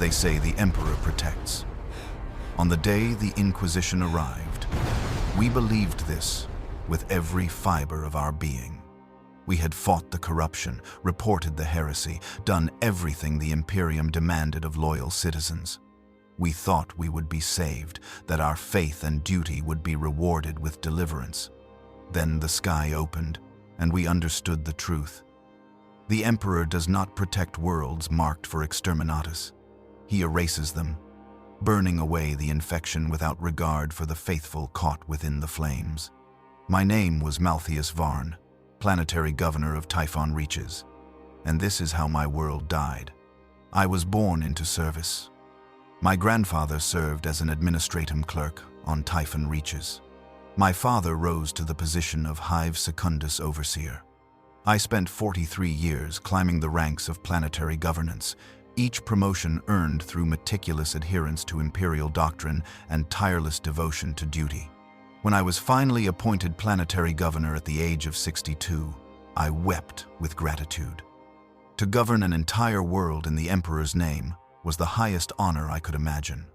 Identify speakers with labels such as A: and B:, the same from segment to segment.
A: They say the Emperor protects. On the day the Inquisition arrived, we believed this with every fiber of our being. We had fought the corruption, reported the heresy, done everything the Imperium demanded of loyal citizens. We thought we would be saved, that our faith and duty would be rewarded with deliverance. Then the sky opened, and we understood the truth. The Emperor does not protect worlds marked for Exterminatus. He erases them, burning away the infection without regard for the faithful caught within the flames. My name was Maltheus Varn, Planetary Governor of Typhon Reaches, and this is how my world died. I was born into service. My grandfather served as an administratum clerk on Typhon Reaches. My father rose to the position of Hive Secundus Overseer. I spent 43 years climbing the ranks of planetary governance, each promotion earned through meticulous adherence to imperial doctrine and tireless devotion to duty. When I was finally appointed planetary governor at the age of 62, I wept with gratitude. To govern an entire world in the Emperor's name was the highest honor I could imagine.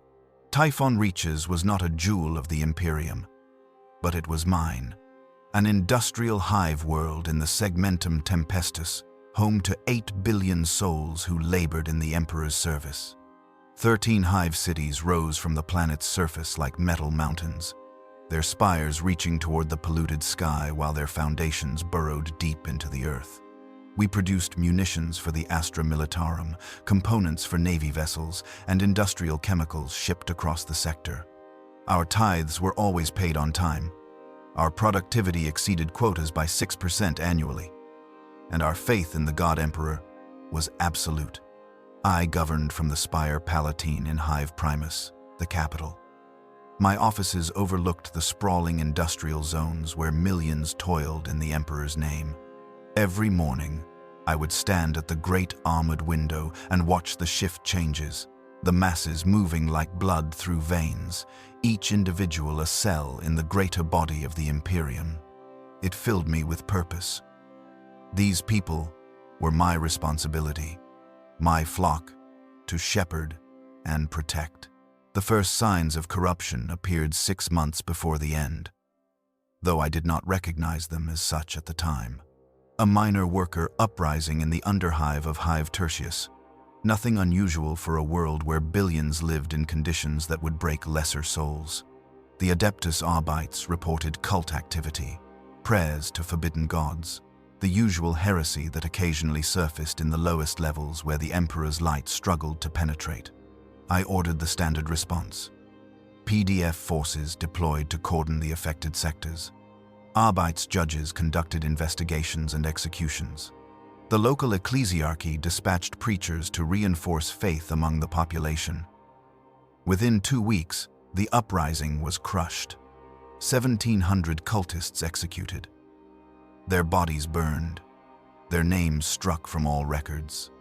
A: Typhon Reaches was not a jewel of the Imperium, but it was mine. An industrial hive world in the Segmentum Tempestus, home to 8 billion souls who labored in the Emperor's service. 13 hive cities rose from the planet's surface like metal mountains, their spires reaching toward the polluted sky while their foundations burrowed deep into the earth. We produced munitions for the Astra Militarum, components for navy vessels, and industrial chemicals shipped across the sector. Our tithes were always paid on time. Our productivity exceeded quotas by 6% annually, and our faith in the God Emperor was absolute. I governed from the Spire Palatine in Hive Primus, the capital. My offices overlooked the sprawling industrial zones where millions toiled in the Emperor's name. Every morning, I would stand at the great armored window and watch the shift changes, the masses moving like blood through veins, each individual a cell in the greater body of the Imperium. It filled me with purpose. These people were my responsibility, my flock to shepherd and protect. The first signs of corruption appeared 6 months before the end, though I did not recognize them as such at the time. A minor worker uprising in the underhive of Hive Tertius, nothing unusual for a world where billions lived in conditions that would break lesser souls. The Adeptus Arbites reported cult activity, prayers to forbidden gods, the usual heresy that occasionally surfaced in the lowest levels where the Emperor's light struggled to penetrate. I ordered the standard response. PDF forces deployed to cordon the affected sectors. Arbites judges conducted investigations and executions. The local ecclesiarchy dispatched preachers to reinforce faith among the population. Within 2 weeks, the uprising was crushed. 1,700 cultists executed. Their bodies burned, their names struck from all records.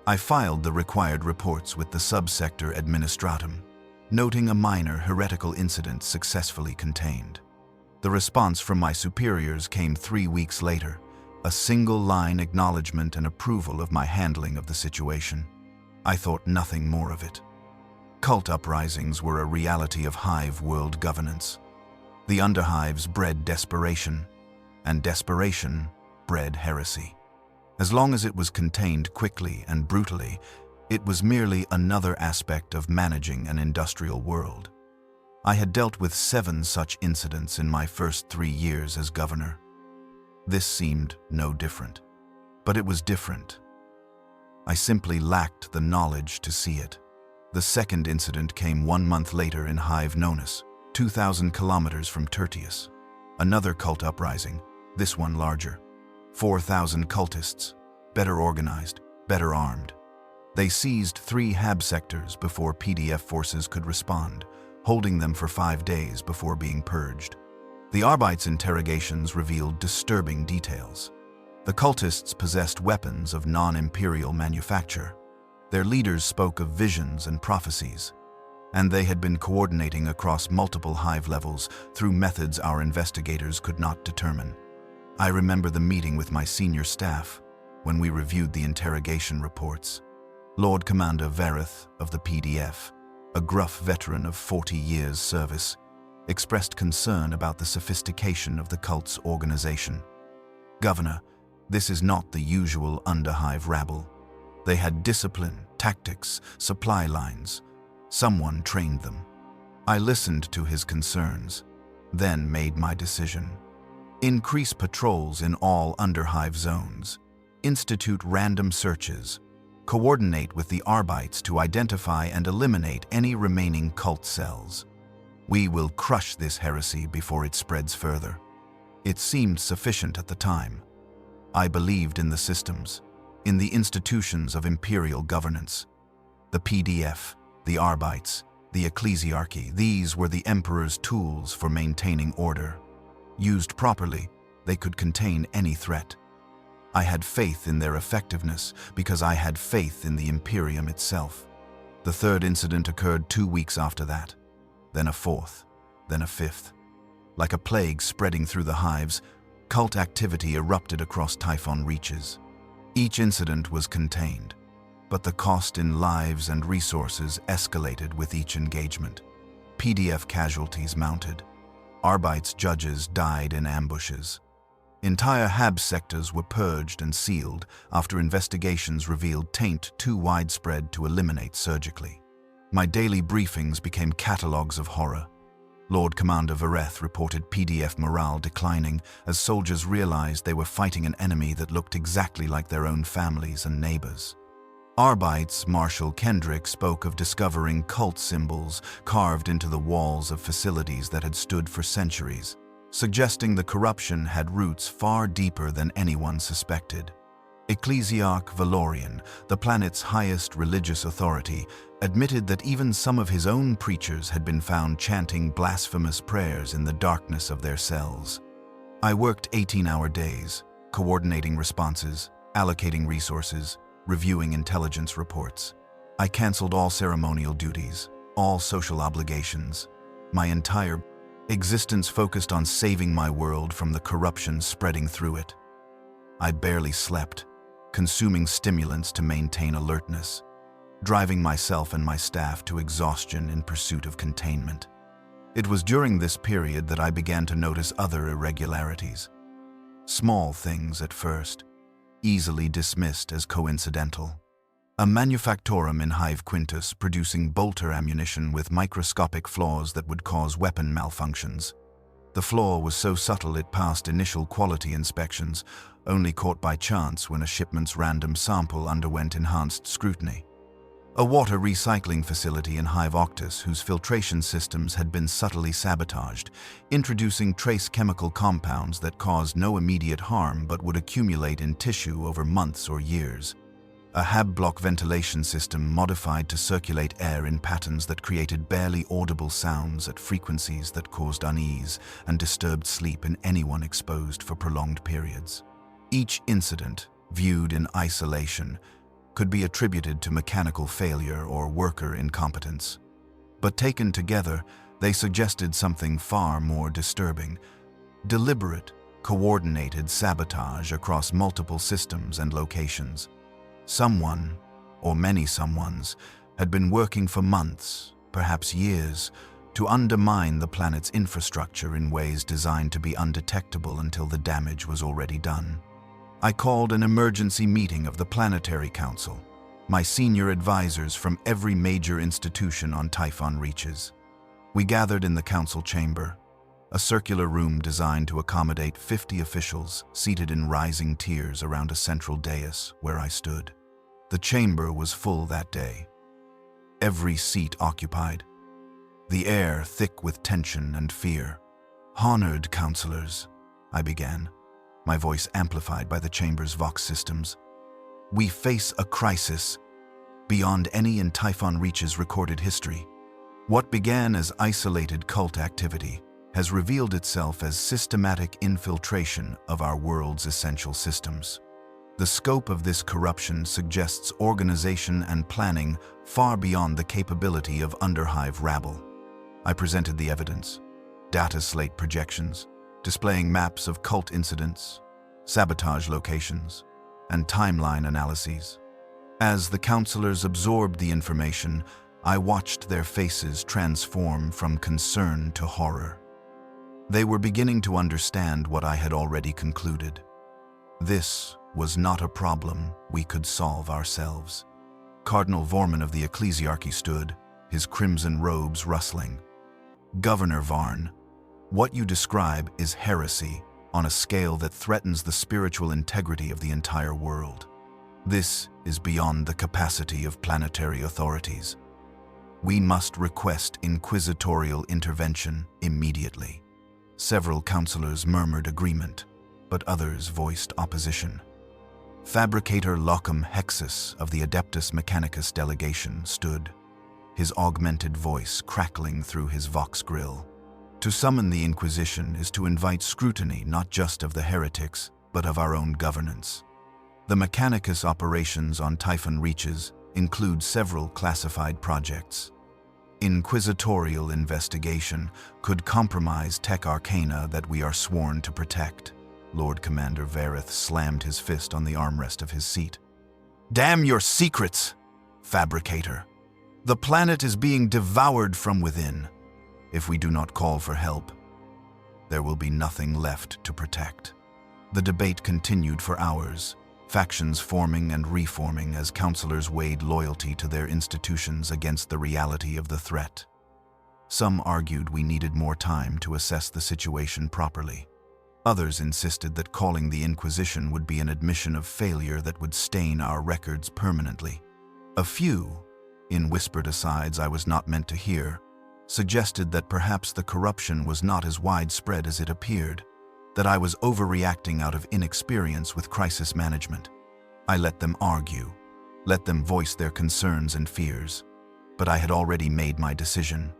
A: I filed the required reports with the subsector administratum, noting a minor heretical incident successfully contained. The response from my superiors came 3 weeks later, a single-line acknowledgement and approval of my handling of the situation. I thought nothing more of it. Cult uprisings were a reality of hive world governance. The underhives bred desperation, and desperation bred heresy. As long as it was contained quickly and brutally, it was merely another aspect of managing an industrial world. I had dealt with 7 such incidents in my first 3 years as governor. This seemed no different, but it was different. I simply lacked the knowledge to see it. The second incident came 1 month later in Hive Nonus, 2,000 kilometers from Tertius. Another cult uprising, this one larger. 4,000 cultists, better organized, better armed. They seized 3 hab sectors before PDF forces could respond, holding them for 5 days before being purged. The Arbites' interrogations revealed disturbing details. The cultists possessed weapons of non-imperial manufacture. Their leaders spoke of visions and prophecies, and they had been coordinating across multiple hive levels through methods our investigators could not determine. I remember the meeting with my senior staff when we reviewed the interrogation reports. Lord Commander Vareth of the PDF, a gruff veteran of 40 years' service, expressed concern about the sophistication of the cult's organization. "Governor, this is not the usual underhive rabble. They had discipline, tactics, supply lines. Someone trained them." I listened to his concerns, then made my decision. Increase patrols in all underhive zones. Institute random searches. Coordinate with the Arbites to identify and eliminate any remaining cult cells. We will crush this heresy before it spreads further. It seemed sufficient at the time. I believed in the systems, in the institutions of imperial governance. The PDF, the Arbites, the Ecclesiarchy, these were the Emperor's tools for maintaining order. Used properly, they could contain any threat. I had faith in their effectiveness because I had faith in the Imperium itself. The third incident occurred 2 weeks after that, then a fourth, then a fifth. Like a plague spreading through the hives, cult activity erupted across Typhon reaches. Each incident was contained, but the cost in lives and resources escalated with each engagement. PDF casualties mounted. Arbites judges died in ambushes. Entire HAB sectors were purged and sealed after investigations revealed taint too widespread to eliminate surgically. My daily briefings became catalogues of horror. Lord Commander Vareth reported PDF morale declining as soldiers realized they were fighting an enemy that looked exactly like their own families and neighbors. Arbites Marshal Kendrick spoke of discovering cult symbols carved into the walls of facilities that had stood for centuries, suggesting the corruption had roots far deeper than anyone suspected. Ecclesiarch Valorian, the planet's highest religious authority, admitted that even some of his own preachers had been found chanting blasphemous prayers in the darkness of their cells. I worked 18-hour days, coordinating responses, allocating resources, reviewing intelligence reports. I canceled all ceremonial duties, all social obligations. My entire existence focused on saving my world from the corruption spreading through it. I barely slept, consuming stimulants to maintain alertness, driving myself and my staff to exhaustion in pursuit of containment. It was during this period that I began to notice other irregularities. Small things at first, easily dismissed as coincidental. A manufactorum in Hive Quintus producing bolter ammunition with microscopic flaws that would cause weapon malfunctions. The flaw was so subtle it passed initial quality inspections, only caught by chance when a shipment's random sample underwent enhanced scrutiny. A water recycling facility in Hive Octus whose filtration systems had been subtly sabotaged, introducing trace chemical compounds that caused no immediate harm but would accumulate in tissue over months or years. A HAB block ventilation system modified to circulate air in patterns that created barely audible sounds at frequencies that caused unease and disturbed sleep in anyone exposed for prolonged periods. Each incident, viewed in isolation, could be attributed to mechanical failure or worker incompetence. But taken together, they suggested something far more disturbing: deliberate, coordinated sabotage across multiple systems and locations. Someone, or many someones, had been working for months, perhaps years, to undermine the planet's infrastructure in ways designed to be undetectable until the damage was already done. I called an emergency meeting of the Planetary Council, my senior advisors from every major institution on Typhon reaches. We gathered in the council chamber, a circular room designed to accommodate 50 officials seated in rising tiers around a central dais where I stood. The chamber was full that day, every seat occupied, the air thick with tension and fear. "Honored councillors," I began, my voice amplified by the chamber's vox systems. "We face a crisis beyond any in Typhon Reach's recorded history. What began as isolated cult activity has revealed itself as systematic infiltration of our world's essential systems. The scope of this corruption suggests organization and planning far beyond the capability of underhive rabble." I presented the evidence, data slate projections, displaying maps of cult incidents, sabotage locations, and timeline analyses. As the counselors absorbed the information, I watched their faces transform from concern to horror. They were beginning to understand what I had already concluded. This was not a problem we could solve ourselves. Cardinal Vorman of the Ecclesiarchy stood, his crimson robes rustling. Governor Varn, what you describe is heresy on a scale that threatens the spiritual integrity of the entire world. This is beyond the capacity of planetary authorities. We must request inquisitorial intervention immediately. Several counselors murmured agreement, but others voiced opposition. Fabricator Locum Hexus of the Adeptus Mechanicus delegation stood, his augmented voice crackling through his vox grill. To summon the Inquisition is to invite scrutiny not just of the heretics, but of our own governance. The Mechanicus operations on Typhon reaches include several classified projects. Inquisitorial investigation could compromise tech arcana that we are sworn to protect. Lord Commander Vareth slammed his fist on the armrest of his seat. Damn your secrets, Fabricator! The planet is being devoured from within. If we do not call for help, there will be nothing left to protect. The debate continued for hours, factions forming and reforming as counselors weighed loyalty to their institutions against the reality of the threat. Some argued we needed more time to assess the situation properly. Others insisted that calling the Inquisition would be an admission of failure that would stain our records permanently. A few, in whispered asides I was not meant to hear, suggested that perhaps the corruption was not as widespread as it appeared, that I was overreacting out of inexperience with crisis management. I let them argue, let them voice their concerns and fears, but I had already made my decision.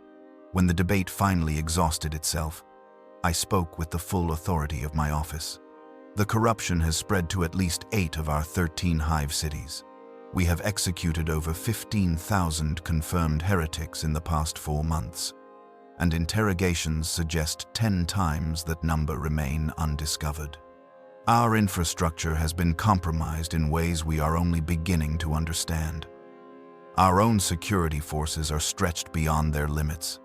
A: When the debate finally exhausted itself, I spoke with the full authority of my office. The corruption has spread to at least 8 of our 13 hive cities. We have executed over 15,000 confirmed heretics in the past 4 months, and interrogations suggest 10 times that number remain undiscovered. Our infrastructure has been compromised in ways we are only beginning to understand. Our own security forces are stretched beyond their limits,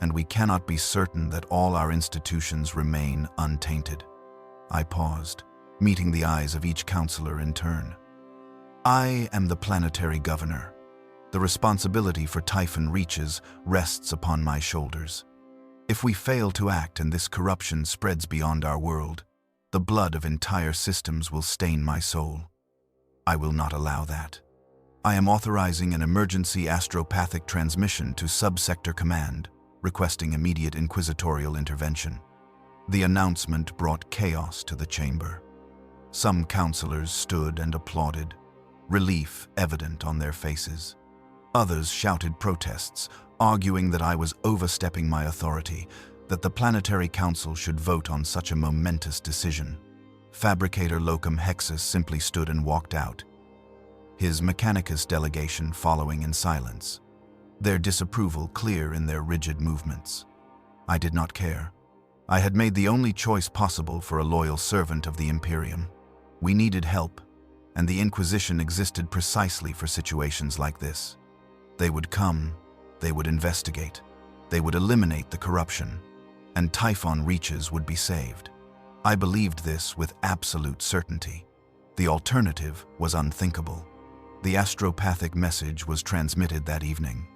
A: and we cannot be certain that all our institutions remain untainted. I paused, meeting the eyes of each counselor in turn. I am the planetary governor. The responsibility for Typhon reaches rests upon my shoulders. If we fail to act and this corruption spreads beyond our world, the blood of entire systems will stain my soul. I will not allow that. I am authorizing an emergency astropathic transmission to Subsector Command, requesting immediate inquisitorial intervention. The announcement brought chaos to the chamber. Some counselors stood and applauded, relief evident on their faces. Others shouted protests, arguing that I was overstepping my authority, that the Planetary Council should vote on such a momentous decision. Fabricator Locum Hexus simply stood and walked out, his Mechanicus delegation following in silence, their disapproval clear in their rigid movements. I did not care. I had made the only choice possible for a loyal servant of the Imperium. We needed help, and the Inquisition existed precisely for situations like this. They would come, they would investigate, they would eliminate the corruption, and Typhon reaches would be saved. I believed this with absolute certainty. The alternative was unthinkable. The astropathic message was transmitted that evening.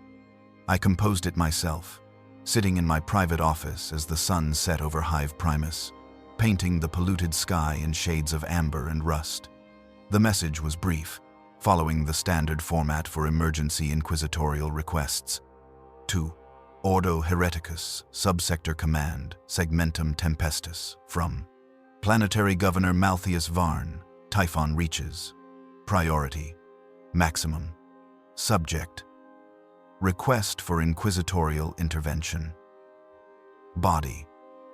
A: I composed it myself, sitting in my private office as the sun set over Hive Primus, painting the polluted sky in shades of amber and rust. The message was brief, following the standard format for emergency inquisitorial requests. To Ordo Hereticus, Subsector Command, Segmentum Tempestus, from Planetary Governor Maltheus Varn, Typhon reaches. Priority, maximum. Subject, request for inquisitorial intervention. Body,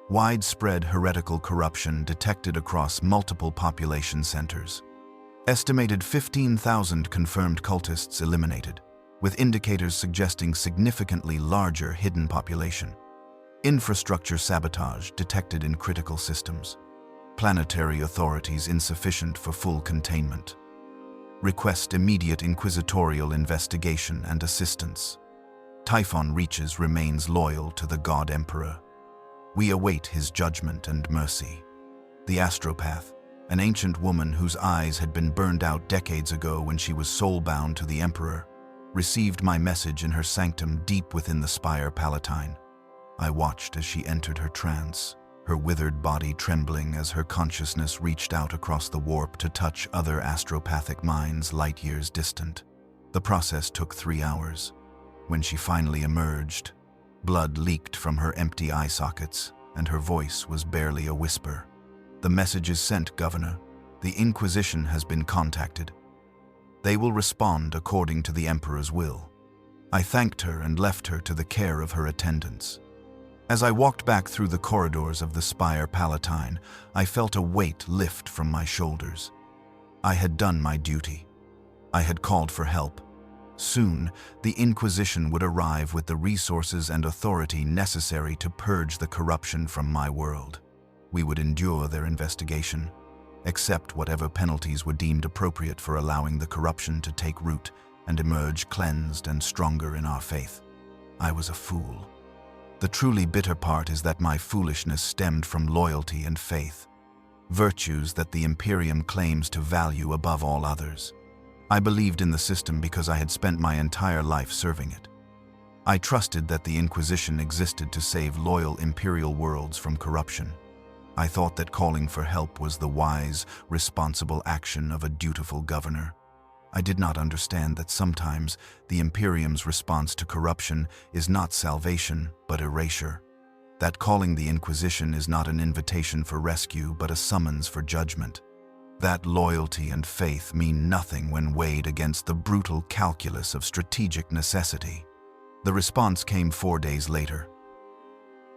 A: widespread heretical corruption detected across multiple population centers. Estimated 15,000 confirmed cultists eliminated, with indicators suggesting significantly larger hidden population. Infrastructure sabotage detected in critical systems. Planetary authorities insufficient for full containment. Request immediate inquisitorial investigation and assistance. Typhon reaches remains loyal to the God Emperor. We await his judgment and mercy. The astropath, an ancient woman whose eyes had been burned out decades ago when she was soul-bound to the Emperor, received my message in her sanctum deep within the spire palatine. I watched as she entered her trance, her withered body trembling as her consciousness reached out across the warp to touch other astropathic minds light years distant. The process took 3 hours. When she finally emerged, blood leaked from her empty eye sockets, and her voice was barely a whisper. "The message is sent, Governor. The Inquisition has been contacted. They will respond according to the Emperor's will." I thanked her and left her to the care of her attendants. As I walked back through the corridors of the spire palatine, I felt a weight lift from my shoulders. I had done my duty. I had called for help. Soon, the Inquisition would arrive with the resources and authority necessary to purge the corruption from my world. We would endure their investigation, accept whatever penalties were deemed appropriate for allowing the corruption to take root, and emerge cleansed and stronger in our faith. I was a fool. The truly bitter part is that my foolishness stemmed from loyalty and faith, virtues that the Imperium claims to value above all others. I believed in the system because I had spent my entire life serving it. I trusted that the Inquisition existed to save loyal Imperial worlds from corruption. I thought that calling for help was the wise, responsible action of a dutiful governor. I did not understand that sometimes the Imperium's response to corruption is not salvation, but erasure. That calling the Inquisition is not an invitation for rescue, but a summons for judgment. That loyalty and faith mean nothing when weighed against the brutal calculus of strategic necessity. The response came 4 days later.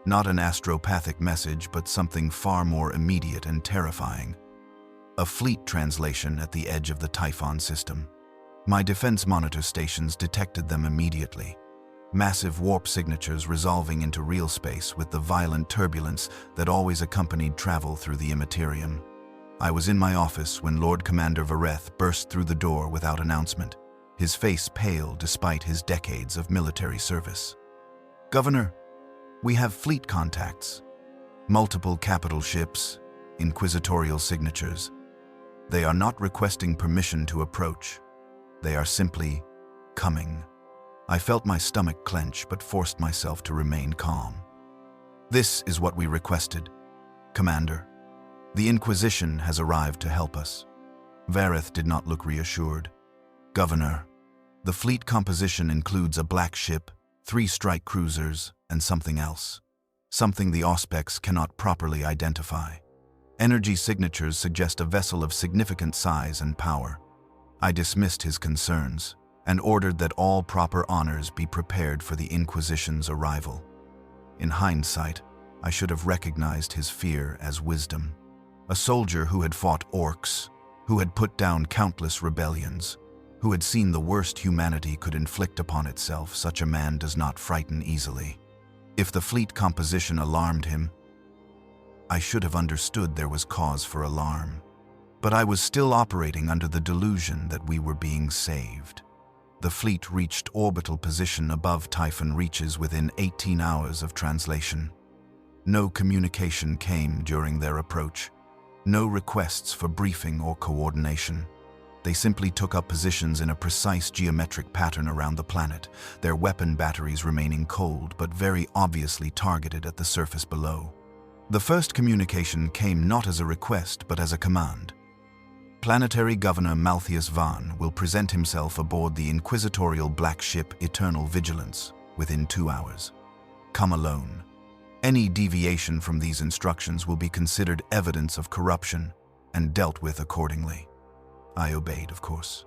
A: Not an astropathic message, but something far more immediate and terrifying. A fleet translation at the edge of the Typhon system. My defense monitor stations detected them immediately. Massive warp signatures resolving into real space with the violent turbulence that always accompanied travel through the Imperium. I was in my office when Lord Commander Vareth burst through the door without announcement, his face pale despite his decades of military service. "Governor, we have fleet contacts. Multiple capital ships, inquisitorial signatures. They are not requesting permission to approach. They are simply coming." I felt my stomach clench but forced myself to remain calm. "This is what we requested, Commander. The Inquisition has arrived to help us." Vareth did not look reassured. "Governor, the fleet composition includes a black ship, 3 strike cruisers, and something else. Something the Auspex cannot properly identify. Energy signatures suggest a vessel of significant size and power." I dismissed his concerns and ordered that all proper honors be prepared for the Inquisition's arrival. In hindsight, I should have recognized his fear as wisdom. A soldier who had fought orcs, who had put down countless rebellions, who had seen the worst humanity could inflict upon itself, such a man does not frighten easily. If the fleet composition alarmed him, I should have understood there was cause for alarm. But I was still operating under the delusion that we were being saved. The fleet reached orbital position above Typhon reaches within 18 hours of translation. No communication came during their approach. No requests for briefing or coordination. They simply took up positions in a precise geometric pattern around the planet, their weapon batteries remaining cold but very obviously targeted at the surface below. The first communication came not as a request but as a command. Planetary Governor Maltheus Varn will present himself aboard the inquisitorial black ship Eternal Vigilance within 2 hours. Come alone. Any deviation from these instructions will be considered evidence of corruption and dealt with accordingly. I obeyed, of course.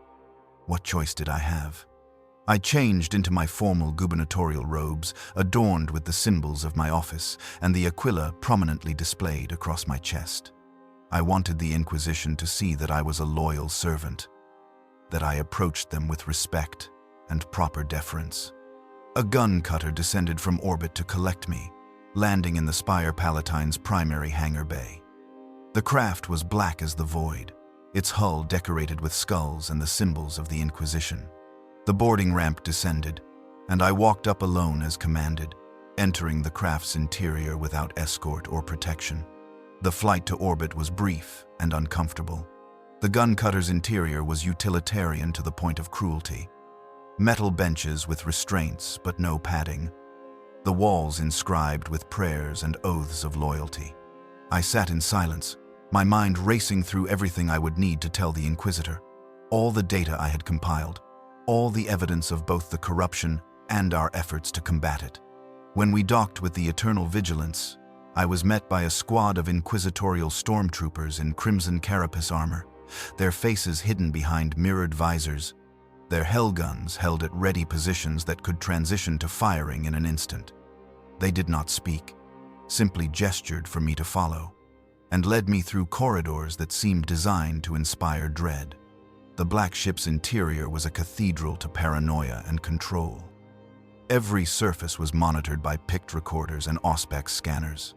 A: What choice did I have? I changed into my formal gubernatorial robes, adorned with the symbols of my office and the aquila prominently displayed across my chest. I wanted the Inquisition to see that I was a loyal servant, that I approached them with respect and proper deference. A gun cutter descended from orbit to collect me, landing in the Spire Palatine's primary hangar bay. The craft was black as the void, its hull decorated with skulls and the symbols of the Inquisition. The boarding ramp descended, and I walked up alone as commanded, entering the craft's interior without escort or protection. The flight to orbit was brief and uncomfortable. The gun cutter's interior was utilitarian to the point of cruelty. Metal benches with restraints but no padding. The walls inscribed with prayers and oaths of loyalty. I sat in silence, my mind racing through everything I would need to tell the Inquisitor, all the data I had compiled, all the evidence of both the corruption and our efforts to combat it. When we docked with the Eternal Vigilance, I was met by a squad of inquisitorial stormtroopers in crimson carapace armor, their faces hidden behind mirrored visors, their hellguns held at ready positions that could transition to firing in an instant. They did not speak, simply gestured for me to follow, and led me through corridors that seemed designed to inspire dread. The black ship's interior was a cathedral to paranoia and control. Every surface was monitored by pict recorders and auspex scanners.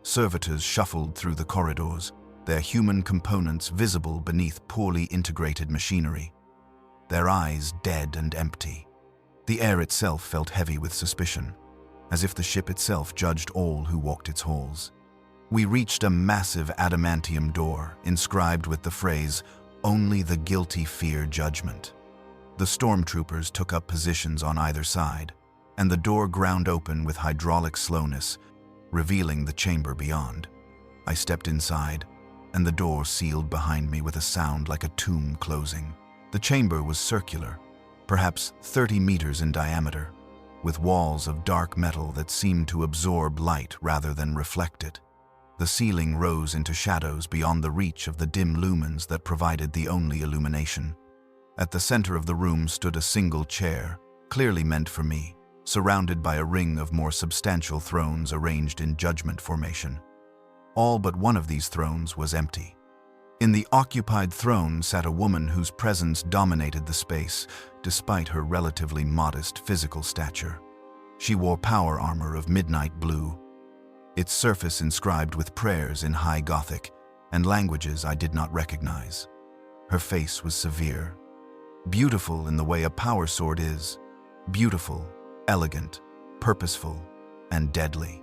A: Servitors shuffled through the corridors, their human components visible beneath poorly integrated machinery, their eyes dead and empty. The air itself felt heavy with suspicion, as if the ship itself judged all who walked its halls. We reached a massive adamantium door, inscribed with the phrase, "Only the guilty fear judgment." The stormtroopers took up positions on either side, and the door ground open with hydraulic slowness, revealing the chamber beyond. I stepped inside, and the door sealed behind me with a sound like a tomb closing. The chamber was circular, perhaps 30 meters in diameter, with walls of dark metal that seemed to absorb light rather than reflect it. The ceiling rose into shadows beyond the reach of the dim lumens that provided the only illumination. At the center of the room stood a single chair, clearly meant for me, surrounded by a ring of more substantial thrones arranged in judgment formation. All but one of these thrones was empty. In the occupied throne sat a woman whose presence dominated the space, despite her relatively modest physical stature. She wore power armor of midnight blue, its surface inscribed with prayers in High Gothic and languages I did not recognize. Her face was severe, beautiful in the way a power sword is, beautiful, elegant, purposeful, and deadly.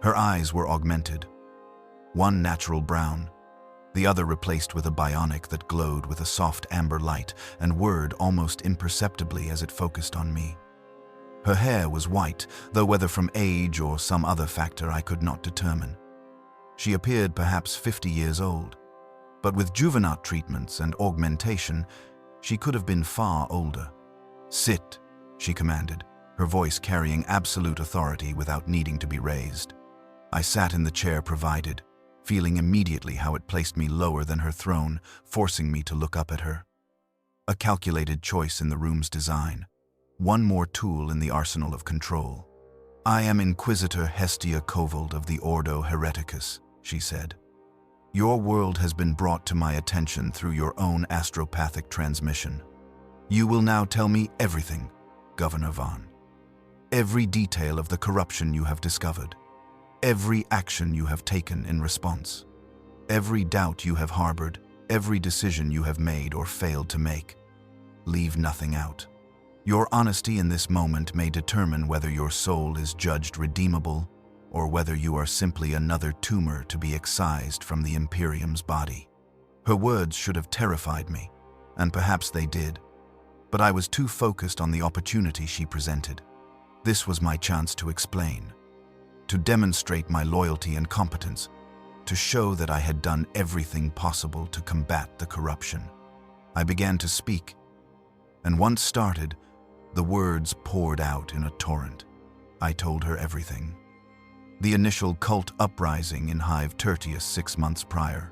A: Her eyes were augmented, one natural brown, the other replaced with a bionic that glowed with a soft amber light and whirred almost imperceptibly as it focused on me. Her hair was white, though whether from age or some other factor I could not determine. She appeared perhaps 50 years old, but with juvenile treatments and augmentation, she could have been far older. "Sit," she commanded, her voice carrying absolute authority without needing to be raised. I sat in the chair provided, feeling immediately how it placed me lower than her throne, forcing me to look up at her. A calculated choice in the room's design, one more tool in the arsenal of control. "I am Inquisitor Hestia Kovold of the Ordo Hereticus," she said. "Your world has been brought to my attention through your own astropathic transmission. You will now tell me everything, Governor Varn. Every detail of the corruption you have discovered. Every action you have taken in response. Every doubt you have harbored. Every decision you have made or failed to make. Leave nothing out. Your honesty in this moment may determine whether your soul is judged redeemable or whether you are simply another tumor to be excised from the Imperium's body." Her words should have terrified me, and perhaps they did, but I was too focused on the opportunity she presented. This was my chance to explain, to demonstrate my loyalty and competence, to show that I had done everything possible to combat the corruption. I began to speak, and once started, the words poured out in a torrent. I told her everything. The initial cult uprising in Hive Tertius 6 months prior,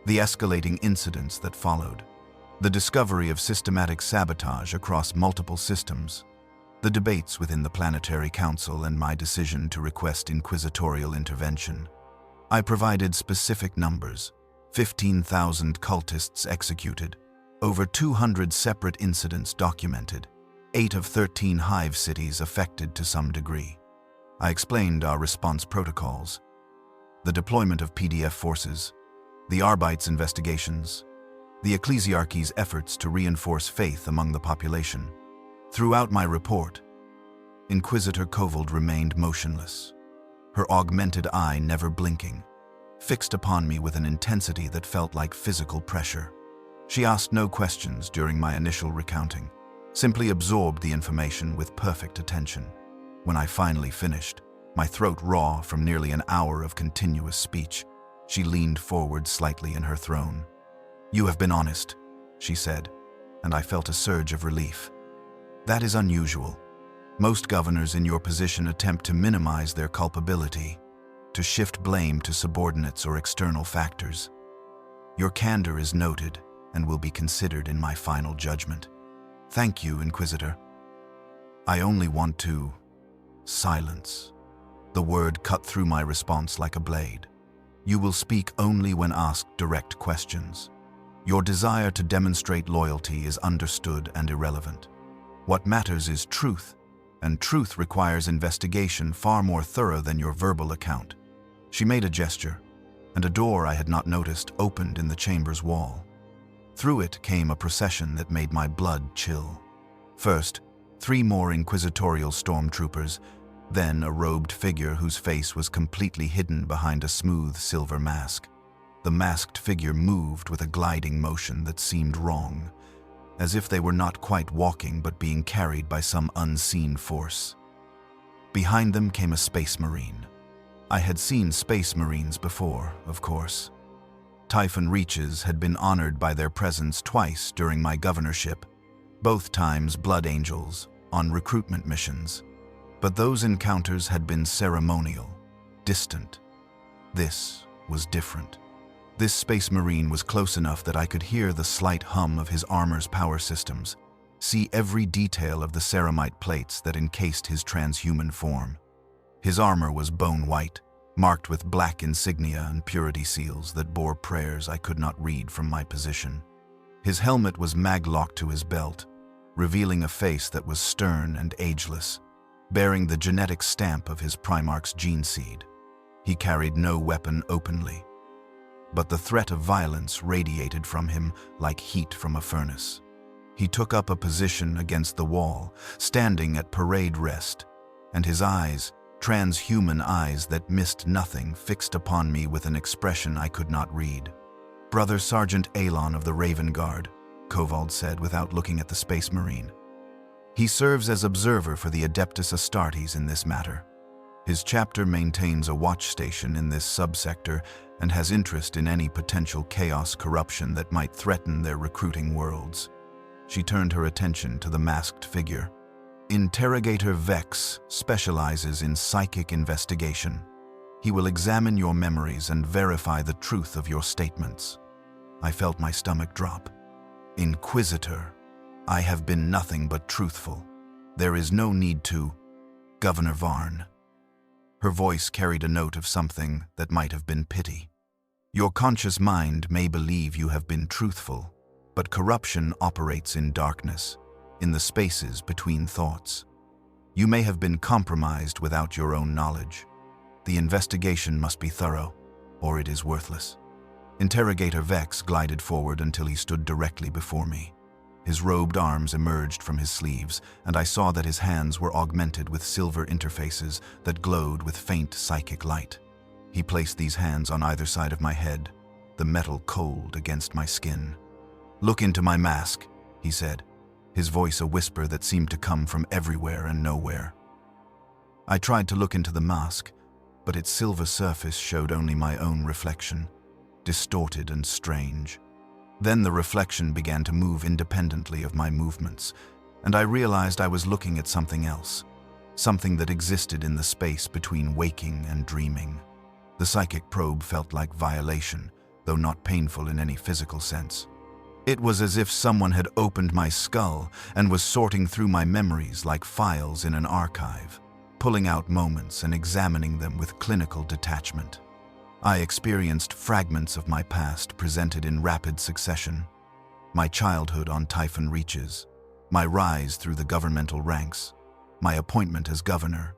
A: the escalating incidents that followed, the discovery of systematic sabotage across multiple systems, the debates within the Planetary Council and my decision to request inquisitorial intervention. I provided specific numbers: 15,000 cultists executed, over 200 separate incidents documented, 8 of 13 Hive cities affected to some degree. I explained our response protocols, the deployment of PDF forces, the Arbites investigations, the ecclesiarchy's efforts to reinforce faith among the population. Throughout my report, Inquisitor Kovold remained motionless, her augmented eye never blinking, fixed upon me with an intensity that felt like physical pressure. She asked no questions during my initial recounting, simply absorbed the information with perfect attention. When I finally finished, my throat raw from nearly an hour of continuous speech, she leaned forward slightly in her throne. "You have been honest," she said, and I felt a surge of relief. "That is unusual. Most governors in your position attempt to minimize their culpability, to shift blame to subordinates or external factors. Your candor is noted and will be considered in my final judgment." "Thank you, Inquisitor." "I only want to..." Silence. The word cut through my response like a blade. "You will speak only when asked direct questions. Your desire to demonstrate loyalty is understood and irrelevant. What matters is truth, and truth requires investigation far more thorough than your verbal account." She made a gesture, and a door I had not noticed opened in the chamber's wall. Through it came a procession that made my blood chill. First, 3 more inquisitorial stormtroopers, then a robed figure whose face was completely hidden behind a smooth silver mask. The masked figure moved with a gliding motion that seemed wrong, as if they were not quite walking but being carried by some unseen force. Behind them came a space marine. I had seen space marines before, of course. Typhon Reaches had been honored by their presence twice during my governorship, both times blood angels, on recruitment missions. But those encounters had been ceremonial, distant. This was different. This space marine was close enough that I could hear the slight hum of his armor's power systems, see every detail of the ceramite plates that encased his transhuman form. His armor was bone white, marked with black insignia and purity seals that bore prayers I could not read from my position. His helmet was mag-locked to his belt, revealing a face that was stern and ageless, bearing the genetic stamp of his Primarch's gene seed. He carried no weapon openly, but the threat of violence radiated from him like heat from a furnace. He took up a position against the wall, standing at parade rest, and his eyes, transhuman eyes that missed nothing, fixed upon me with an expression I could not read. "Brother Sergeant Alon of the Raven Guard," Kovold said without looking at the Space Marine. "He serves as observer for the Adeptus Astartes in this matter. His chapter maintains a watch station in this subsector and has interest in any potential chaos corruption that might threaten their recruiting worlds." She turned her attention to the masked figure. "Interrogator Vex specializes in psychic investigation. He will examine your memories and verify the truth of your statements." I felt my stomach drop. "Inquisitor, I have been nothing but truthful. There is no need to..." "Governor Varn." Her voice carried a note of something that might have been pity. "Your conscious mind may believe you have been truthful, but corruption operates in darkness, in the spaces between thoughts. You may have been compromised without your own knowledge. The investigation must be thorough, or it is worthless." Interrogator Vex glided forward until he stood directly before me. His robed arms emerged from his sleeves, and I saw that his hands were augmented with silver interfaces that glowed with faint psychic light. He placed these hands on either side of my head, the metal cold against my skin. "Look into my mask," he said, his voice a whisper that seemed to come from everywhere and nowhere. I tried to look into the mask, but its silver surface showed only my own reflection, distorted and strange. Then the reflection began to move independently of my movements, and I realized I was looking at something else, something that existed in the space between waking and dreaming. The psychic probe felt like violation, though not painful in any physical sense. It was as if someone had opened my skull and was sorting through my memories like files in an archive, pulling out moments and examining them with clinical detachment. I experienced fragments of my past presented in rapid succession. My childhood on Typhon Reaches, my rise through the governmental ranks, my appointment as governor,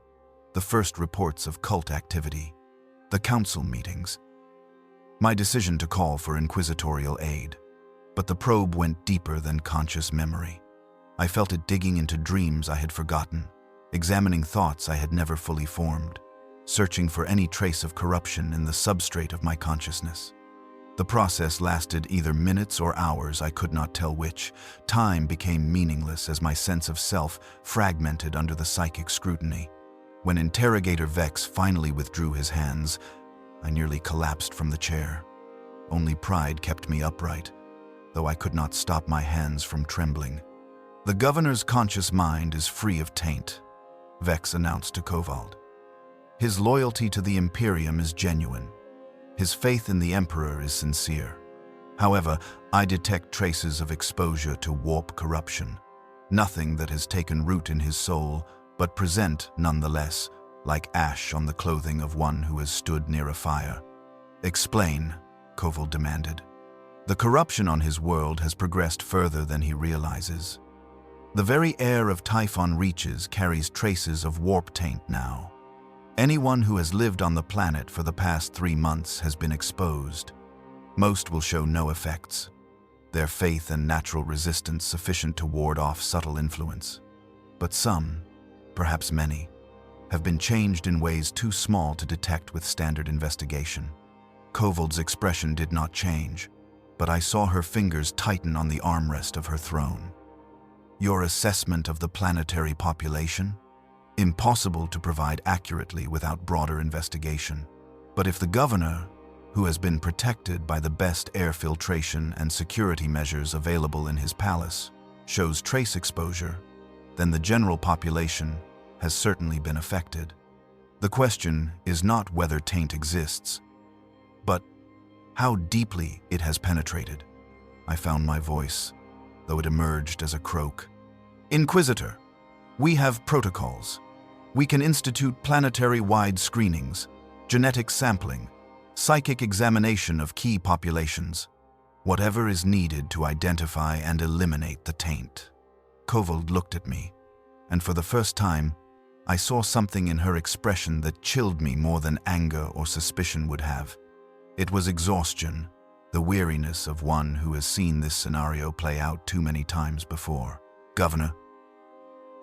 A: the first reports of cult activity, the council meetings, my decision to call for inquisitorial aid. But the probe went deeper than conscious memory. I felt it digging into dreams I had forgotten, examining thoughts I had never fully formed, searching for any trace of corruption in the substrate of my consciousness. The process lasted either minutes or hours, I could not tell which. Time became meaningless as my sense of self fragmented under the psychic scrutiny. When Interrogator Vex finally withdrew his hands, I nearly collapsed from the chair. Only pride kept me upright, though I could not stop my hands from trembling. "The governor's conscious mind is free of taint," Vex announced to Kovald. "His loyalty to the Imperium is genuine. His faith in the Emperor is sincere. However, I detect traces of exposure to warp corruption, nothing that has taken root in his soul, but present, nonetheless, like ash on the clothing of one who has stood near a fire." "Explain," Kovald demanded. "The corruption on his world has progressed further than he realizes. The very air of Typhon reaches carries traces of warp taint now. Anyone who has lived on the planet for the past 3 months has been exposed. Most will show no effects, their faith and natural resistance sufficient to ward off subtle influence. But some, perhaps many, have been changed in ways too small to detect with standard investigation." Kovald's expression did not change, but I saw her fingers tighten on the armrest of her throne. "Your assessment of the planetary population? Impossible to provide accurately without broader investigation. But if the governor, who has been protected by the best air filtration and security measures available in his palace, shows trace exposure, then the general population has certainly been affected. The question is not whether taint exists, but how deeply it has penetrated." I found my voice, though it emerged as a croak. "Inquisitor, we have protocols. We can institute planetary-wide screenings, genetic sampling, psychic examination of key populations, whatever is needed to identify and eliminate the taint." Kovald looked at me, and for the first time, I saw something in her expression that chilled me more than anger or suspicion would have. It was exhaustion, the weariness of one who has seen this scenario play out too many times before. "Governor,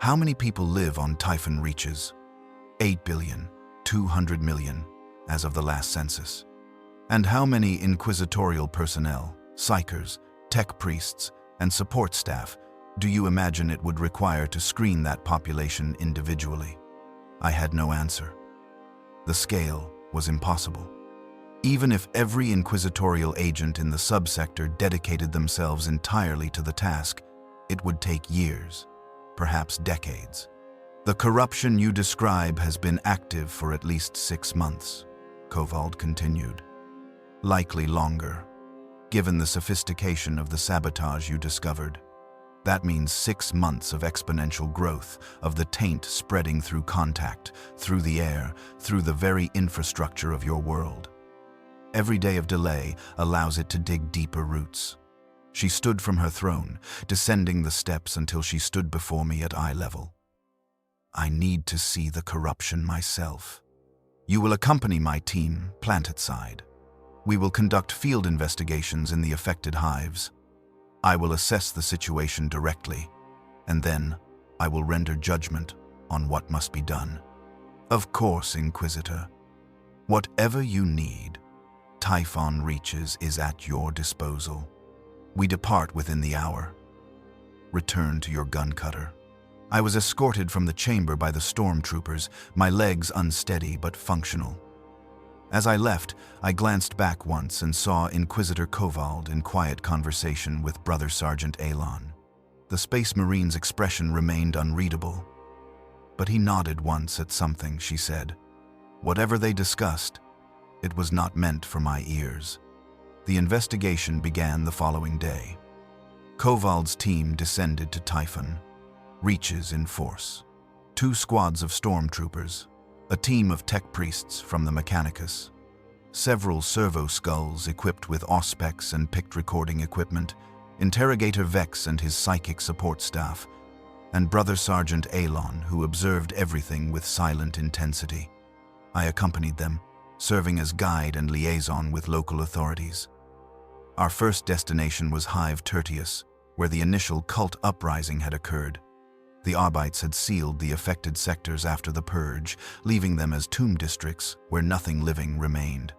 A: how many people live on Typhon reaches?" 8,200,000,000, as of the last census. "And how many inquisitorial personnel, psychers, tech priests, and support staff do you imagine it would require to screen that population individually?" I had no answer. The scale was impossible. Even if every inquisitorial agent in the subsector dedicated themselves entirely to the task, it would take years, perhaps decades. "The corruption you describe has been active for at least 6 months, Kovald continued. "Likely longer, given the sophistication of the sabotage you discovered. That means 6 months of exponential growth, of the taint spreading through contact, through the air, through the very infrastructure of your world. Every day of delay allows it to dig deeper roots." She stood from her throne, descending the steps until she stood before me at eye level. "I need to see the corruption myself. You will accompany my team, planetside. We will conduct field investigations in the affected hives. I will assess the situation directly, and then I will render judgment on what must be done." "Of course, Inquisitor. Whatever you need, Typhon reaches is at your disposal. We depart within the hour. Return to your gun cutter." I was escorted from the chamber by the stormtroopers, my legs unsteady but functional. As I left, I glanced back once and saw Inquisitor Kovald in quiet conversation with Brother Sergeant Alon. The Space Marine's expression remained unreadable, but he nodded once at something she said. Whatever they discussed, it was not meant for my ears. The investigation began the following day. Kovald's team descended to Typhon, reaches in force. 2 squads of stormtroopers, a team of tech priests from the Mechanicus, several servo skulls equipped with auspex and pict recording equipment, Interrogator Vex and his psychic support staff, and Brother Sergeant Alon, who observed everything with silent intensity. I accompanied them, serving as guide and liaison with local authorities. Our first destination was Hive Tertius, where the initial cult uprising had occurred. The Arbites had sealed the affected sectors after the purge, leaving them as tomb districts where nothing living remained.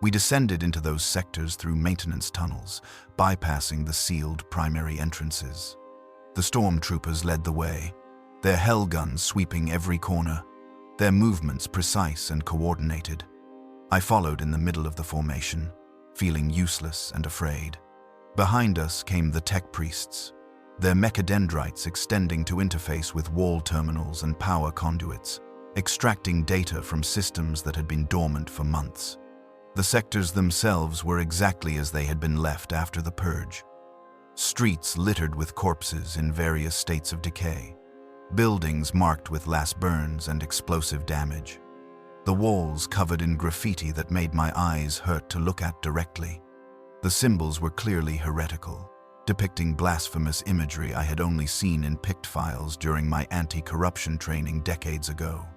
A: We descended into those sectors through maintenance tunnels, bypassing the sealed primary entrances. The stormtroopers led the way, their hell guns sweeping every corner, their movements precise and coordinated. I followed in the middle of the formation, feeling useless and afraid. Behind us came the tech priests, their mechadendrites extending to interface with wall terminals and power conduits, extracting data from systems that had been dormant for months. The sectors themselves were exactly as they had been left after the purge. Streets littered with corpses in various states of decay. Buildings marked with last burns and explosive damage. The walls covered in graffiti that made my eyes hurt to look at directly. The symbols were clearly heretical, depicting blasphemous imagery I had only seen in PICT files during my anti-corruption training decades ago.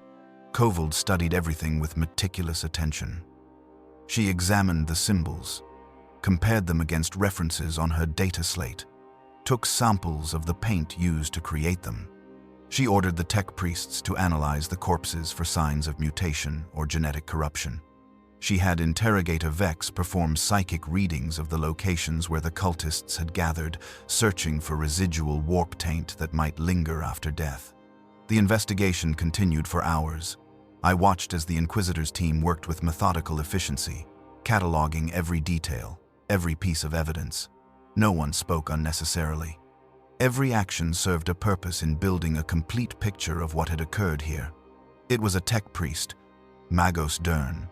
A: Kovold studied everything with meticulous attention. She examined the symbols, compared them against references on her data slate, took samples of the paint used to create them. She ordered the tech priests to analyze the corpses for signs of mutation or genetic corruption. She had Interrogator Vex perform psychic readings of the locations where the cultists had gathered, searching for residual warp taint that might linger after death. The investigation continued for hours. I watched as the Inquisitor's team worked with methodical efficiency, cataloging every detail, every piece of evidence. No one spoke unnecessarily. Every action served a purpose in building a complete picture of what had occurred here. It was a tech priest, Maltheus Varn,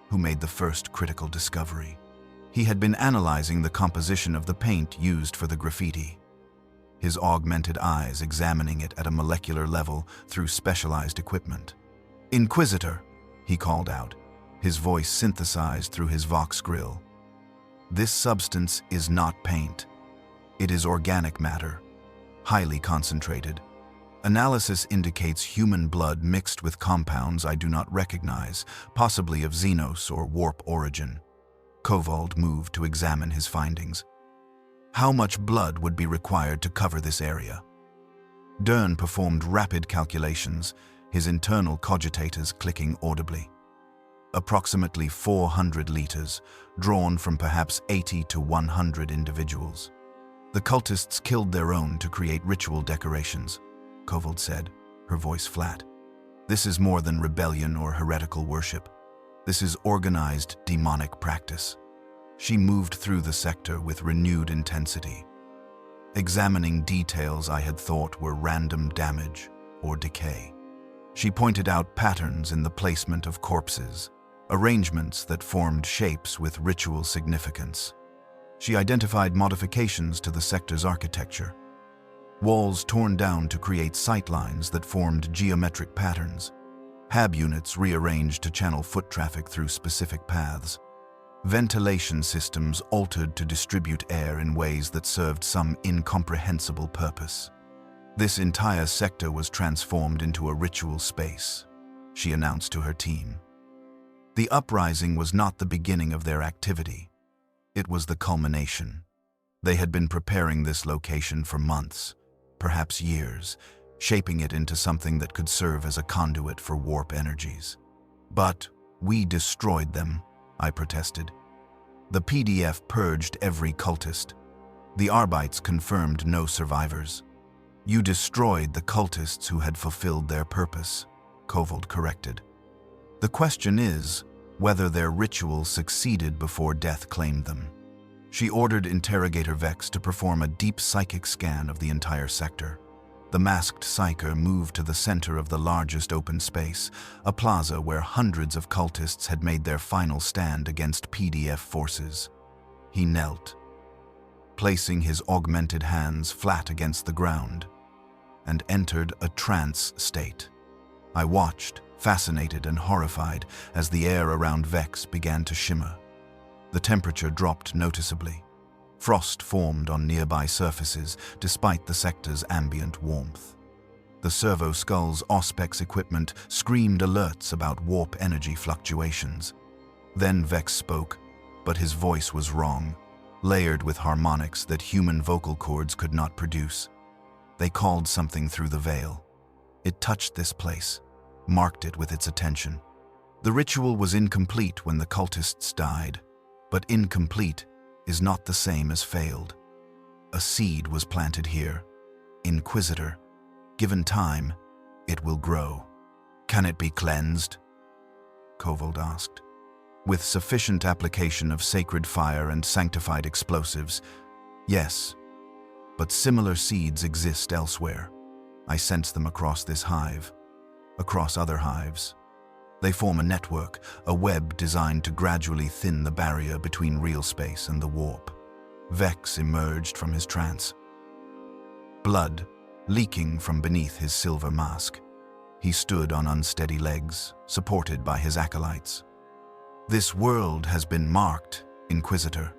A: who made the first critical discovery. He had been analyzing the composition of the paint used for the graffiti, his augmented eyes examining it at a molecular level through specialized equipment. "Inquisitor," he called out, his voice synthesized through his Vox grill. "This substance is not paint. It is organic matter, highly concentrated. Analysis indicates human blood mixed with compounds I do not recognize, possibly of Xenos or warp origin." Kovold moved to examine his findings. How much blood would be required to cover this area? Varn performed rapid calculations, his internal cogitators clicking audibly. Approximately 400 liters, drawn from perhaps 80 to 100 individuals. The cultists killed their own to create ritual decorations, Kovold said, her voice flat. "This is more than rebellion or heretical worship. This is organized demonic practice." She moved through the sector with renewed intensity, examining details I had thought were random damage or decay. She pointed out patterns in the placement of corpses, arrangements that formed shapes with ritual significance. She identified modifications to the sector's architecture. Walls torn down to create sightlines that formed geometric patterns. Hab units rearranged to channel foot traffic through specific paths. Ventilation systems altered to distribute air in ways that served some incomprehensible purpose. This entire sector was transformed into a ritual space, she announced to her team. The uprising was not the beginning of their activity. It was the culmination. They had been preparing this location for months, perhaps years, shaping it into something that could serve as a conduit for warp energies. "But we destroyed them," I protested. "The PDF purged every cultist. The Arbites confirmed no survivors." "You destroyed the cultists who had fulfilled their purpose," Kovold corrected. "The question is whether their ritual succeeded before death claimed them." She ordered Interrogator Vex to perform a deep psychic scan of the entire sector. The masked psyker moved to the center of the largest open space, a plaza where hundreds of cultists had made their final stand against PDF forces. He knelt, placing his augmented hands flat against the ground, and entered a trance state. I watched, fascinated and horrified, as the air around Vex began to shimmer. The temperature dropped noticeably. Frost formed on nearby surfaces despite the sector's ambient warmth. The Servo Skull's Auspex equipment screamed alerts about warp energy fluctuations. Then Vex spoke, but his voice was wrong, layered with harmonics that human vocal cords could not produce. They called something through the veil. It touched this place, marked it with its attention. The ritual was incomplete when the cultists died, but incomplete is not the same as failed. A seed was planted here. Inquisitor, given time, it will grow. Can it be cleansed? Kovold asked. With sufficient application of sacred fire and sanctified explosives, yes, but similar seeds exist elsewhere. I sense them across this hive, across other hives. They form a network, a web designed to gradually thin the barrier between real space and the warp. Vex emerged from his trance. Blood leaking from beneath his silver mask. He stood on unsteady legs, supported by his acolytes. This world has been marked, Inquisitor.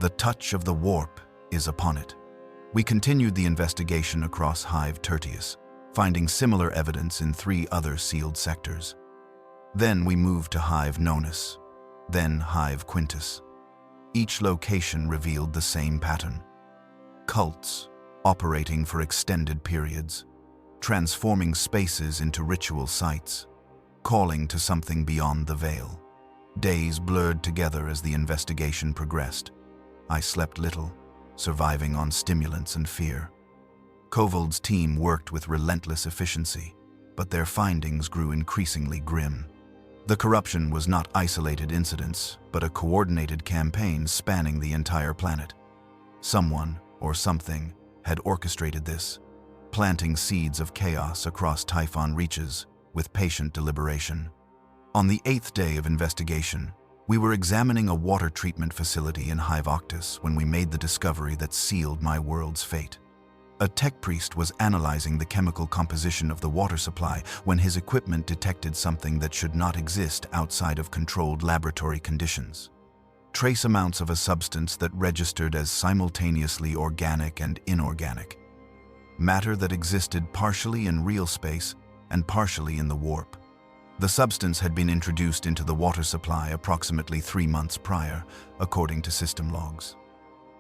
A: The touch of the warp is upon it. We continued the investigation across Hive Tertius, finding similar evidence in 3 other sealed sectors. Then we moved to Hive Nonus, then Hive Quintus. Each location revealed the same pattern. Cults operating for extended periods, transforming spaces into ritual sites, calling to something beyond the veil. Days blurred together as the investigation progressed. I slept little, surviving on stimulants and fear. Kovold's team worked with relentless efficiency, but their findings grew increasingly grim. The corruption was not isolated incidents, but a coordinated campaign spanning the entire planet. Someone, or something, had orchestrated this, planting seeds of chaos across Typhon reaches with patient deliberation. On the 8th day of investigation, we were examining a water treatment facility in Hive Octus when we made the discovery that sealed my world's fate. A tech priest was analyzing the chemical composition of the water supply when his equipment detected something that should not exist outside of controlled laboratory conditions. Trace amounts of a substance that registered as simultaneously organic and inorganic. Matter that existed partially in real space and partially in the warp. The substance had been introduced into the water supply approximately 3 months prior, according to system logs.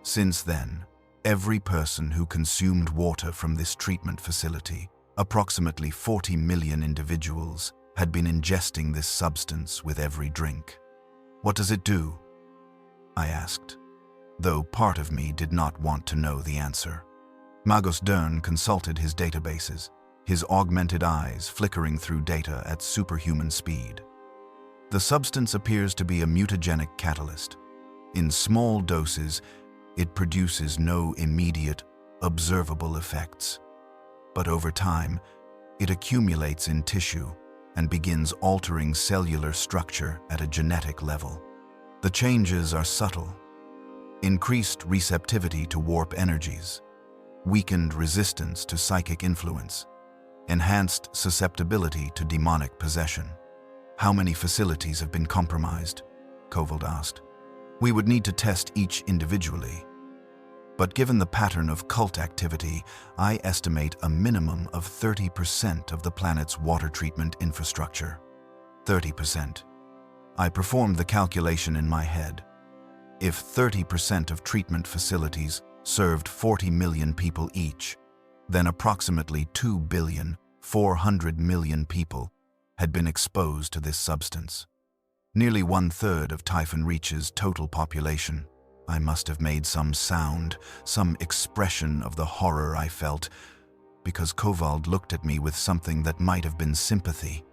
A: Since then, every person who consumed water from this treatment facility, approximately 40 million individuals, had been ingesting this substance with every drink. What does it do? I asked, though part of me did not want to know the answer. Maltheus Varn consulted his databases, his augmented eyes flickering through data at superhuman speed. The substance appears to be a mutagenic catalyst. In small doses, it produces no immediate, observable effects. But over time, it accumulates in tissue and begins altering cellular structure at a genetic level. The changes are subtle. Increased receptivity to warp energies, weakened resistance to psychic influence, enhanced susceptibility to demonic possession. How many facilities have been compromised? Kovold asked. We would need to test each individually. But given the pattern of cult activity, I estimate a minimum of 30% of the planet's water treatment infrastructure. 30%. I performed the calculation in my head. If 30% of treatment facilities served 40 million people each, then approximately 2,400,000,000 people had been exposed to this substance. Nearly 1/3 of Typhon Reach's total population. I must have made some sound, some expression of the horror I felt, because Kovold looked at me with something that might have been sympathy.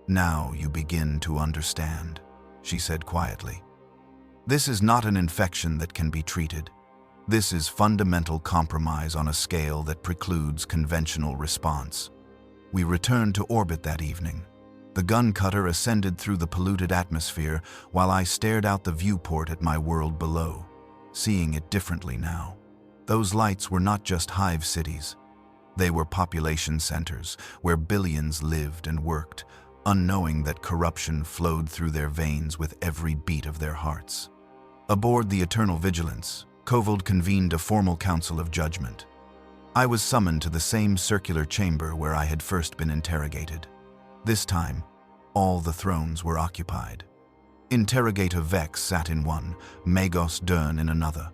A: Now you begin to understand, she said quietly. This is not an infection that can be treated. This is fundamental compromise on a scale that precludes conventional response. We returned to orbit that evening. The gun cutter ascended through the polluted atmosphere while I stared out the viewport at my world below, seeing it differently now. Those lights were not just hive cities. They were population centers where billions lived and worked, unknowing that corruption flowed through their veins with every beat of their hearts. Aboard the Eternal Vigilance, Kovold convened a formal council of judgment. I was summoned to the same circular chamber where I had first been interrogated. This time, all the thrones were occupied. Interrogator Vex sat in one, Maltheus Varn in another,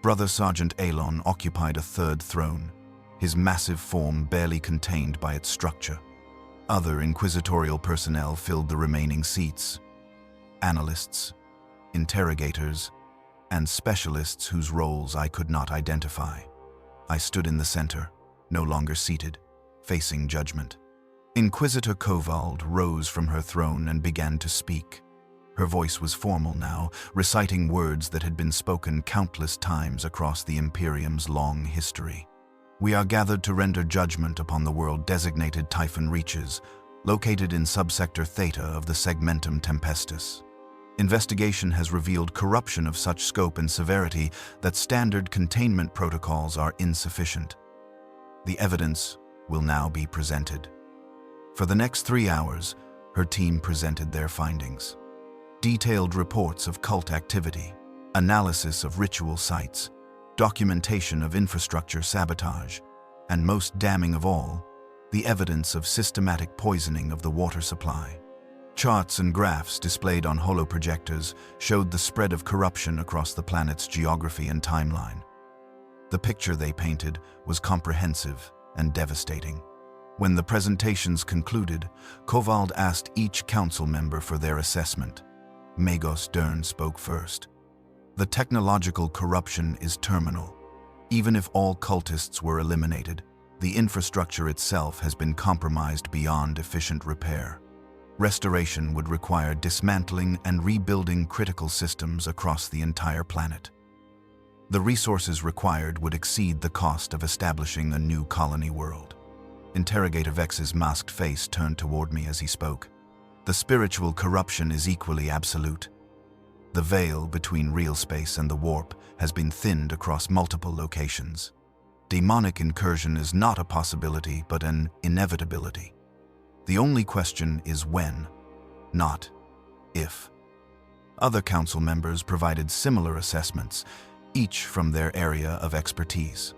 A: Brother Sergeant Alon occupied a third throne, his massive form barely contained by its structure. Other inquisitorial personnel filled the remaining seats. Analysts, interrogators, and specialists whose roles I could not identify. I stood in the center, no longer seated, facing judgment. Inquisitor Kovald rose from her throne and began to speak. Her voice was formal now, reciting words that had been spoken countless times across the Imperium's long history. We are gathered to render judgment upon the world-designated Typhon reaches, located in subsector Theta of the Segmentum Tempestus. Investigation has revealed corruption of such scope and severity that standard containment protocols are insufficient. The evidence will now be presented. For the next 3 hours, her team presented their findings. Detailed reports of cult activity, analysis of ritual sites, documentation of infrastructure sabotage, and most damning of all, the evidence of systematic poisoning of the water supply. Charts and graphs displayed on holoprojectors showed the spread of corruption across the planet's geography and timeline. The picture they painted was comprehensive and devastating. When the presentations concluded, Kovald asked each council member for their assessment. Magos Dern spoke first. The technological corruption is terminal. Even if all cultists were eliminated, the infrastructure itself has been compromised beyond efficient repair. Restoration would require dismantling and rebuilding critical systems across the entire planet. The resources required would exceed the cost of establishing a new colony world. Interrogator Vex's masked face turned toward me as he spoke. The spiritual corruption is equally absolute. The veil between real space and the warp has been thinned across multiple locations. Demonic incursion is not a possibility, but an inevitability. The only question is when, not if. Other council members provided similar assessments, each from their area of expertise.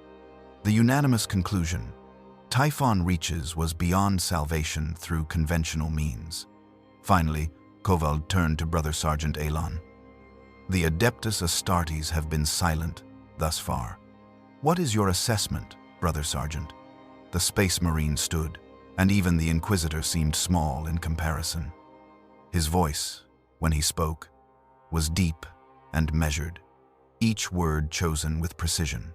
A: The unanimous conclusion: Typhon reaches was beyond salvation through conventional means. Finally, Kovald turned to Brother Sergeant Alon. The Adeptus Astartes have been silent thus far. What is your assessment, Brother Sergeant? The Space Marine stood, and even the Inquisitor seemed small in comparison. His voice, when he spoke, was deep and measured, each word chosen with precision.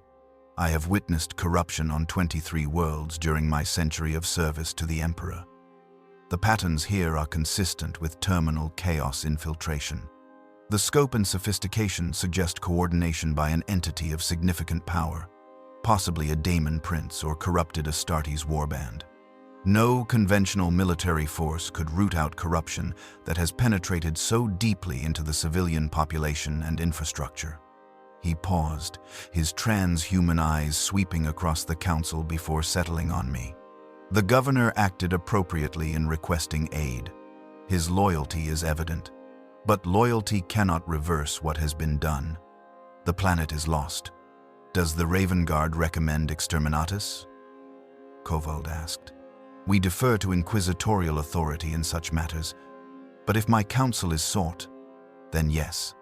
A: I have witnessed corruption on 23 worlds during my century of service to the Emperor. The patterns here are consistent with terminal chaos infiltration. The scope and sophistication suggest coordination by an entity of significant power, possibly a daemon prince or corrupted Astartes warband. No conventional military force could root out corruption that has penetrated so deeply into the civilian population and infrastructure. He paused, his transhuman eyes sweeping across the council before settling on me. The governor acted appropriately in requesting aid. His loyalty is evident, but loyalty cannot reverse what has been done. The planet is lost. Does the Raven Guard recommend Exterminatus? Kovald asked. We defer to inquisitorial authority in such matters, but if my counsel is sought, then yes.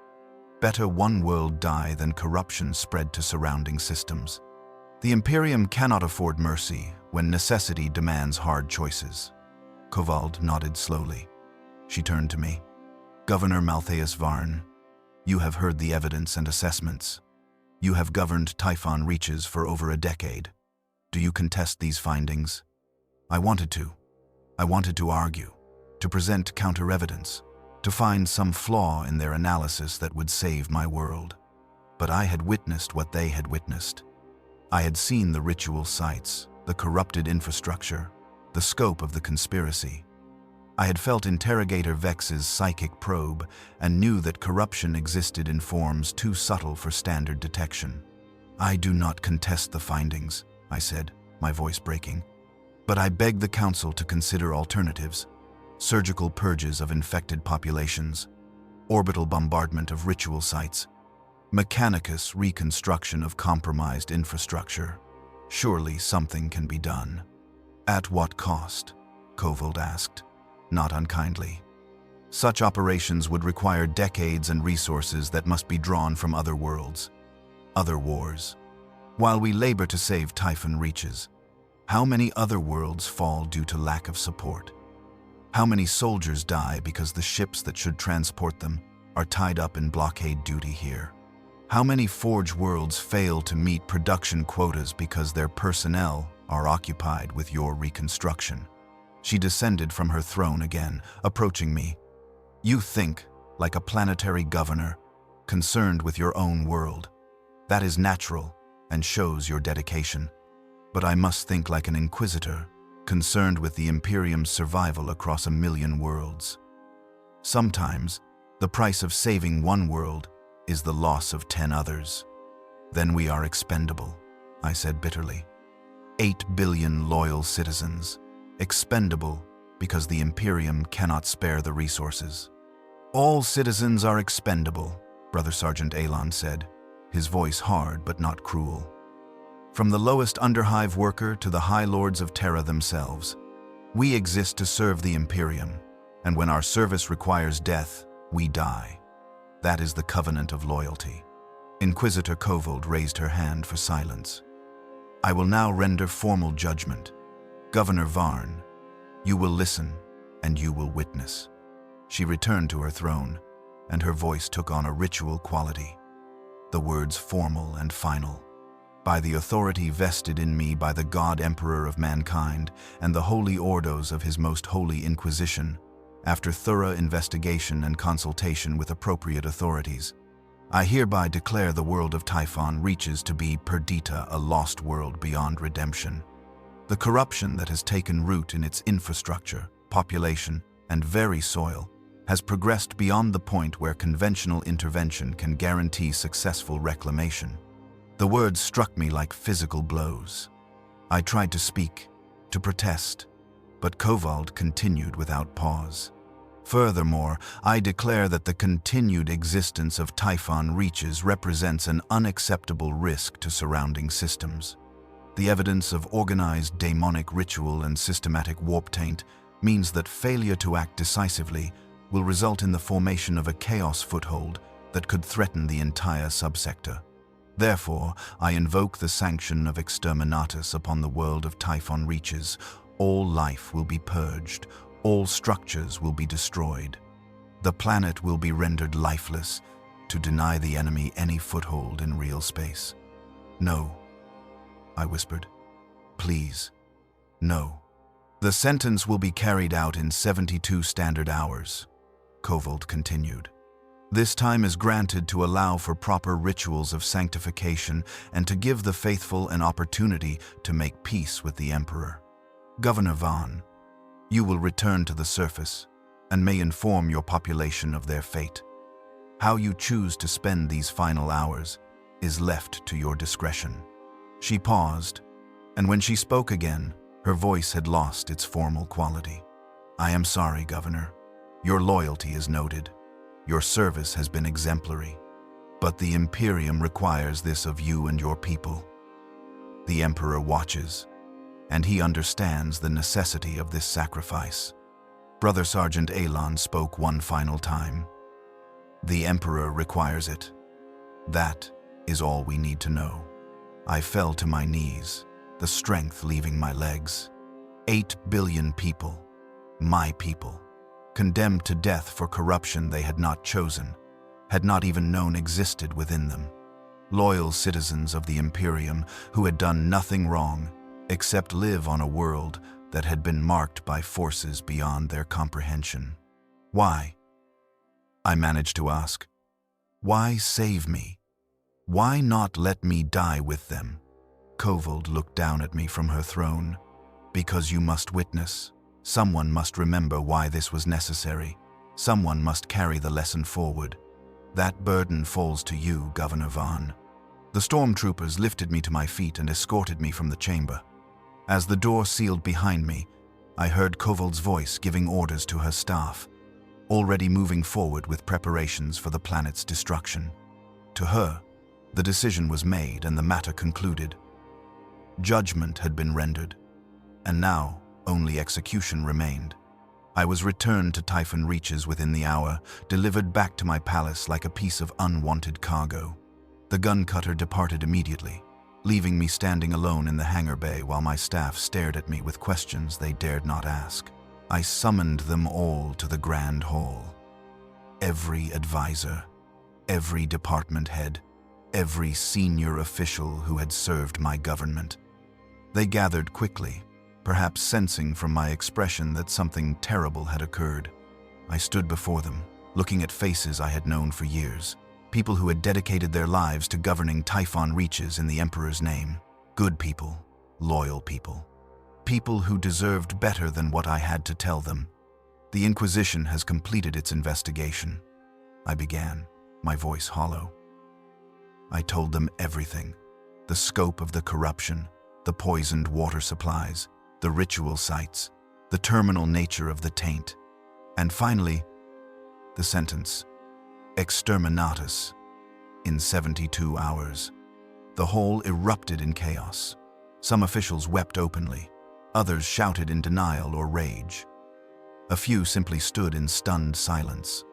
A: Better one world die than corruption spread to surrounding systems. The Imperium cannot afford mercy when necessity demands hard choices. Kovald nodded slowly. She turned to me. Governor Maltheus Varn, you have heard the evidence and assessments. You have governed Typhon reaches for over a decade. Do you contest these findings? I wanted to. I wanted to argue, to present counter-evidence, to find some flaw in their analysis that would save my world. But I had witnessed what they had witnessed. I had seen the ritual sites, the corrupted infrastructure, the scope of the conspiracy. I had felt Interrogator Vex's psychic probe and knew that corruption existed in forms too subtle for standard detection. I do not contest the findings, I said, my voice breaking. But I beg the Council to consider alternatives: surgical purges of infected populations, orbital bombardment of ritual sites, mechanicus reconstruction of compromised infrastructure. Surely something can be done. At what cost? Kovald asked, not unkindly. Such operations would require decades and resources that must be drawn from other worlds. other wars. While we labor to save Typhon reaches, how many other worlds fall due to lack of support? How many soldiers die because the ships that should transport them are tied up in blockade duty here? How many Forge worlds fail to meet production quotas because their personnel are occupied with your reconstruction? She descended from her throne again, approaching me. You think like a planetary governor, concerned with your own world. That is natural and shows your dedication. But I must think like an inquisitor, concerned with the Imperium's survival across 1,000,000 worlds. Sometimes, the price of saving one world is the loss of 10 others. Then we are expendable, I said bitterly. 8 billion loyal citizens, expendable because the Imperium cannot spare the resources. All citizens are expendable, Brother Sergeant Alon said, his voice hard but not cruel. From the lowest underhive worker to the High Lords of Terra themselves, we exist to serve the Imperium, and when our service requires death, we die. That is the covenant of loyalty. Inquisitor Kovold raised her hand for silence. I will now render formal judgment. Governor Varn, you will listen, and you will witness. She returned to her throne, and her voice took on a ritual quality. The words formal and final. By the authority vested in me by the God Emperor of mankind and the holy ordos of his most holy Inquisition, after thorough investigation and consultation with appropriate authorities, I hereby declare the world of Typhon reaches to be perdita, a lost world beyond redemption. The corruption that has taken root in its infrastructure, population, and very soil has progressed beyond the point where conventional intervention can guarantee successful reclamation. The words struck me like physical blows. I tried to speak, to protest, but Kovold continued without pause. Furthermore, I declare that the continued existence of Typhon reaches represents an unacceptable risk to surrounding systems. The evidence of organized demonic ritual and systematic warp taint means that failure to act decisively will result in the formation of a chaos foothold that could threaten the entire subsector. Therefore, I invoke the sanction of Exterminatus upon the world of Typhon reaches. All life will be purged, all structures will be destroyed. The planet will be rendered lifeless to deny the enemy any foothold in real space. No, I whispered. Please, no. The sentence will be carried out in 72 standard hours, Kovold continued. This time is granted to allow for proper rituals of sanctification and to give the faithful an opportunity to make peace with the Emperor. Governor Varn, you will return to the surface and may inform your population of their fate. How you choose to spend these final hours is left to your discretion. She paused, and when she spoke again, her voice had lost its formal quality. I am sorry, Governor. Your loyalty is noted. Your service has been exemplary, but the Imperium requires this of you and your people. The Emperor watches, and he understands the necessity of this sacrifice. Brother Sergeant Alon spoke one final time. The Emperor requires it. That is all we need to know. I fell to my knees, the strength leaving my legs. 8 billion people, my people, condemned to death for corruption they had not chosen, had not even known existed within them. Loyal citizens of the Imperium who had done nothing wrong except live on a world that had been marked by forces beyond their comprehension. Why? I managed to ask. Why save me? Why not let me die with them? Kovold looked down at me from her throne. Because you must witness. Someone must remember why this was necessary. Someone must carry the lesson forward. That burden falls to you, Governor Varn. The stormtroopers lifted me to my feet and escorted me from the chamber. As the door sealed behind me, I heard Kovold's voice giving orders to her staff, already moving forward with preparations for the planet's destruction. To her, the decision was made and the matter concluded. Judgment had been rendered, and now only execution remained. I was returned to Typhon reaches within the hour, delivered back to my palace like a piece of unwanted cargo. The gun cutter departed immediately, leaving me standing alone in the hangar bay while my staff stared at me with questions they dared not ask. I summoned them all to the Grand Hall. Every advisor, every department head, every senior official who had served my government. They gathered quickly, perhaps sensing from my expression that something terrible had occurred. I stood before them, looking at faces I had known for years, people who had dedicated their lives to governing Typhon reaches in the Emperor's name. Good people, loyal people. People who deserved better than what I had to tell them. The Inquisition has completed its investigation. I began, my voice hollow. I told them everything. The scope of the corruption, the poisoned water supplies, the ritual sites, the terminal nature of the taint, and finally, the sentence, Exterminatus, in 72 hours. The whole erupted in chaos. Some officials wept openly, others shouted in denial or rage. A few simply stood in stunned silence,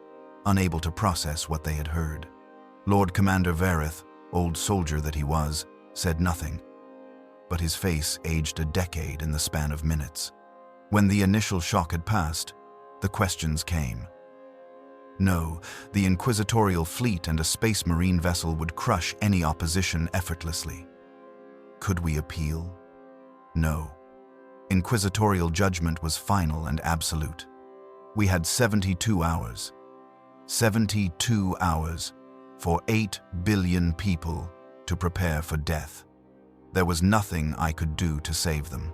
A: unable to process what they had heard. Lord Commander Vareth, old soldier that he was, said nothing, but his face aged a decade in the span of minutes. When the initial shock had passed, the questions came. No, the inquisitorial fleet and a space marine vessel would crush any opposition effortlessly. Could we appeal? No. Inquisitorial judgment was final and absolute. We had 72 hours. 72 hours for 8 billion people to prepare for death. There was nothing I could do to save them.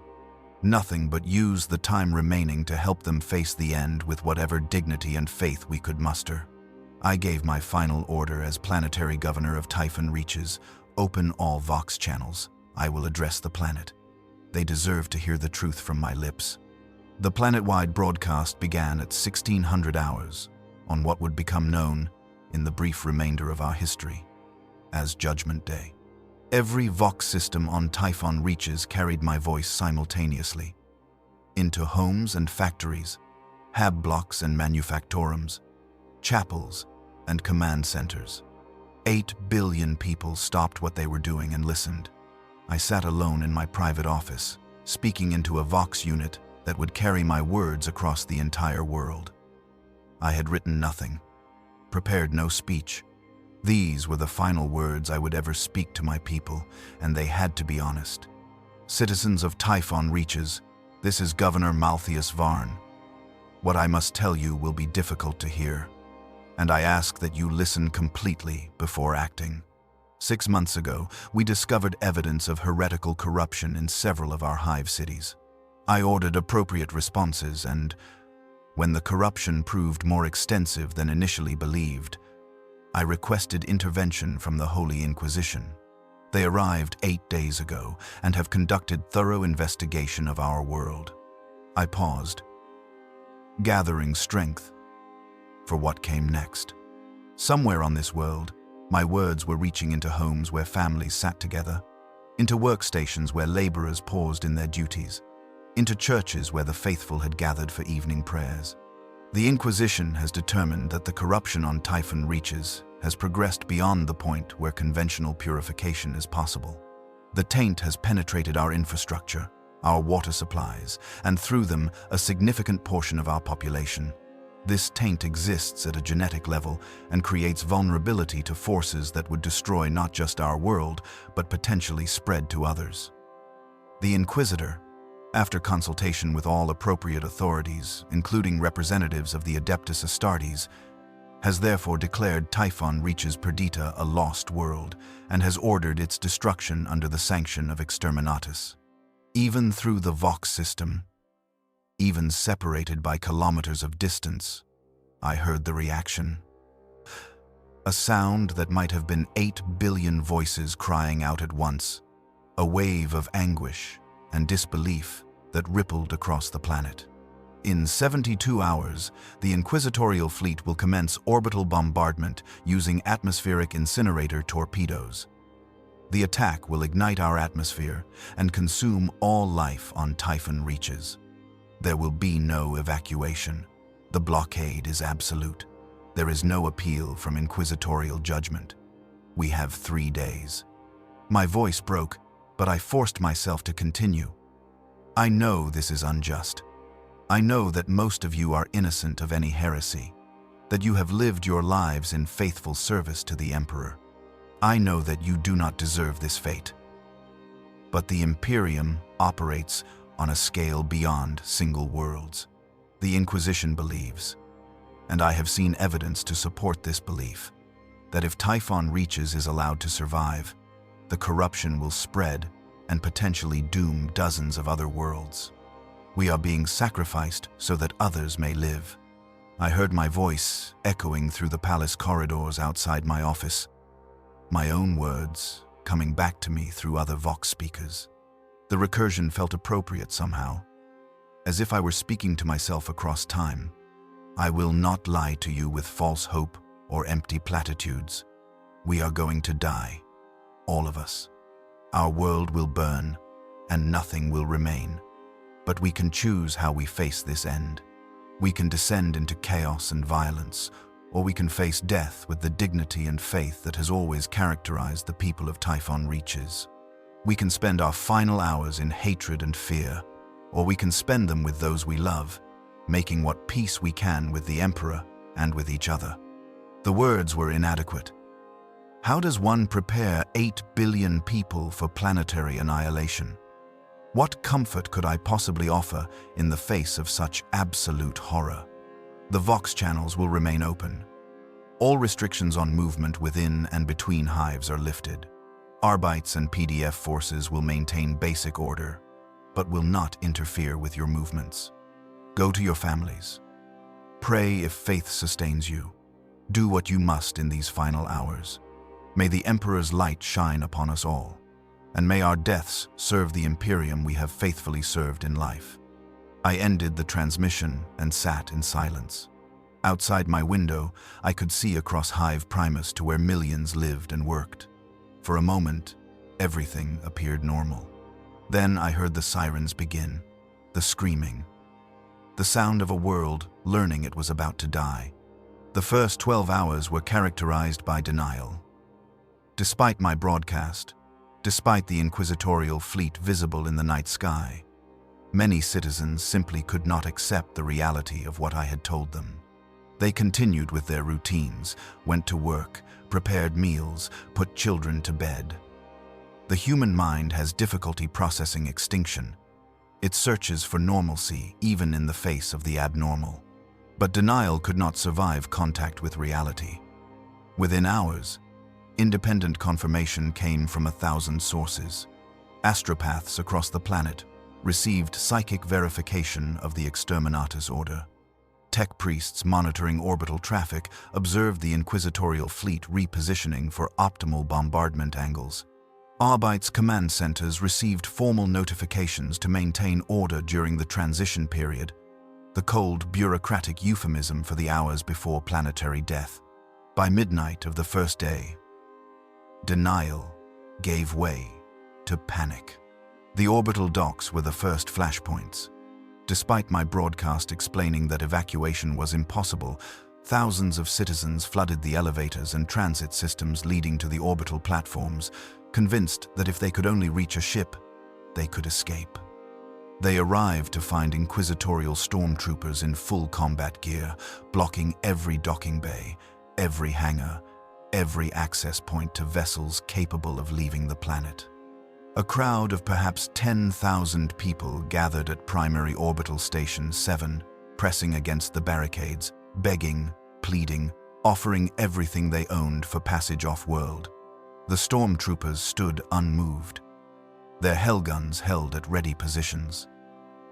A: Nothing but use the time remaining to help them face the end with whatever dignity and faith we could muster. I gave my final order as Planetary Governor of Typhon Reaches. Open all Vox channels. I will address the planet. They deserve to hear the truth from my lips. The planet-wide broadcast began at 1600 hours on what would become known, in the brief remainder of our history, as Judgment Day. Every Vox system on Typhon Reaches carried my voice simultaneously. Into homes and factories, hab blocks and manufactorums, chapels and command centers. 8 billion people stopped what they were doing and listened. I sat alone in my private office, speaking into a Vox unit that would carry my words across the entire world. I had written nothing, prepared no speech. These were the final words I would ever speak to my people, and they had to be honest. Citizens of Typhon Reaches, this is Governor Maltheus Varn. What I must tell you will be difficult to hear, and I ask that you listen completely before acting. 6 months ago, we discovered evidence of heretical corruption in several of our hive cities. I ordered appropriate responses, and when the corruption proved more extensive than initially believed, I requested intervention from the Holy Inquisition. They arrived 8 days ago and have conducted thorough investigation of our world. I paused, gathering strength for what came next. Somewhere on this world, my words were reaching into homes where families sat together, into workstations where laborers paused in their duties, into churches where the faithful had gathered for evening prayers. The Inquisition has determined that the corruption on Typhon Reaches has progressed beyond the point where conventional purification is possible. The taint has penetrated our infrastructure, our water supplies, and through them, a significant portion of our population. This taint exists at a genetic level and creates vulnerability to forces that would destroy not just our world, but potentially spread to others. The Inquisitor, after consultation with all appropriate authorities, including representatives of the Adeptus Astartes, has therefore declared Typhon Reaches Perdita a lost world and has ordered its destruction under the sanction of Exterminatus. Even through the Vox system, even separated by kilometers of distance, I heard the reaction. A sound that might have been 8 billion voices crying out at once, a wave of anguish and disbelief that rippled across the planet. In 72 hours, the Inquisitorial fleet will commence orbital bombardment using atmospheric incinerator torpedoes. The attack will ignite our atmosphere and consume all life on Typhon Reaches. There will be no evacuation. The blockade is absolute. There is no appeal from inquisitorial judgment. We have 3 days. My voice broke, but I forced myself to continue. I know this is unjust. I know that most of you are innocent of any heresy, that you have lived your lives in faithful service to the Emperor. I know that you do not deserve this fate. But the Imperium operates on a scale beyond single worlds. The Inquisition believes, and I have seen evidence to support this belief, that if Typhon reaches is allowed to survive, the corruption will spread and potentially doom dozens of other worlds. We are being sacrificed so that others may live. I heard my voice echoing through the palace corridors outside my office, my own words coming back to me through other Vox speakers. The recursion felt appropriate somehow, as if I were speaking to myself across time. I will not lie to you with false hope or empty platitudes. We are going to die, all of us. Our world will burn, and nothing will remain. But we can choose how we face this end. We can descend into chaos and violence, or we can face death with the dignity and faith that has always characterized the people of Typhon Reaches. We can spend our final hours in hatred and fear, or we can spend them with those we love, making what peace we can with the Emperor and with each other. The words were inadequate. How does one prepare 8 billion people for planetary annihilation? What comfort could I possibly offer in the face of such absolute horror? The Vox channels will remain open. All restrictions on movement within and between hives are lifted. Arbites and PDF forces will maintain basic order, but will not interfere with your movements. Go to your families. Pray if faith sustains you. Do what you must in these final hours. May the Emperor's light shine upon us all, and may our deaths serve the Imperium we have faithfully served in life. I ended the transmission and sat in silence. Outside my window, I could see across Hive Primus to where millions lived and worked. For a moment, everything appeared normal. Then I heard the sirens begin, the screaming, the sound of a world learning it was about to die. The first 12 hours were characterized by denial. Despite my broadcast, despite the inquisitorial fleet visible in the night sky, many citizens simply could not accept the reality of what I had told them. They continued with their routines, went to work, prepared meals, put children to bed. The human mind has difficulty processing extinction. It searches for normalcy even in the face of the abnormal. But denial could not survive contact with reality. Within hours, independent confirmation came from 1,000 sources. Astropaths across the planet received psychic verification of the Exterminatus order. Tech priests monitoring orbital traffic observed the inquisitorial fleet repositioning for optimal bombardment angles. Arbites command centers received formal notifications to maintain order during the transition period, the cold, bureaucratic euphemism for the hours before planetary death. By midnight of the first day, denial gave way to panic. The orbital docks were the first flashpoints. Despite my broadcast explaining that evacuation was impossible, thousands of citizens flooded the elevators and transit systems leading to the orbital platforms, convinced that if they could only reach a ship, they could escape. They arrived to find inquisitorial stormtroopers in full combat gear, blocking every docking bay, every hangar, every access point to vessels capable of leaving the planet. A crowd of perhaps 10,000 people gathered at Primary Orbital Station 7, pressing against the barricades, begging, pleading, offering everything they owned for passage off-world. The stormtroopers stood unmoved, their hellguns held at ready positions,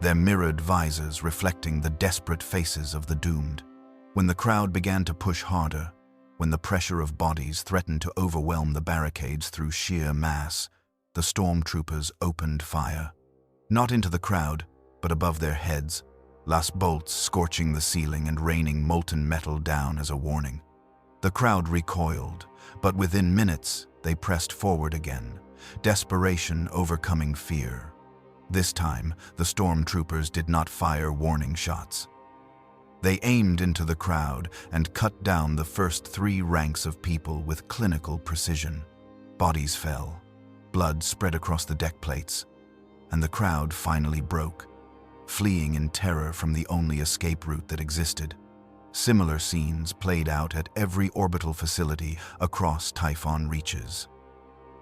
A: their mirrored visors reflecting the desperate faces of the doomed. When the crowd began to push harder, when the pressure of bodies threatened to overwhelm the barricades through sheer mass, the stormtroopers opened fire. Not into the crowd, but above their heads, las bolts scorching the ceiling and raining molten metal down as a warning. The crowd recoiled, but within minutes they pressed forward again, desperation overcoming fear. This time, the stormtroopers did not fire warning shots. They aimed into the crowd and cut down the first 3 ranks of people with clinical precision. Bodies fell, blood spread across the deck plates, and the crowd finally broke, fleeing in terror from the only escape route that existed. Similar scenes played out at every orbital facility across Typhon reaches.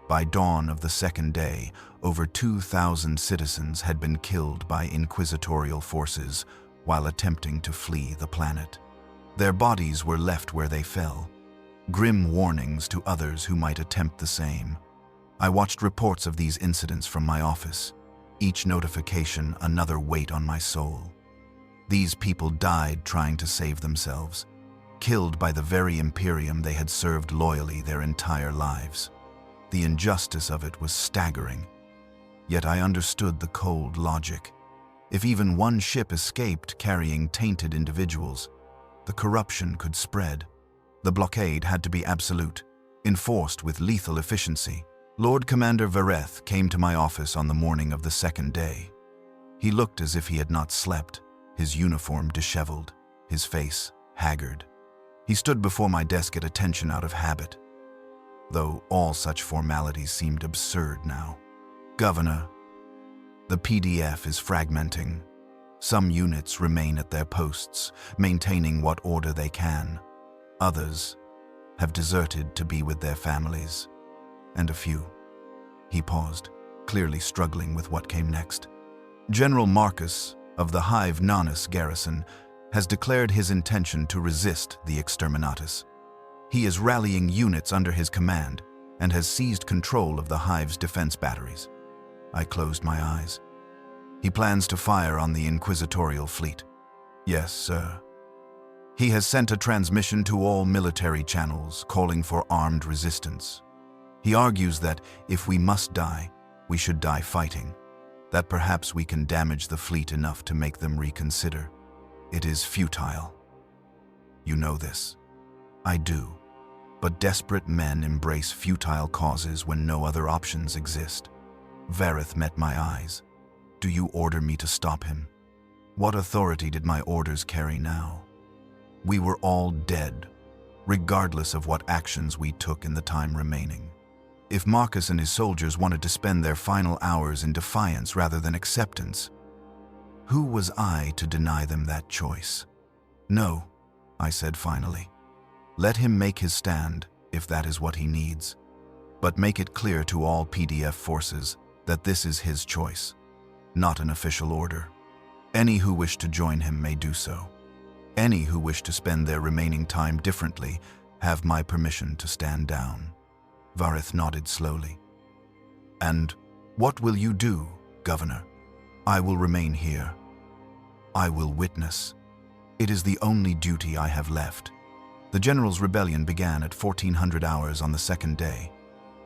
A: By dawn of the second day, over 2,000 citizens had been killed by inquisitorial forces while attempting to flee the planet. Their bodies were left where they fell, grim warnings to others who might attempt the same. I watched reports of these incidents from my office, each notification another weight on my soul. These people died trying to save themselves, killed by the very Imperium they had served loyally their entire lives. The injustice of it was staggering, yet I understood the cold logic. If even one ship escaped carrying tainted individuals, the corruption could spread. The blockade had to be absolute, enforced with lethal efficiency. Lord Commander Vareth came to my office on the morning of the second day. He looked as if he had not slept, his uniform disheveled, his face haggard. He stood before my desk at attention out of habit, though all such formalities seemed absurd now. Governor, the PDF is fragmenting. Some units remain at their posts, maintaining what order they can. Others have deserted to be with their families. And a few. He paused, clearly struggling with what came next. General Marcus of the Hive Nonus garrison has declared his intention to resist the Exterminatus. He is rallying units under his command and has seized control of the Hive's defense batteries. I closed my eyes. He plans to fire on the inquisitorial fleet. Yes, sir. He has sent a transmission to all military channels calling for armed resistance. He argues that if we must die, we should die fighting, that perhaps we can damage the fleet enough to make them reconsider. It is futile. You know this. I do. But desperate men embrace futile causes when no other options exist. Vareth met my eyes. Do you order me to stop him? What authority did my orders carry now? We were all dead, regardless of what actions we took in the time remaining. If Marcus and his soldiers wanted to spend their final hours in defiance rather than acceptance, who was I to deny them that choice? No, I said finally. Let him make his stand, if that is what he needs. But make it clear to all PDF forces that this is his choice, not an official order. Any who wish to join him may do so. Any who wish to spend their remaining time differently have my permission to stand down. Vareth nodded slowly. And what will you do, Governor? I will remain here. I will witness. It is the only duty I have left. The General's rebellion began at 1400 hours on the second day.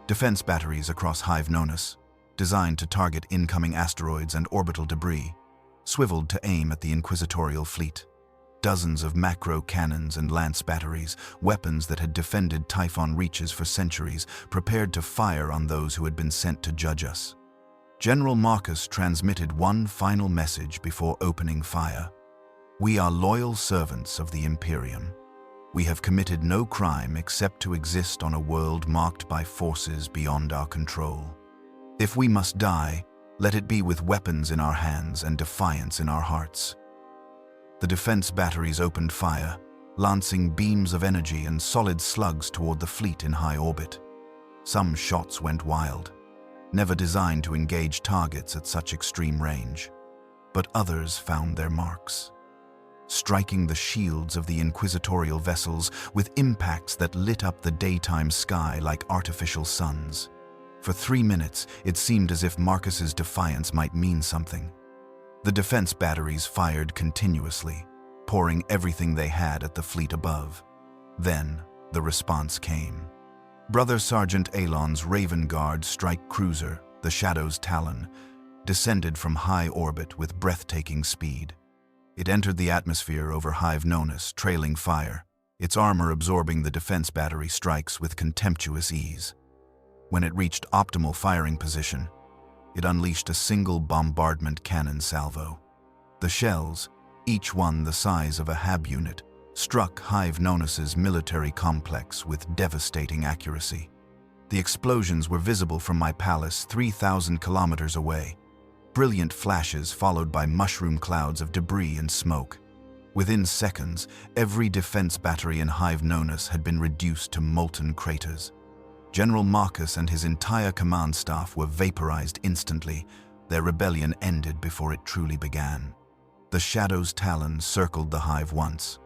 A: Defense batteries across Hive Nonus, designed to target incoming asteroids and orbital debris, swiveled to aim at the inquisitorial fleet. Dozens of macro cannons and lance batteries, weapons that had defended Typhon reaches for centuries, prepared to fire on those who had been sent to judge us. General Marcus transmitted one final message before opening fire. We are loyal servants of the Imperium. We have committed no crime except to exist on a world marked by forces beyond our control. If we must die, let it be with weapons in our hands and defiance in our hearts. The defense batteries opened fire, lancing beams of energy and solid slugs toward the fleet in high orbit. Some shots went wild, never designed to engage targets at such extreme range, but others found their marks, striking the shields of the inquisitorial vessels with impacts that lit up the daytime sky like artificial suns. For 3 minutes, it seemed as if Marcus's defiance might mean something. The defense batteries fired continuously, pouring everything they had at the fleet above. Then, the response came. Brother Sergeant Alon's Raven Guard strike cruiser, the Shadow's Talon, descended from high orbit with breathtaking speed. It entered the atmosphere over Hive Nonus, trailing fire, its armor absorbing the defense battery strikes with contemptuous ease. When it reached optimal firing position, it unleashed a single bombardment cannon salvo. The shells, each one the size of a HAB unit, struck Hive Nonus's military complex with devastating accuracy. The explosions were visible from my palace 3,000 kilometers away. Brilliant flashes followed by mushroom clouds of debris and smoke. Within seconds, every defense battery in Hive Nonus had been reduced to molten craters. General Marcus and his entire command staff were vaporized instantly. Their rebellion ended before it truly began. The Shadow's talon circled the Hive once,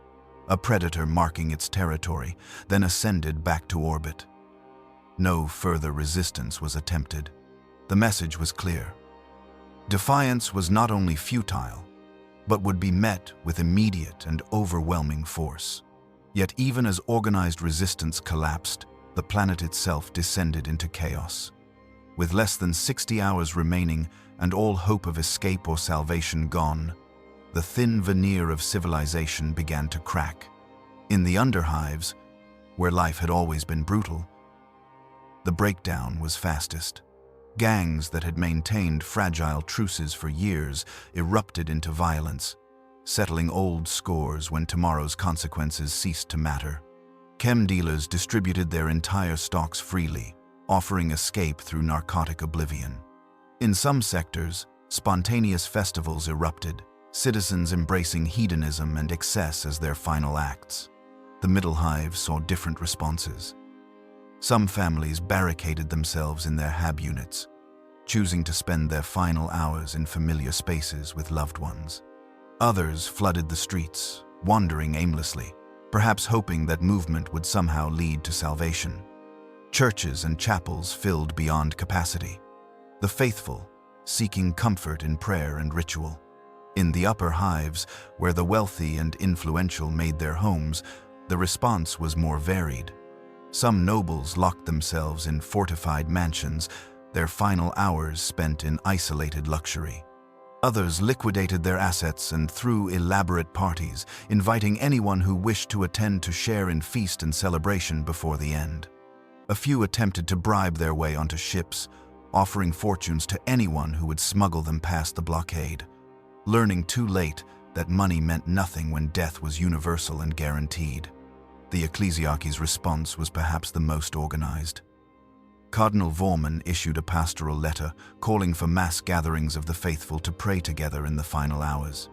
A: a predator marking its territory, then ascended back to orbit. No further resistance was attempted. The message was clear. Defiance was not only futile, but would be met with immediate and overwhelming force. Yet even as organized resistance collapsed, the planet itself descended into chaos. With less than 60 hours remaining and all hope of escape or salvation gone, the thin veneer of civilization began to crack. In the underhives, where life had always been brutal, the breakdown was fastest. Gangs that had maintained fragile truces for years erupted into violence, settling old scores when tomorrow's consequences ceased to matter. Chem dealers distributed their entire stocks freely, offering escape through narcotic oblivion. In some sectors, spontaneous festivals erupted, citizens embracing hedonism and excess as their final acts. The middle hive saw different responses. Some families barricaded themselves in their HAB units, choosing to spend their final hours in familiar spaces with loved ones. Others flooded the streets, wandering aimlessly, perhaps hoping that movement would somehow lead to salvation. Churches and chapels filled beyond capacity, the faithful seeking comfort in prayer and ritual. In the upper hives, where the wealthy and influential made their homes, the response was more varied. Some nobles locked themselves in fortified mansions, their final hours spent in isolated luxury. Others liquidated their assets and threw elaborate parties, inviting anyone who wished to attend to share in feast and celebration before the end. A few attempted to bribe their way onto ships, offering fortunes to anyone who would smuggle them past the blockade, learning too late that money meant nothing when death was universal and guaranteed. The ecclesiarchy's response was perhaps the most organized. Cardinal Vorman issued a pastoral letter calling for mass gatherings of the faithful to pray together in the final hours.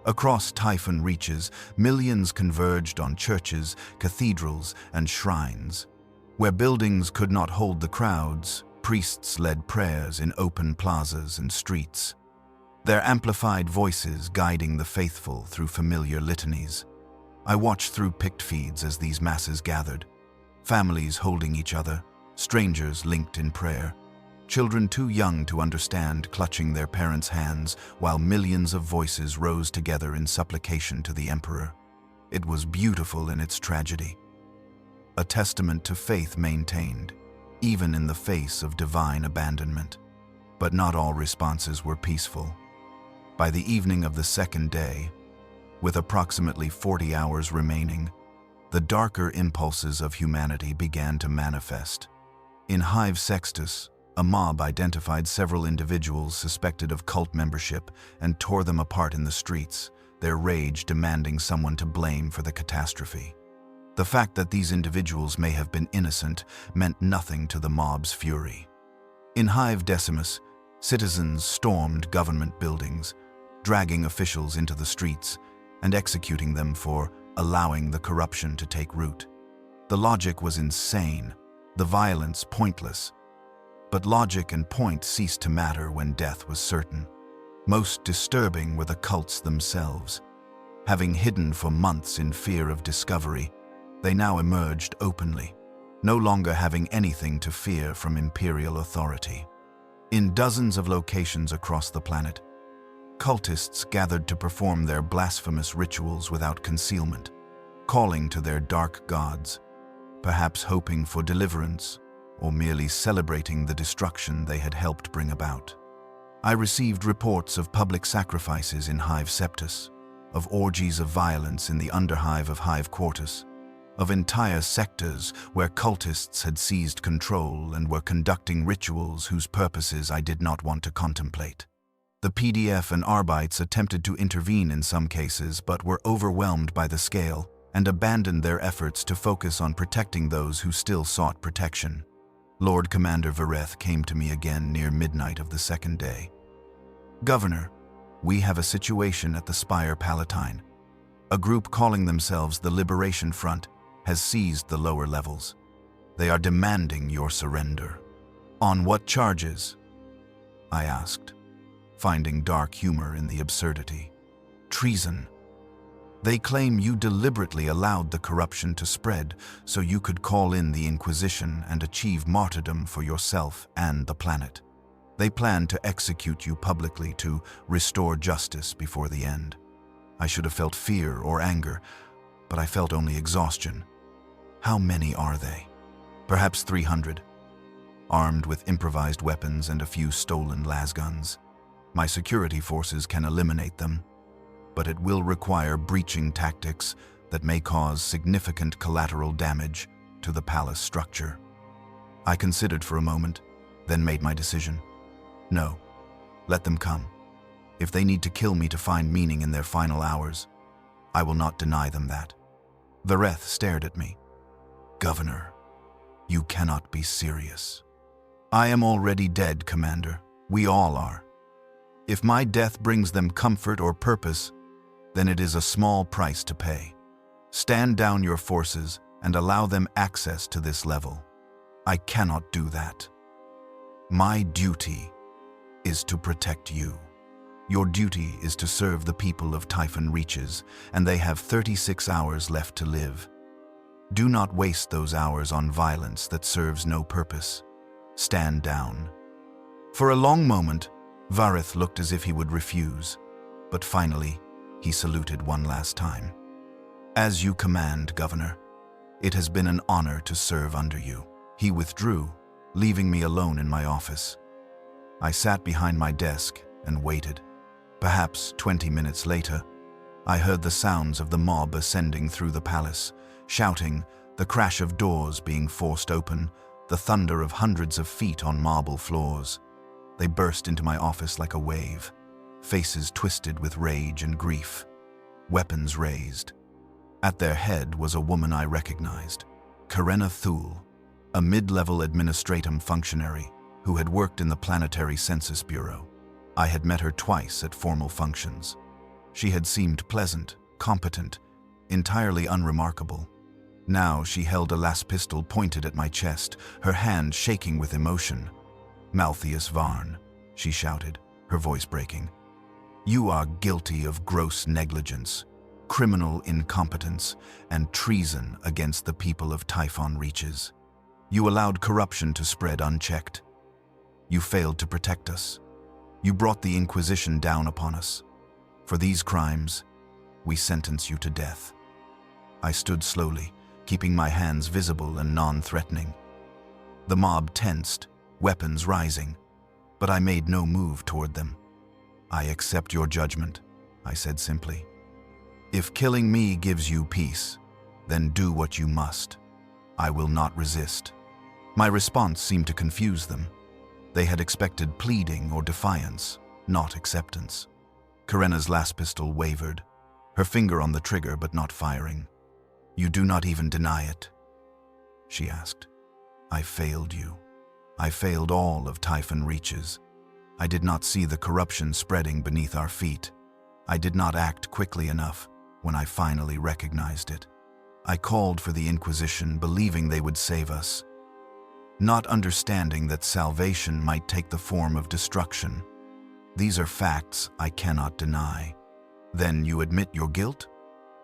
A: Across Typhon reaches, millions converged on churches, cathedrals, and shrines. Where buildings could not hold the crowds, priests led prayers in open plazas and streets, their amplified voices guiding the faithful through familiar litanies. I watched through picked feeds as these masses gathered, families holding each other, strangers linked in prayer, children too young to understand clutching their parents' hands, while millions of voices rose together in supplication to the Emperor. It was beautiful in its tragedy, a testament to faith maintained, even in the face of divine abandonment. But not all responses were peaceful. By the evening of the second day, with approximately 40 hours remaining, the darker impulses of humanity began to manifest. In Hive Sextus, a mob identified several individuals suspected of cult membership and tore them apart in the streets, their rage demanding someone to blame for the catastrophe. The fact that these individuals may have been innocent meant nothing to the mob's fury. In Hive Decimus, citizens stormed government buildings, dragging officials into the streets and executing them for allowing the corruption to take root. The logic was insane, the violence pointless. But logic and point ceased to matter when death was certain. Most disturbing were the cults themselves. Having hidden for months in fear of discovery, they now emerged openly, no longer having anything to fear from imperial authority. In dozens of locations across the planet, cultists gathered to perform their blasphemous rituals without concealment, calling to their dark gods, perhaps hoping for deliverance or merely celebrating the destruction they had helped bring about. I received reports of public sacrifices in Hive Septus, of orgies of violence in the underhive of Hive Quartus, of entire sectors where cultists had seized control and were conducting rituals whose purposes I did not want to contemplate. The PDF and Arbites attempted to intervene in some cases, but were overwhelmed by the scale and abandoned their efforts to focus on protecting those who still sought protection. Lord Commander Vareth came to me again near midnight of the second day. "Governor, we have a situation at the Spire Palatine. A group calling themselves the Liberation Front has seized the lower levels. They are demanding your surrender." "On what charges?" I asked, finding dark humor in the absurdity. "Treason. They claim you deliberately allowed the corruption to spread so you could call in the Inquisition and achieve martyrdom for yourself and the planet. They plan to execute you publicly to restore justice before the end." I should have felt fear or anger, but I felt only exhaustion. "How many are they?" "Perhaps 300, armed with improvised weapons and a few stolen lasguns. My security forces can eliminate them, but it will require breaching tactics that may cause significant collateral damage to the palace structure." I considered for a moment, then made my decision. "No, let them come. If they need to kill me to find meaning in their final hours, I will not deny them that." Vareth stared at me. "Governor, you cannot be serious." "I am already dead, Commander. We all are. If my death brings them comfort or purpose, then it is a small price to pay. Stand down your forces and allow them access to this level." "I cannot do that. My duty is to protect you. Your duty is to serve the people of Typhon Reaches, and they have 36 hours left to live. Do not waste those hours on violence that serves no purpose. Stand down." For a long moment, Vareth looked as if he would refuse, but finally, he saluted one last time. "As you command, Governor. It has been an honor to serve under you." He withdrew, leaving me alone in my office. I sat behind my desk and waited. Perhaps 20 minutes later, I heard the sounds of the mob ascending through the palace, shouting, the crash of doors being forced open, the thunder of hundreds of feet on marble floors. They burst into my office like a wave, faces twisted with rage and grief, weapons raised. At their head was a woman I recognized, Karenna Thule, a mid-level administratum functionary who had worked in the Planetary Census Bureau. I had met her twice at formal functions. She had seemed pleasant, competent, entirely unremarkable. Now she held a las pistol pointed at my chest, her hand shaking with emotion. "Maltheus Varn," she shouted, her voice breaking. "You are guilty of gross negligence, criminal incompetence, and treason against the people of Typhon Reaches. You allowed corruption to spread unchecked. You failed to protect us. You brought the Inquisition down upon us. For these crimes, we sentence you to death." I stood slowly, keeping my hands visible and non-threatening. The mob tensed, weapons rising, but I made no move toward them. "I accept your judgment," I said simply. "If killing me gives you peace, then do what you must. I will not resist." My response seemed to confuse them. They had expected pleading or defiance, not acceptance. Karenna's las pistol wavered, her finger on the trigger but not firing. "You do not even deny it?" she asked. "I failed you. I failed all of Typhon Reaches. I did not see the corruption spreading beneath our feet. I did not act quickly enough when I finally recognized it. I called for the Inquisition, believing they would save us, not understanding that salvation might take the form of destruction. These are facts I cannot deny." "Then you admit your guilt?"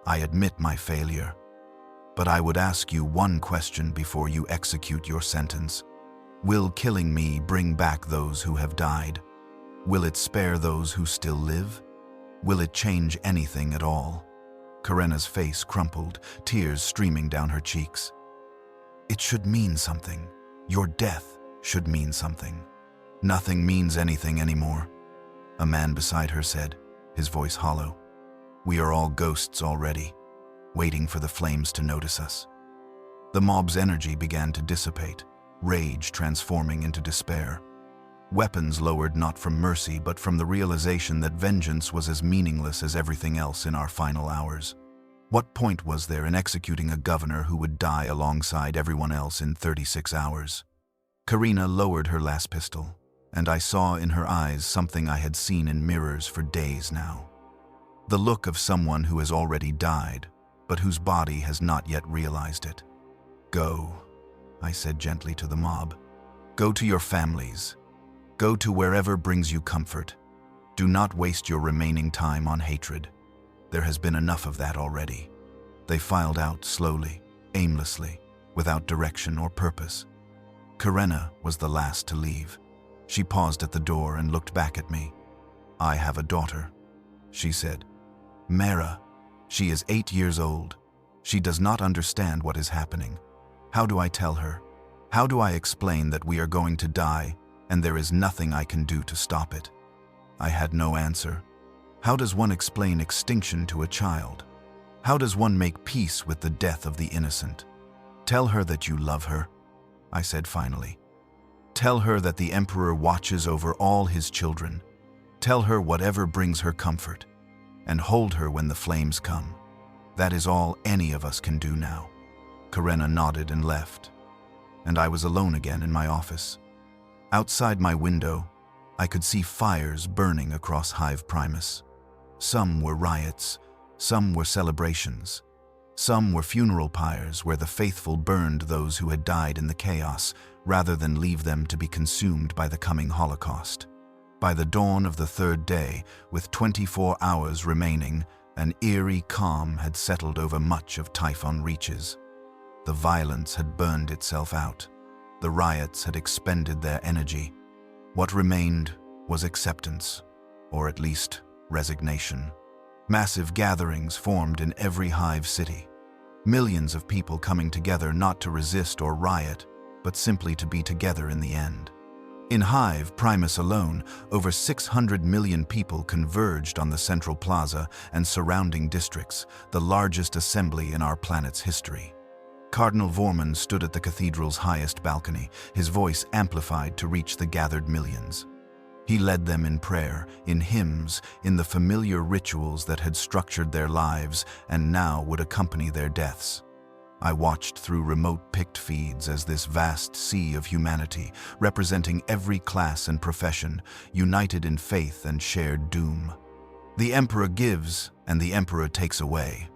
A: "I admit my failure. But I would ask you one question before you execute your sentence. Will killing me bring back those who have died? Will it spare those who still live? Will it change anything at all?" Karenna's face crumpled, tears streaming down her cheeks. "It should mean something. Your death should mean something." "Nothing means anything anymore," a man beside her said, his voice hollow. "We are all ghosts already, waiting for the flames to notice us." The mob's energy began to dissipate, rage transforming into despair. weapons lowered not from mercy but from the realization that vengeance was as meaningless as everything else in our final hours. What point was there in executing a governor who would die alongside everyone else in 36 hours? Karina lowered her last pistol, and I saw in her eyes something I had seen in mirrors for days now. The look of someone who has already died, but whose body has not yet realized it. "Go," I said gently to the mob. "Go to your families. Go to wherever brings you comfort. Do not waste your remaining time on hatred. There has been enough of that already." They filed out slowly, aimlessly, without direction or purpose. Karina was the last to leave. She paused at the door and looked back at me. "I have a daughter," she said. "Mera. She is 8 years old. She does not understand what is happening. How do I tell her? How do I explain that we are going to die and there is nothing I can do to stop it?" I had no answer. How does one explain extinction to a child? How does one make peace with the death of the innocent? "Tell her that you love her," I said finally. "Tell her that the Emperor watches over all his children. Tell her whatever brings her comfort, and hold her when the flames come. That is all any of us can do now." Karina nodded and left, and I was alone again in my office. Outside my window, I could see fires burning across Hive Primus. Some were riots, some were celebrations, some were funeral pyres where the faithful burned those who had died in the chaos rather than leave them to be consumed by the coming Holocaust. By the dawn of the third day, with 24 hours remaining, an eerie calm had settled over much of Typhon reaches. The violence had burned itself out. The riots had expended their energy. What remained was acceptance, or at least resignation. Massive gatherings formed in every Hive city. Millions of people coming together not to resist or riot, but simply to be together in the end. In Hive Primus alone, over 600 million people converged on the central plaza and surrounding districts, the largest assembly in our planet's history. Cardinal Vorman stood at the cathedral's highest balcony, his voice amplified to reach the gathered millions. He led them in prayer, in hymns, in the familiar rituals that had structured their lives and now would accompany their deaths. I watched through remote-picked feeds as this vast sea of humanity, representing every class and profession, united in faith and shared doom. "The Emperor gives, and the Emperor takes away,"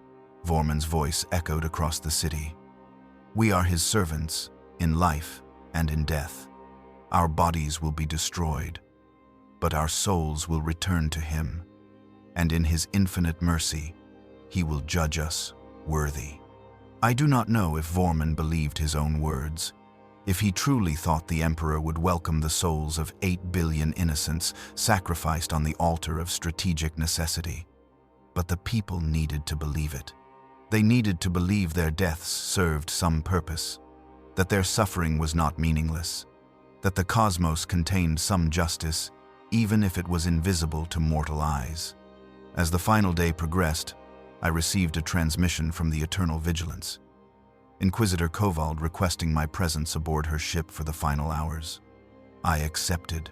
A: Vorman's voice echoed across the city. "We are his servants, in life and in death. Our bodies will be destroyed, but our souls will return to him, and in his infinite mercy, he will judge us worthy." I do not know if Vorman believed his own words, if he truly thought the Emperor would welcome the souls of 8 billion innocents sacrificed on the altar of strategic necessity. But the people needed to believe it. They needed to believe their deaths served some purpose, that their suffering was not meaningless, that the cosmos contained some justice, even if it was invisible to mortal eyes. As the final day progressed, I received a transmission from the Eternal Vigilance, Inquisitor Kovald requesting my presence aboard her ship for the final hours. I accepted,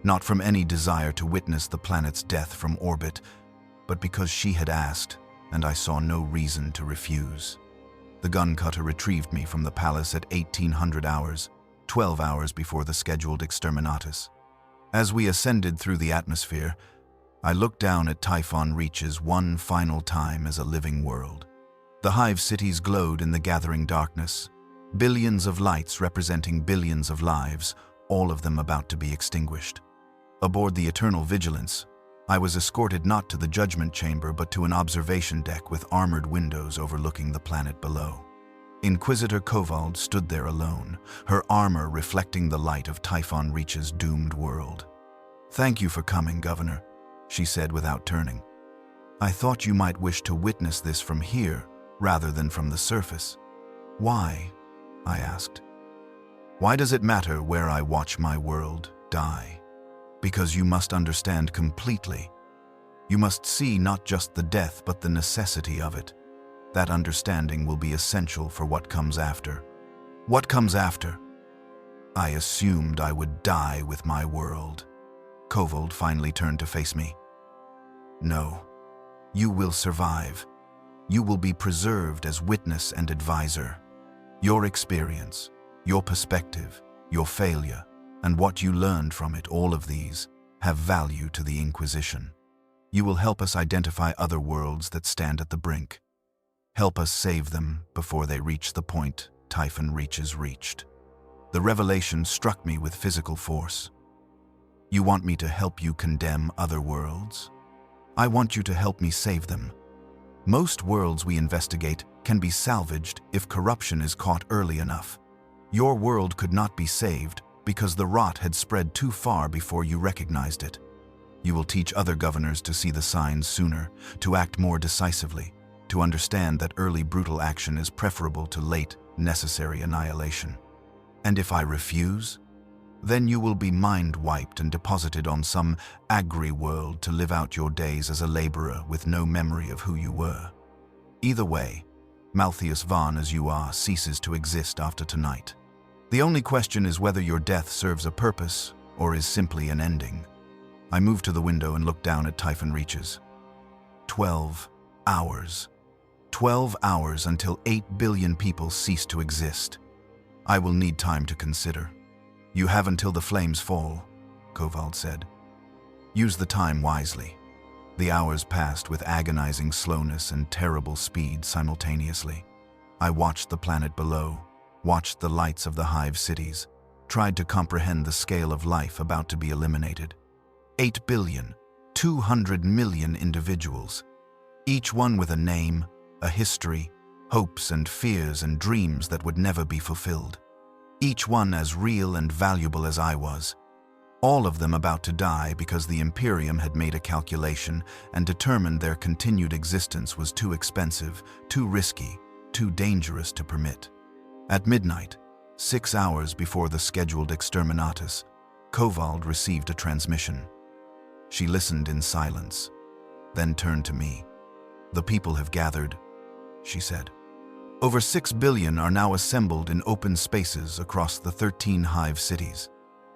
A: not from any desire to witness the planet's death from orbit, but because she had asked, and I saw no reason to refuse. The gun cutter retrieved me from the palace at 1800 hours, 12 hours before the scheduled Exterminatus. As we ascended through the atmosphere, I looked down at Typhon reaches one final time as a living world. The Hive cities glowed in the gathering darkness, billions of lights representing billions of lives, all of them about to be extinguished. Aboard the Eternal Vigilance, I was escorted not to the Judgment Chamber but to an observation deck with armored windows overlooking the planet below. Inquisitor Kovald stood there alone, her armor reflecting the light of Typhon Reach's doomed world. "Thank you for coming, Governor," she said without turning. "I thought you might wish to witness this from here rather than from the surface." "Why?" I asked. "Why does it matter where I watch my world die? Because you must understand completely. You must see not just the death but the necessity of it. That understanding will be essential for what comes after." "What comes after?" I assumed I would die with my world. Kovold finally turned to face me. No, you will survive. You will be preserved as witness and advisor. Your experience, your perspective, your failure, and what you learned from it, all of these, have value to the Inquisition. You will help us identify other worlds that stand at the brink. Help us save them before they reach the point Typhon reached. The revelation struck me with physical force. You want me to help you condemn other worlds? I want you to help me save them. Most worlds we investigate can be salvaged if corruption is caught early enough. Your world could not be saved because the rot had spread too far before you recognized it. You will teach other governors to see the signs sooner, to act more decisively, to understand that early brutal action is preferable to late, necessary annihilation. And if I refuse, then you will be mind-wiped and deposited on some agri-world to live out your days as a laborer with no memory of who you were. Either way, Maltheus Varn as you are ceases to exist after tonight. The only question is whether your death serves a purpose or is simply an ending. I moved to the window and looked down at Typhon reaches. 12 hours. 12 hours until 8 billion people cease to exist. I will need time to consider. You have until the flames fall, Kovold said. Use the time wisely. The hours passed with agonizing slowness and terrible speed simultaneously. I watched the planet below, watched the lights of the hive cities, tried to comprehend the scale of life about to be eliminated. 8 billion, 200 million individuals, each one with a name, a history, hopes and fears and dreams that would never be fulfilled. Each one as real and valuable as I was. All of them about to die because the Imperium had made a calculation and determined their continued existence was too expensive, too risky, too dangerous to permit. At midnight, 6 hours before the scheduled Exterminatus, Kovold received a transmission. She listened in silence, then turned to me. The people have gathered, she said. Over 6 billion are now assembled in open spaces across the 13 hive cities.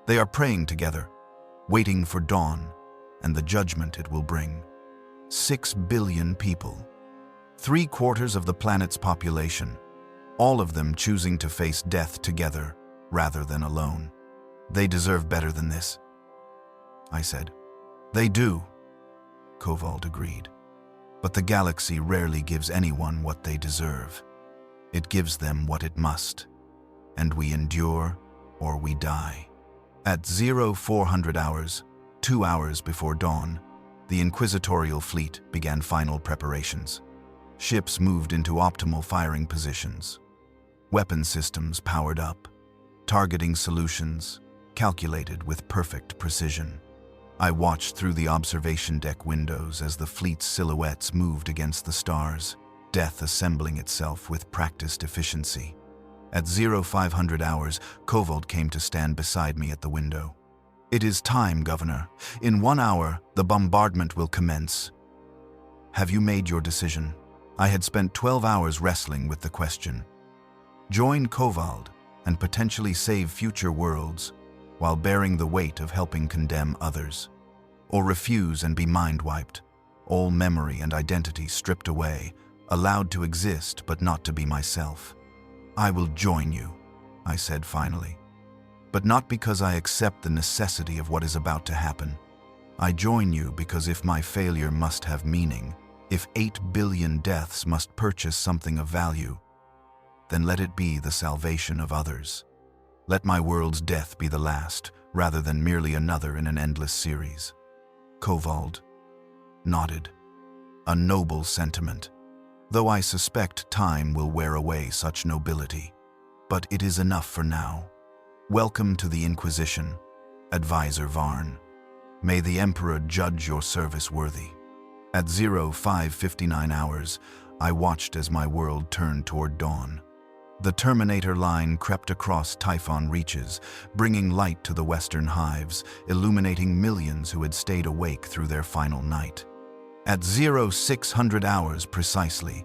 A: They are praying together, waiting for dawn and the judgment it will bring. 6 billion people. 3/4 of the planet's population, all of them choosing to face death together rather than alone. They deserve better than this, I said. They do, Kovold agreed. But the galaxy rarely gives anyone what they deserve. It gives them what it must, and we endure or we die. At 0400 hours, 2 hours before dawn, the Inquisitorial fleet began final preparations. Ships moved into optimal firing positions. Weapon systems powered up. Targeting solutions calculated with perfect precision. I watched through the observation deck windows as the fleet's silhouettes moved against the stars, death assembling itself with practiced efficiency. At 0500 hours, Kovold came to stand beside me at the window. It is time, Governor. In 1 hour, the bombardment will commence. Have you made your decision? I had spent 12 hours wrestling with the question. Join Kovold and potentially save future worlds while bearing the weight of helping condemn others. Or refuse and be mind-wiped, all memory and identity stripped away, allowed to exist but not to be myself. I will join you, I said finally. But not because I accept the necessity of what is about to happen. I join you because if my failure must have meaning, if 8 billion deaths must purchase something of value, then let it be the salvation of others. Let my world's death be the last, rather than merely another in an endless series. Kovold nodded. A noble sentiment, though I suspect time will wear away such nobility. But it is enough for now. Welcome to the Inquisition, Advisor Varn. May the Emperor judge your service worthy. At 0559 hours, I watched as my world turned toward dawn. The Terminator line crept across Typhon reaches, bringing light to the western hives, illuminating millions who had stayed awake through their final night. At 0600 hours precisely,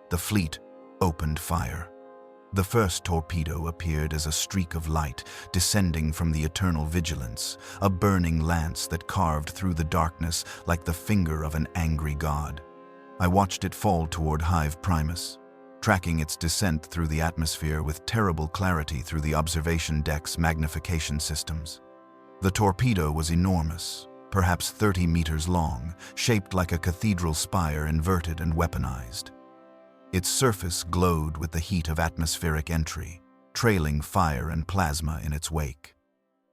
A: the fleet opened fire. The first torpedo appeared as a streak of light descending from the eternal vigilance, a burning lance that carved through the darkness like the finger of an angry god. I watched it fall toward Hive Primus, tracking its descent through the atmosphere with terrible clarity through the observation deck's magnification systems. The torpedo was enormous, perhaps 30 meters long, shaped like a cathedral spire, inverted and weaponized. Its surface glowed with the heat of atmospheric entry, trailing fire and plasma in its wake.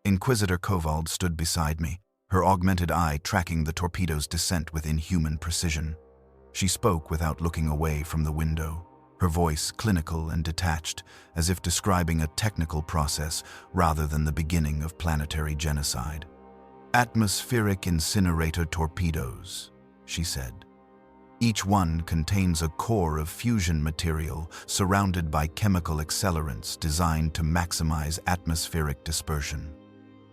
A: Inquisitor Kovald stood beside me, her augmented eye tracking the torpedo's descent with inhuman precision. She spoke without looking away from the window, her voice clinical and detached, as if describing a technical process rather than the beginning of planetary genocide. "Atmospheric incinerator torpedoes," she said. "Each one contains a core of fusion material surrounded by chemical accelerants designed to maximize atmospheric dispersion.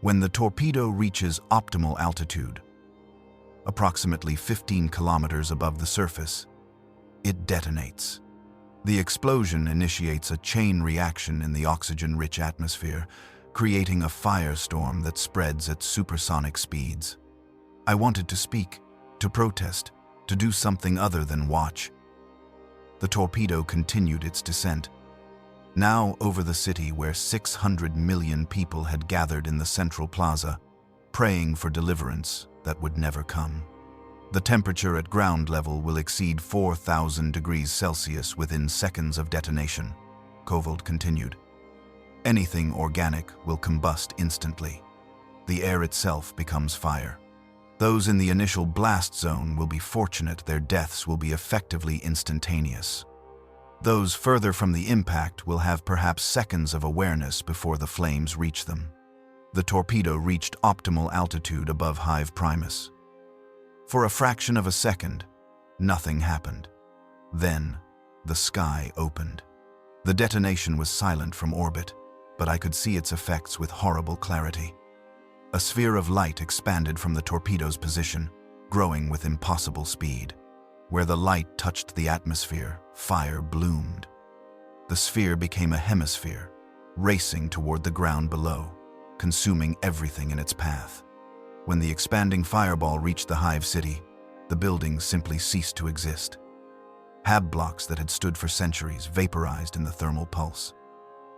A: When the torpedo reaches optimal altitude, approximately 15 kilometers above the surface, it detonates. The explosion initiates a chain reaction in the oxygen-rich atmosphere, creating a firestorm that spreads at supersonic speeds." I wanted to speak, to protest, to do something other than watch. The torpedo continued its descent, now over the city where 600 million people had gathered in the central plaza, praying for deliverance that would never come. "The temperature at ground level will exceed 4,000 degrees Celsius within seconds of detonation," Kovald continued. "Anything organic will combust instantly. The air itself becomes fire. Those in the initial blast zone will be fortunate; their deaths will be effectively instantaneous. Those further from the impact will have perhaps seconds of awareness before the flames reach them." The torpedo reached optimal altitude above Hive Primus. For a fraction of a second, nothing happened. Then, the sky opened. The detonation was silent from orbit, but I could see its effects with horrible clarity. A sphere of light expanded from the torpedo's position, growing with impossible speed. Where the light touched the atmosphere, fire bloomed. The sphere became a hemisphere, racing toward the ground below, consuming everything in its path. When the expanding fireball reached the Hive City, the buildings simply ceased to exist. Hab blocks that had stood for centuries vaporized in the thermal pulse.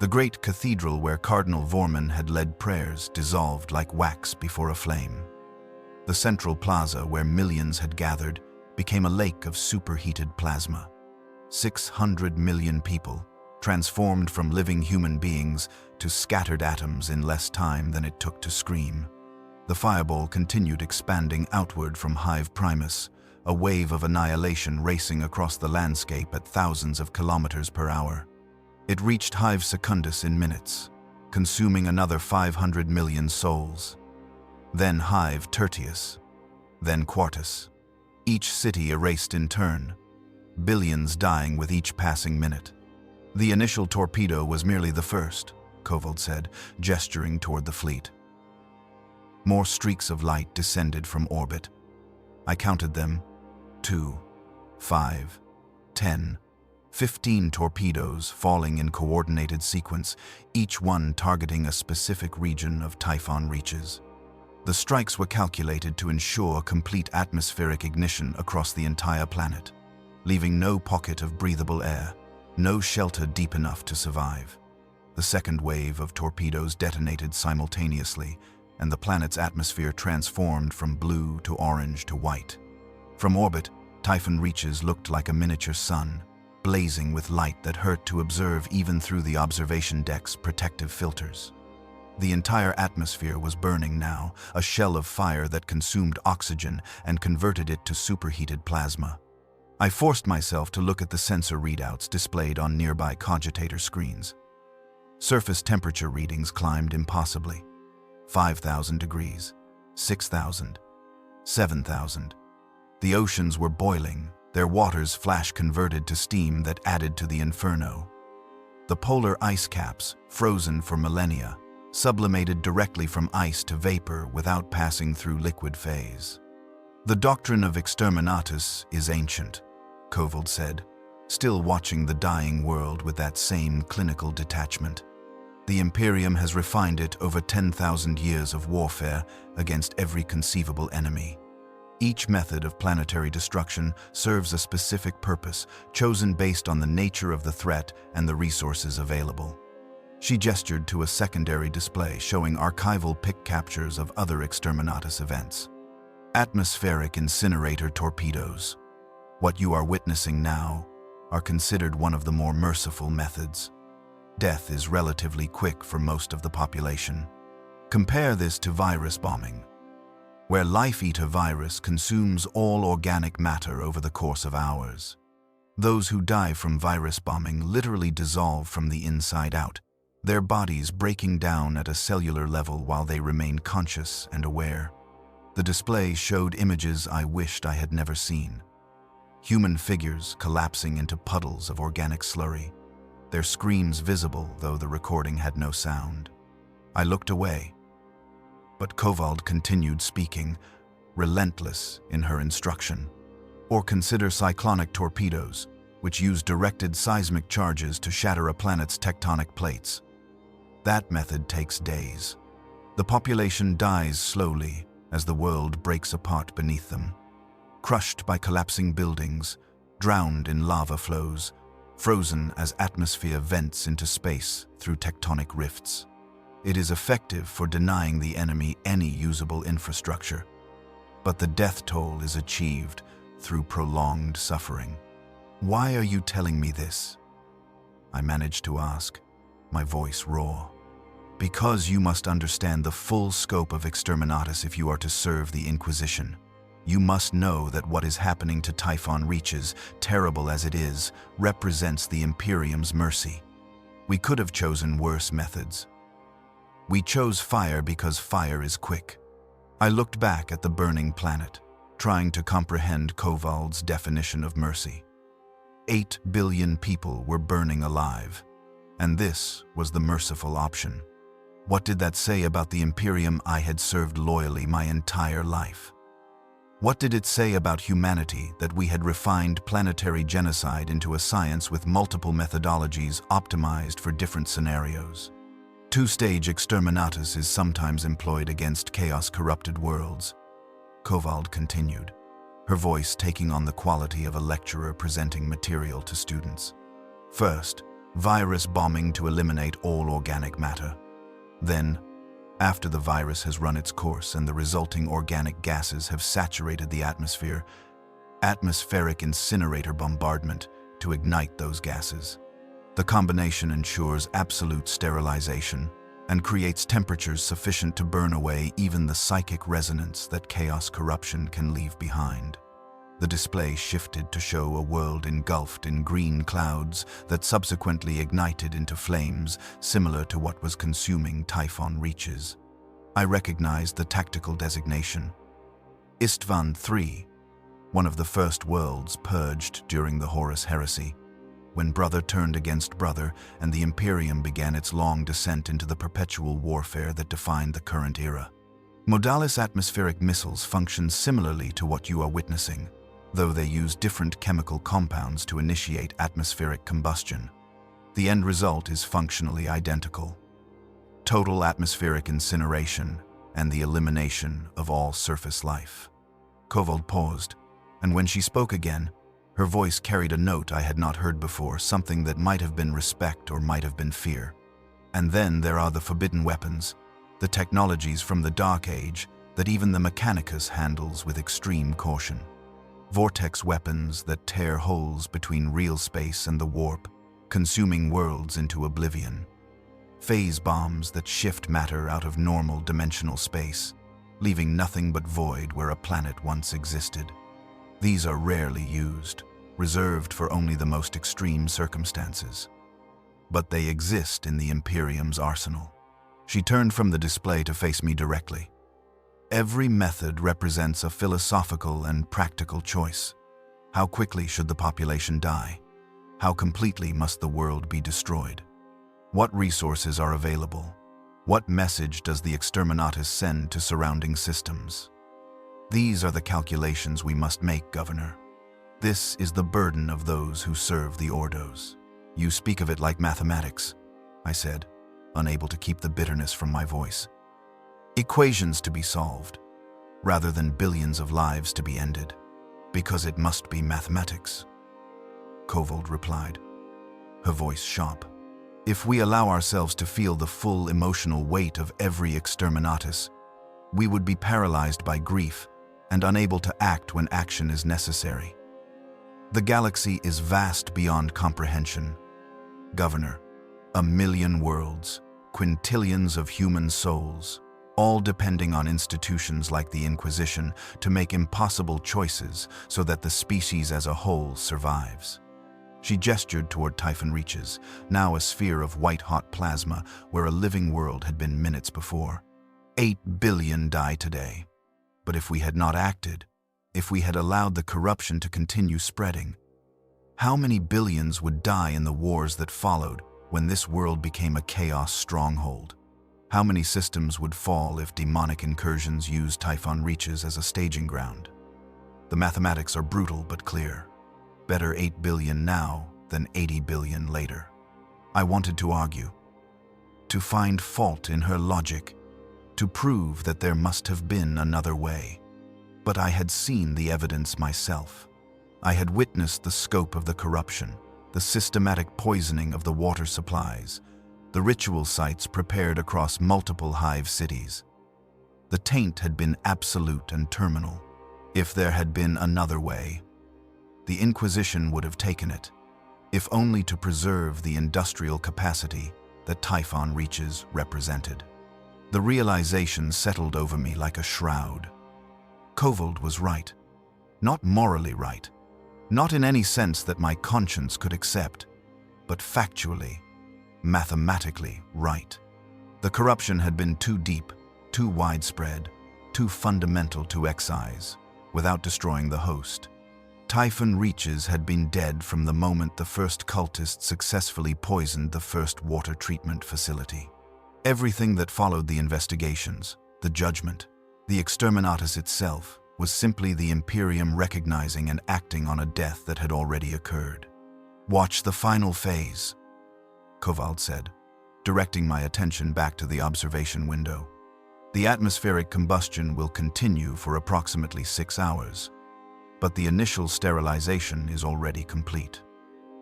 A: The great cathedral where Cardinal Vorman had led prayers dissolved like wax before a flame. The central plaza where millions had gathered became a lake of superheated plasma. 600 million people, transformed from living human beings to scattered atoms in less time than it took to scream. The fireball continued expanding outward from Hive Primus, a wave of annihilation racing across the landscape at thousands of kilometers per hour. It reached Hive Secundus in minutes, consuming another 500 million souls. Then Hive Tertius, then Quartus. Each city erased in turn, billions dying with each passing minute. "The initial torpedo was merely the first," Kovald said, gesturing toward the fleet. More streaks of light descended from orbit. I counted them: 2, 5, 10, 15 torpedoes falling in coordinated sequence, each one targeting a specific region of Typhon reaches. The strikes were calculated to ensure complete atmospheric ignition across the entire planet, leaving no pocket of breathable air, no shelter deep enough to survive. The second wave of torpedoes detonated simultaneously, and the planet's atmosphere transformed from blue to orange to white. From orbit, Typhon reaches looked like a miniature sun, blazing with light that hurt to observe even through the observation deck's protective filters. The entire atmosphere was burning now, a shell of fire that consumed oxygen and converted it to superheated plasma. I forced myself to look at the sensor readouts displayed on nearby cogitator screens. Surface temperature readings climbed impossibly. 5,000 degrees, 6,000, 7,000. The oceans were boiling, their waters flash converted to steam that added to the inferno. The polar ice caps, frozen for millennia, sublimated directly from ice to vapor without passing through liquid phase. "The doctrine of Exterminatus is ancient," Kovald said. still watching the dying world with that same clinical detachment. The Imperium has refined it over 10,000 years of warfare against every conceivable enemy. Each method of planetary destruction serves a specific purpose, chosen based on the nature of the threat and the resources available. She gestured to a secondary display showing archival pic captures of other Exterminatus events. Atmospheric incinerator torpedoes. What you are witnessing now are considered one of the more merciful methods. Death is relatively quick for most of the population. Compare this to virus bombing, where Life-Eater virus consumes all organic matter over the course of hours. Those who die from virus bombing literally dissolve from the inside out, their bodies breaking down at a cellular level while they remain conscious and aware. The display showed images I wished I had never seen. Human figures collapsing into puddles of organic slurry, their screams visible though the recording had no sound. I looked away, but Kovald continued speaking, relentless in her instruction. Or consider cyclonic torpedoes, which use directed seismic charges to shatter a planet's tectonic plates. That method takes days. The population dies slowly as the world breaks apart beneath them, crushed by collapsing buildings, drowned in lava flows, frozen as atmosphere vents into space through tectonic rifts. It is effective for denying the enemy any usable infrastructure, but the death toll is achieved through prolonged suffering. Why are you telling me this? I managed to ask, my voice raw. Because you must understand the full scope of Exterminatus if you are to serve the Inquisition. You must know that what is happening to Typhon reaches, terrible as it is, represents the Imperium's mercy. We could have chosen worse methods. We chose fire because fire is quick. I looked back at the burning planet, trying to comprehend Kovald's definition of mercy. 8 billion people were burning alive, and this was the merciful option. What did that say about the Imperium I had served loyally my entire life? What did it say about humanity that we had refined planetary genocide into a science with multiple methodologies optimized for different scenarios? Two-stage Exterminatus is sometimes employed against chaos-corrupted worlds. Kovald continued, her voice taking on the quality of a lecturer presenting material to students. First, virus bombing to eliminate all organic matter. Then, after the virus has run its course and the resulting organic gases have saturated the atmosphere, atmospheric incinerator bombardment to ignite those gases. The combination ensures absolute sterilization and creates temperatures sufficient to burn away even the psychic resonance that chaos corruption can leave behind. The display shifted to show a world engulfed in green clouds that subsequently ignited into flames similar to what was consuming Typhon reaches. I recognized the tactical designation. Istvan III, one of the first worlds purged during the Horus Heresy, when brother turned against brother and the Imperium began its long descent into the perpetual warfare that defined the current era. Modalis atmospheric missiles function similarly to what you are witnessing, though they use different chemical compounds to initiate atmospheric combustion. The end result is functionally identical. Total atmospheric incineration and the elimination of all surface life. Kovald paused, and when she spoke again, her voice carried a note I had not heard before, something that might have been respect or might have been fear. And then there are the forbidden weapons, the technologies from the Dark Age that even the Mechanicus handles with extreme caution. Vortex weapons that tear holes between real space and the warp, consuming worlds into oblivion. Phase bombs that shift matter out of normal dimensional space, leaving nothing but void where a planet once existed. These are rarely used, reserved for only the most extreme circumstances. But they exist in the Imperium's arsenal. She turned from the display to face me directly. Every method represents a philosophical and practical choice. How quickly should the population die? How completely must the world be destroyed? What resources are available? What message does the Exterminatus send to surrounding systems? These are the calculations we must make, Governor. This is the burden of those who serve the Ordos. You speak of it like mathematics, I said, unable to keep the bitterness from my voice. Equations to be solved, rather than billions of lives to be ended, because it must be mathematics. Kovold replied, her voice sharp. If we allow ourselves to feel the full emotional weight of every Exterminatus, we would be paralyzed by grief and unable to act when action is necessary. The galaxy is vast beyond comprehension. Governor, 1,000,000 worlds, quintillions of human souls, all depending on institutions like the Inquisition to make impossible choices so that the species as a whole survives. She gestured toward Typhon reaches, now a sphere of white-hot plasma where a living world had been minutes before. 8 billion die today. But if we had not acted, if we had allowed the corruption to continue spreading, how many billions would die in the wars that followed when this world became a chaos stronghold? How many systems would fall if demonic incursions used Typhon reaches as a staging ground? The mathematics are brutal but clear. Better 8 billion now than 80 billion later. I wanted to argue, to find fault in her logic, to prove that there must have been another way. But I had seen the evidence myself. I had witnessed the scope of the corruption, the systematic poisoning of the water supplies, the ritual sites prepared across multiple hive cities. The taint had been absolute and terminal. If there had been another way, the Inquisition would have taken it, if only to preserve the industrial capacity that Typhon reaches represented. The realization settled over me like a shroud. Kovold was right. Not morally right. Not in any sense that my conscience could accept, but factually, mathematically right. The corruption had been too deep, too widespread, too fundamental to excise, without destroying the host. Typhon reaches had been dead from the moment the first cultist successfully poisoned the first water treatment facility. Everything that followed the investigations, the judgment, the Exterminatus itself, was simply the Imperium recognizing and acting on a death that had already occurred. "Watch the final phase," Kovold said, directing my attention back to the observation window. "The atmospheric combustion will continue for approximately 6 hours, but the initial sterilization is already complete.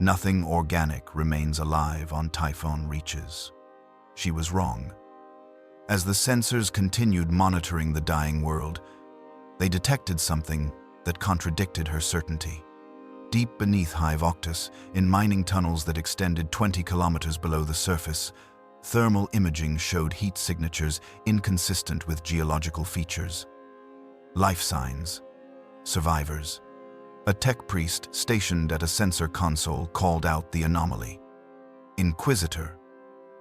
A: Nothing organic remains alive on Typhon reaches." She was wrong. As the sensors continued monitoring the dying world, they detected something that contradicted her certainty. Deep beneath Hive Octus, in mining tunnels that extended 20 kilometers below the surface, thermal imaging showed heat signatures inconsistent with geological features. Life signs. Survivors. A tech priest stationed at a sensor console called out the anomaly. Inquisitor,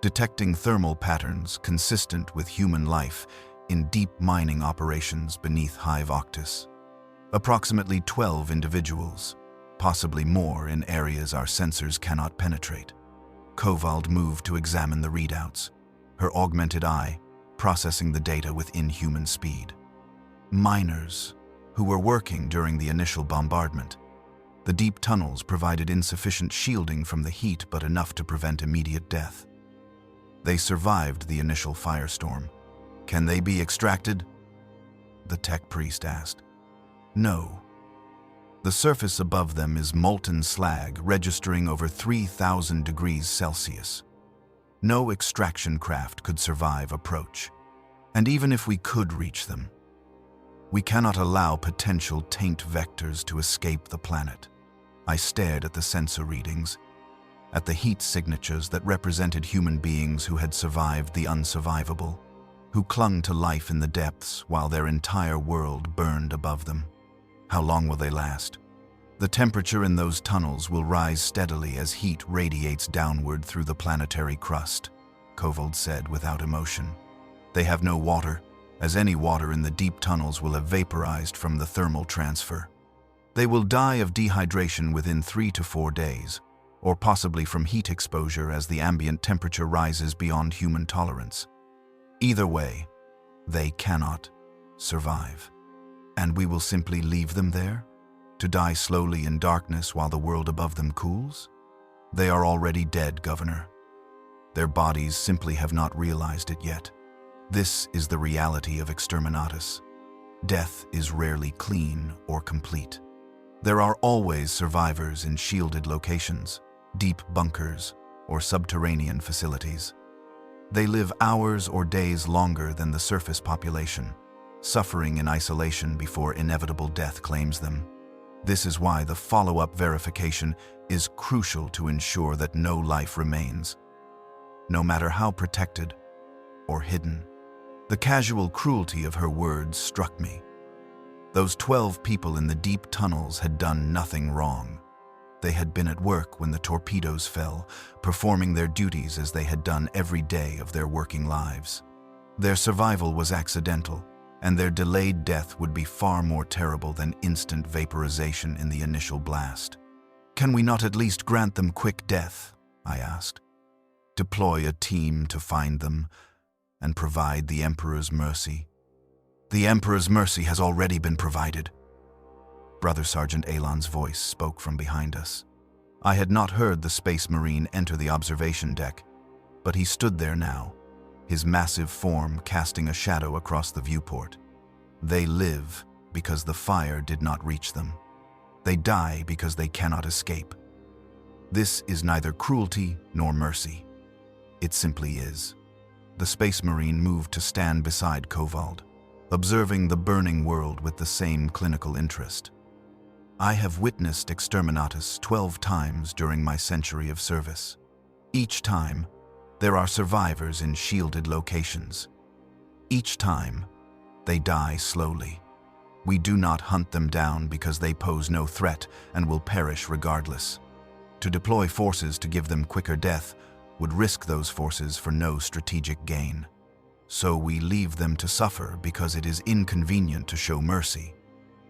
A: detecting thermal patterns consistent with human life in deep mining operations beneath Hive Octus. Approximately 12 individuals, possibly more in areas our sensors cannot penetrate. Kovold moved to examine the readouts, her augmented eye processing the data with inhuman speed. Miners, who were working during the initial bombardment. The deep tunnels provided insufficient shielding from the heat but enough to prevent immediate death. They survived the initial firestorm. "Can they be extracted?" the tech priest asked. "No. The surface above them is molten slag registering over 3,000 degrees Celsius. No extraction craft could survive approach. And even if we could reach them, we cannot allow potential taint vectors to escape the planet." I stared at the sensor readings, at the heat signatures that represented human beings who had survived the unsurvivable, who clung to life in the depths while their entire world burned above them. How long will they last? The temperature in those tunnels will rise steadily as heat radiates downward through the planetary crust, Kovold said without emotion. They have no water, as any water in the deep tunnels will have vaporized from the thermal transfer. They will die of dehydration within 3 to 4 days, or possibly from heat exposure as the ambient temperature rises beyond human tolerance. Either way, they cannot survive. And we will simply leave them there? To die slowly in darkness while the world above them cools? They are already dead, Governor. Their bodies simply have not realized it yet. This is the reality of Exterminatus. Death is rarely clean or complete. There are always survivors in shielded locations, deep bunkers, or subterranean facilities. They live hours or days longer than the surface population, suffering in isolation before inevitable death claims them. This is why the follow-up verification is crucial to ensure that no life remains, no matter how protected or hidden. The casual cruelty of her words struck me. Those 12 people in the deep tunnels had done nothing wrong. They had been at work when the torpedoes fell, performing their duties as they had done every day of their working lives. Their survival was accidental, and their delayed death would be far more terrible than instant vaporization in the initial blast. "Can we not at least grant them quick death?" I asked. "Deploy a team to find them and provide the Emperor's mercy." "The Emperor's mercy has already been provided." Brother Sergeant Alon's voice spoke from behind us. I had not heard the Space Marine enter the observation deck, but he stood there now, his massive form casting a shadow across the viewport. They live because the fire did not reach them. They die because they cannot escape. This is neither cruelty nor mercy. It simply is. The Space Marine moved to stand beside Kovald, observing the burning world with the same clinical interest. "I have witnessed Exterminatus 12 times during my century of service. Each time, there are survivors in shielded locations. Each time, they die slowly. We do not hunt them down because they pose no threat and will perish regardless. To deploy forces to give them quicker death would risk those forces for no strategic gain. So we leave them to suffer because it is inconvenient to show mercy.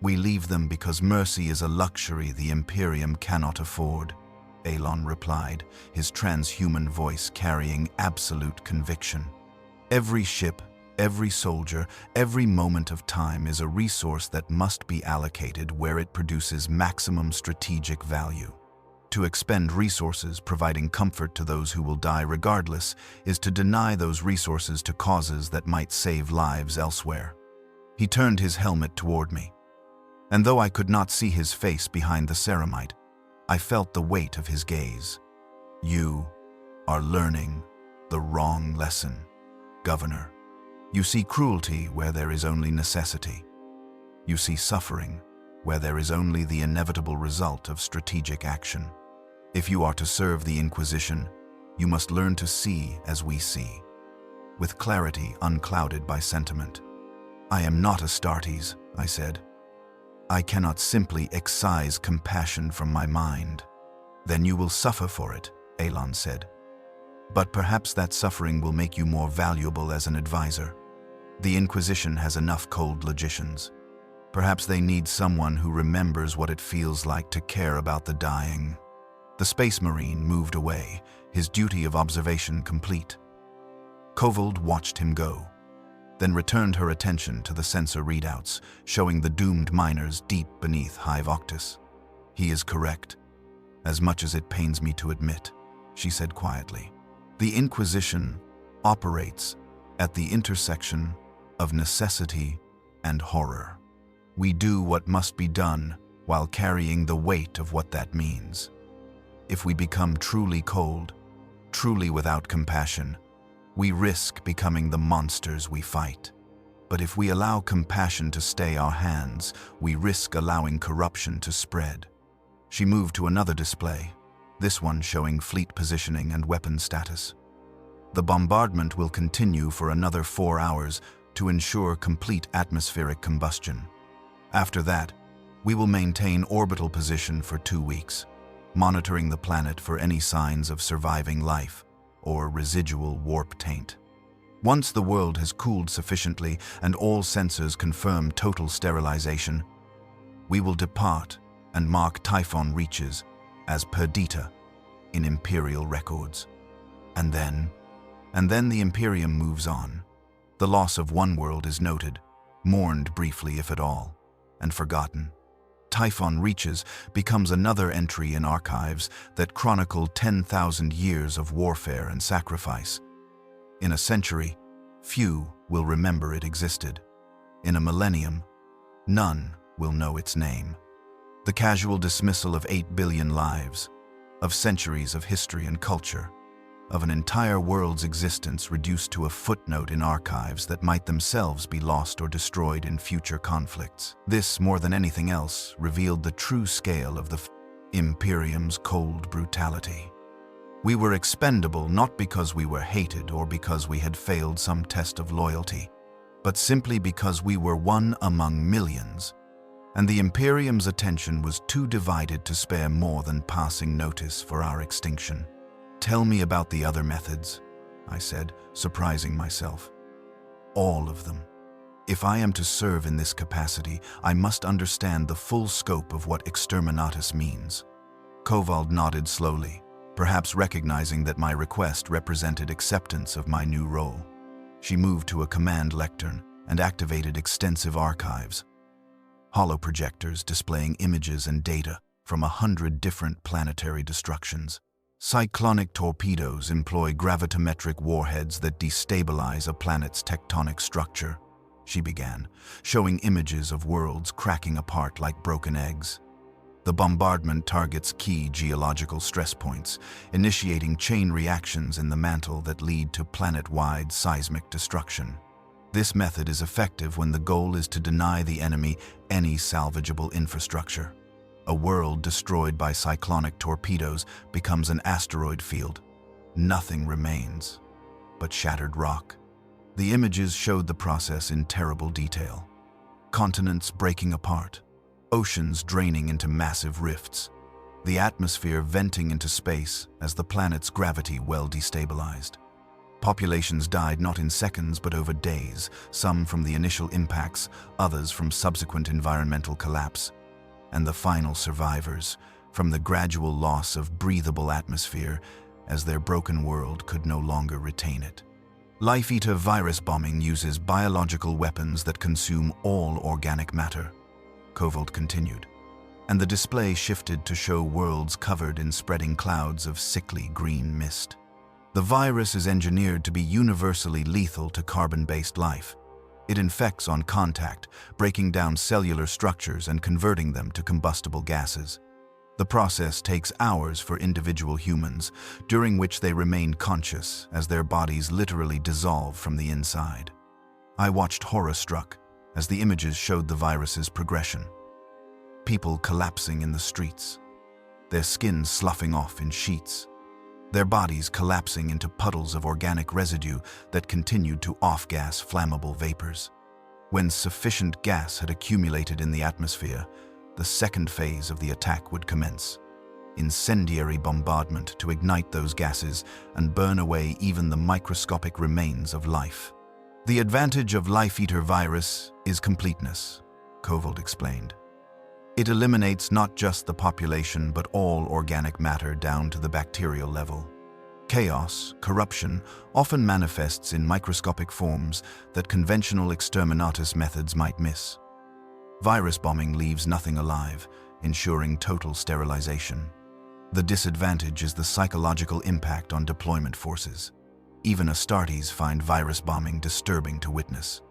A: We leave them because mercy is a luxury the Imperium cannot afford," Alon replied, his transhuman voice carrying absolute conviction. "Every ship, every soldier, every moment of time is a resource that must be allocated where it produces maximum strategic value. To expend resources providing comfort to those who will die regardless is to deny those resources to causes that might save lives elsewhere." He turned his helmet toward me, and though I could not see his face behind the ceramite, I felt the weight of his gaze. "You are learning the wrong lesson, Governor. You see cruelty where there is only necessity. You see suffering where there is only the inevitable result of strategic action. If you are to serve the Inquisition, you must learn to see as we see, with clarity unclouded by sentiment." "I am not Astartes," I said. "I cannot simply excise compassion from my mind." "Then you will suffer for it," Alon said. "But perhaps that suffering will make you more valuable as an advisor. The Inquisition has enough cold logicians. Perhaps they need someone who remembers what it feels like to care about the dying." The Space Marine moved away, his duty of observation complete. Kovald watched him go, then returned her attention to the sensor readouts, showing the doomed miners deep beneath Hive Octus. "He is correct, as much as it pains me to admit," she said quietly. "The Inquisition operates at the intersection of necessity and horror. We do what must be done while carrying the weight of what that means. If we become truly cold, truly without compassion, we risk becoming the monsters we fight. But if we allow compassion to stay our hands, we risk allowing corruption to spread." She moved to another display, this one showing fleet positioning and weapon status. "The bombardment will continue for another 4 hours to ensure complete atmospheric combustion. After that, we will maintain orbital position for 2 weeks, monitoring the planet for any signs of surviving life or residual warp taint. Once the world has cooled sufficiently and all sensors confirm total sterilization, we will depart and mark Typhon reaches as perdita in Imperial records. And then the Imperium moves on. The loss of one world is noted, mourned briefly if at all, and forgotten. Typhon reaches becomes another entry in archives that chronicle 10,000 years of warfare and sacrifice. In a century, few will remember it existed. In a millennium, none will know its name. The casual dismissal of 8 billion lives, of centuries of history and culture, of an entire world's existence reduced to a footnote in archives that might themselves be lost or destroyed in future conflicts. This, more than anything else, revealed the true scale of the Imperium's cold brutality. We were expendable not because we were hated or because we had failed some test of loyalty, but simply because we were one among millions, and the Imperium's attention was too divided to spare more than passing notice for our extinction. "Tell me about the other methods," I said, surprising myself. "All of them. If I am to serve in this capacity, I must understand the full scope of what Exterminatus means." Kovald nodded slowly, perhaps recognizing that my request represented acceptance of my new role. She moved to a command lectern and activated extensive archives. Holoprojectors displaying images and data from 100 different planetary destructions. Cyclonic torpedoes employ gravitometric warheads that destabilize a planet's tectonic structure, she began, showing images of worlds cracking apart like broken eggs. The bombardment targets key geological stress points, initiating chain reactions in the mantle that lead to planet-wide seismic destruction. This method is effective when the goal is to deny the enemy any salvageable infrastructure. A world destroyed by cyclonic torpedoes becomes an asteroid field. Nothing remains but shattered rock. The images showed the process in terrible detail. Continents breaking apart, oceans draining into massive rifts, the atmosphere venting into space as the planet's gravity well destabilized. Populations died not in seconds but over days, some from the initial impacts, others from subsequent environmental collapse, and the final survivors from the gradual loss of breathable atmosphere as their broken world could no longer retain it. Life-eater virus bombing uses biological weapons that consume all organic matter, Kovald continued, and the display shifted to show worlds covered in spreading clouds of sickly green mist. The virus is engineered to be universally lethal to carbon-based life. It infects on contact, breaking down cellular structures and converting them to combustible gases. The process takes hours for individual humans, during which they remain conscious as their bodies literally dissolve from the inside. I watched horror-struck as the images showed the virus's progression. People collapsing in the streets, their skin sloughing off in sheets, their bodies collapsing into puddles of organic residue that continued to off-gas flammable vapors. When sufficient gas had accumulated in the atmosphere, the second phase of the attack would commence. Incendiary bombardment to ignite those gases and burn away even the microscopic remains of life. The advantage of life-eater virus is completeness, Kovald explained. It eliminates not just the population but all organic matter down to the bacterial level. Chaos, corruption, often manifests in microscopic forms that conventional exterminatus methods might miss. Virus bombing leaves nothing alive, ensuring total sterilization. The disadvantage is the psychological impact on deployment forces. Even Astartes find virus bombing disturbing to witness.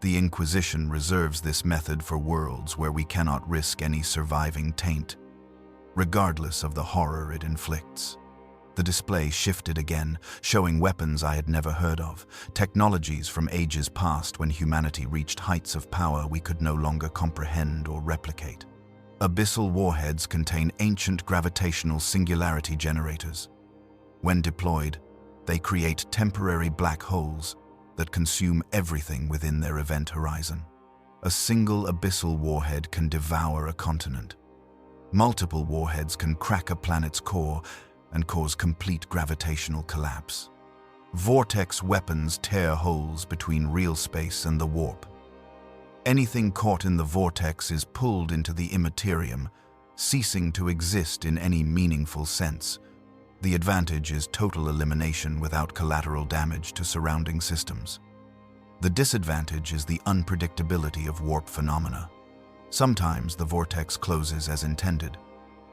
A: The Inquisition reserves this method for worlds where we cannot risk any surviving taint, regardless of the horror it inflicts. The display shifted again, showing weapons I had never heard of, technologies from ages past when humanity reached heights of power we could no longer comprehend or replicate. Abyssal warheads contain ancient gravitational singularity generators. When deployed, they create temporary black holes that consume everything within their event horizon. A single abyssal warhead can devour a continent. Multiple warheads can crack a planet's core and cause complete gravitational collapse. Vortex weapons tear holes between real space and the warp. Anything caught in the vortex is pulled into the immaterium, ceasing to exist in any meaningful sense. The advantage is total elimination without collateral damage to surrounding systems. The disadvantage is the unpredictability of warp phenomena. Sometimes the vortex closes as intended.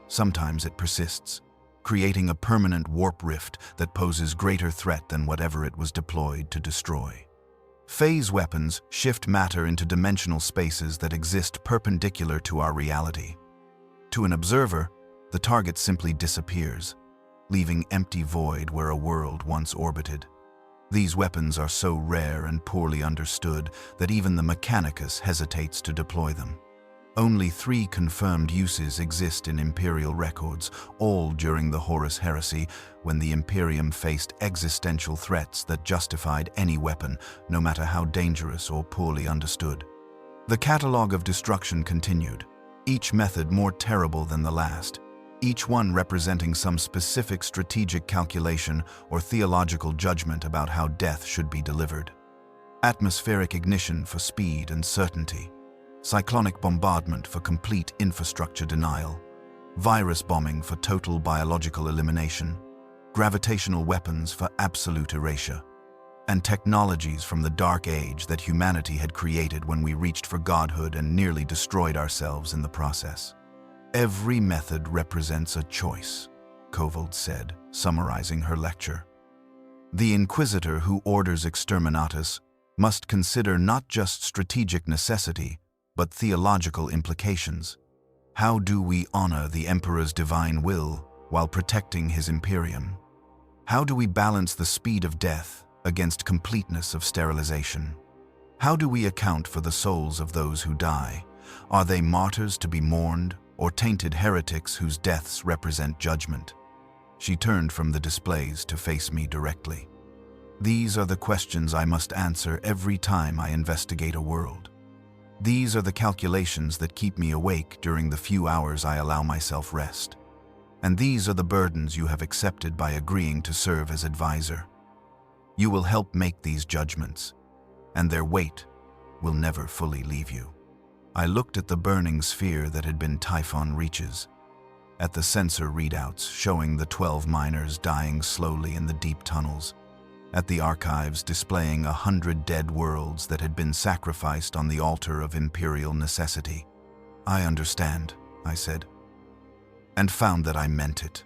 A: Sometimes it persists, creating a permanent warp rift that poses greater threat than whatever it was deployed to destroy. Phase weapons shift matter into dimensional spaces that exist perpendicular to our reality. To an observer, the target simply disappears, leaving empty void where a world once orbited. These weapons are so rare and poorly understood that even the Mechanicus hesitates to deploy them. Only 3 confirmed uses exist in Imperial records, all during the Horus Heresy, when the Imperium faced existential threats that justified any weapon, no matter how dangerous or poorly understood. The catalogue of destruction continued, each method more terrible than the last, each one representing some specific strategic calculation or theological judgment about how death should be delivered. Atmospheric ignition for speed and certainty. Cyclonic bombardment for complete infrastructure denial, virus bombing for total biological elimination, gravitational weapons for absolute erasure, and technologies from the dark age that humanity had created when we reached for godhood and nearly destroyed ourselves in the process. Every method represents a choice, Kovold said, summarizing her lecture. The Inquisitor who orders Exterminatus must consider not just strategic necessity, but theological implications. How do we honor the Emperor's divine will while protecting his Imperium? How do we balance the speed of death against completeness of sterilization? How do we account for the souls of those who die? Are they martyrs to be mourned, or tainted heretics whose deaths represent judgment? She turned from the displays to face me directly. These are the questions I must answer every time I investigate a world. These are the calculations that keep me awake during the few hours I allow myself rest. And these are the burdens you have accepted by agreeing to serve as advisor. You will help make these judgments, and their weight will never fully leave you. I looked at the burning sphere that had been Typhon reaches, at the sensor readouts showing the 12 miners dying slowly in the deep tunnels, at the archives displaying 100 dead worlds that had been sacrificed on the altar of imperial necessity. I understand, I said, and found that I meant it.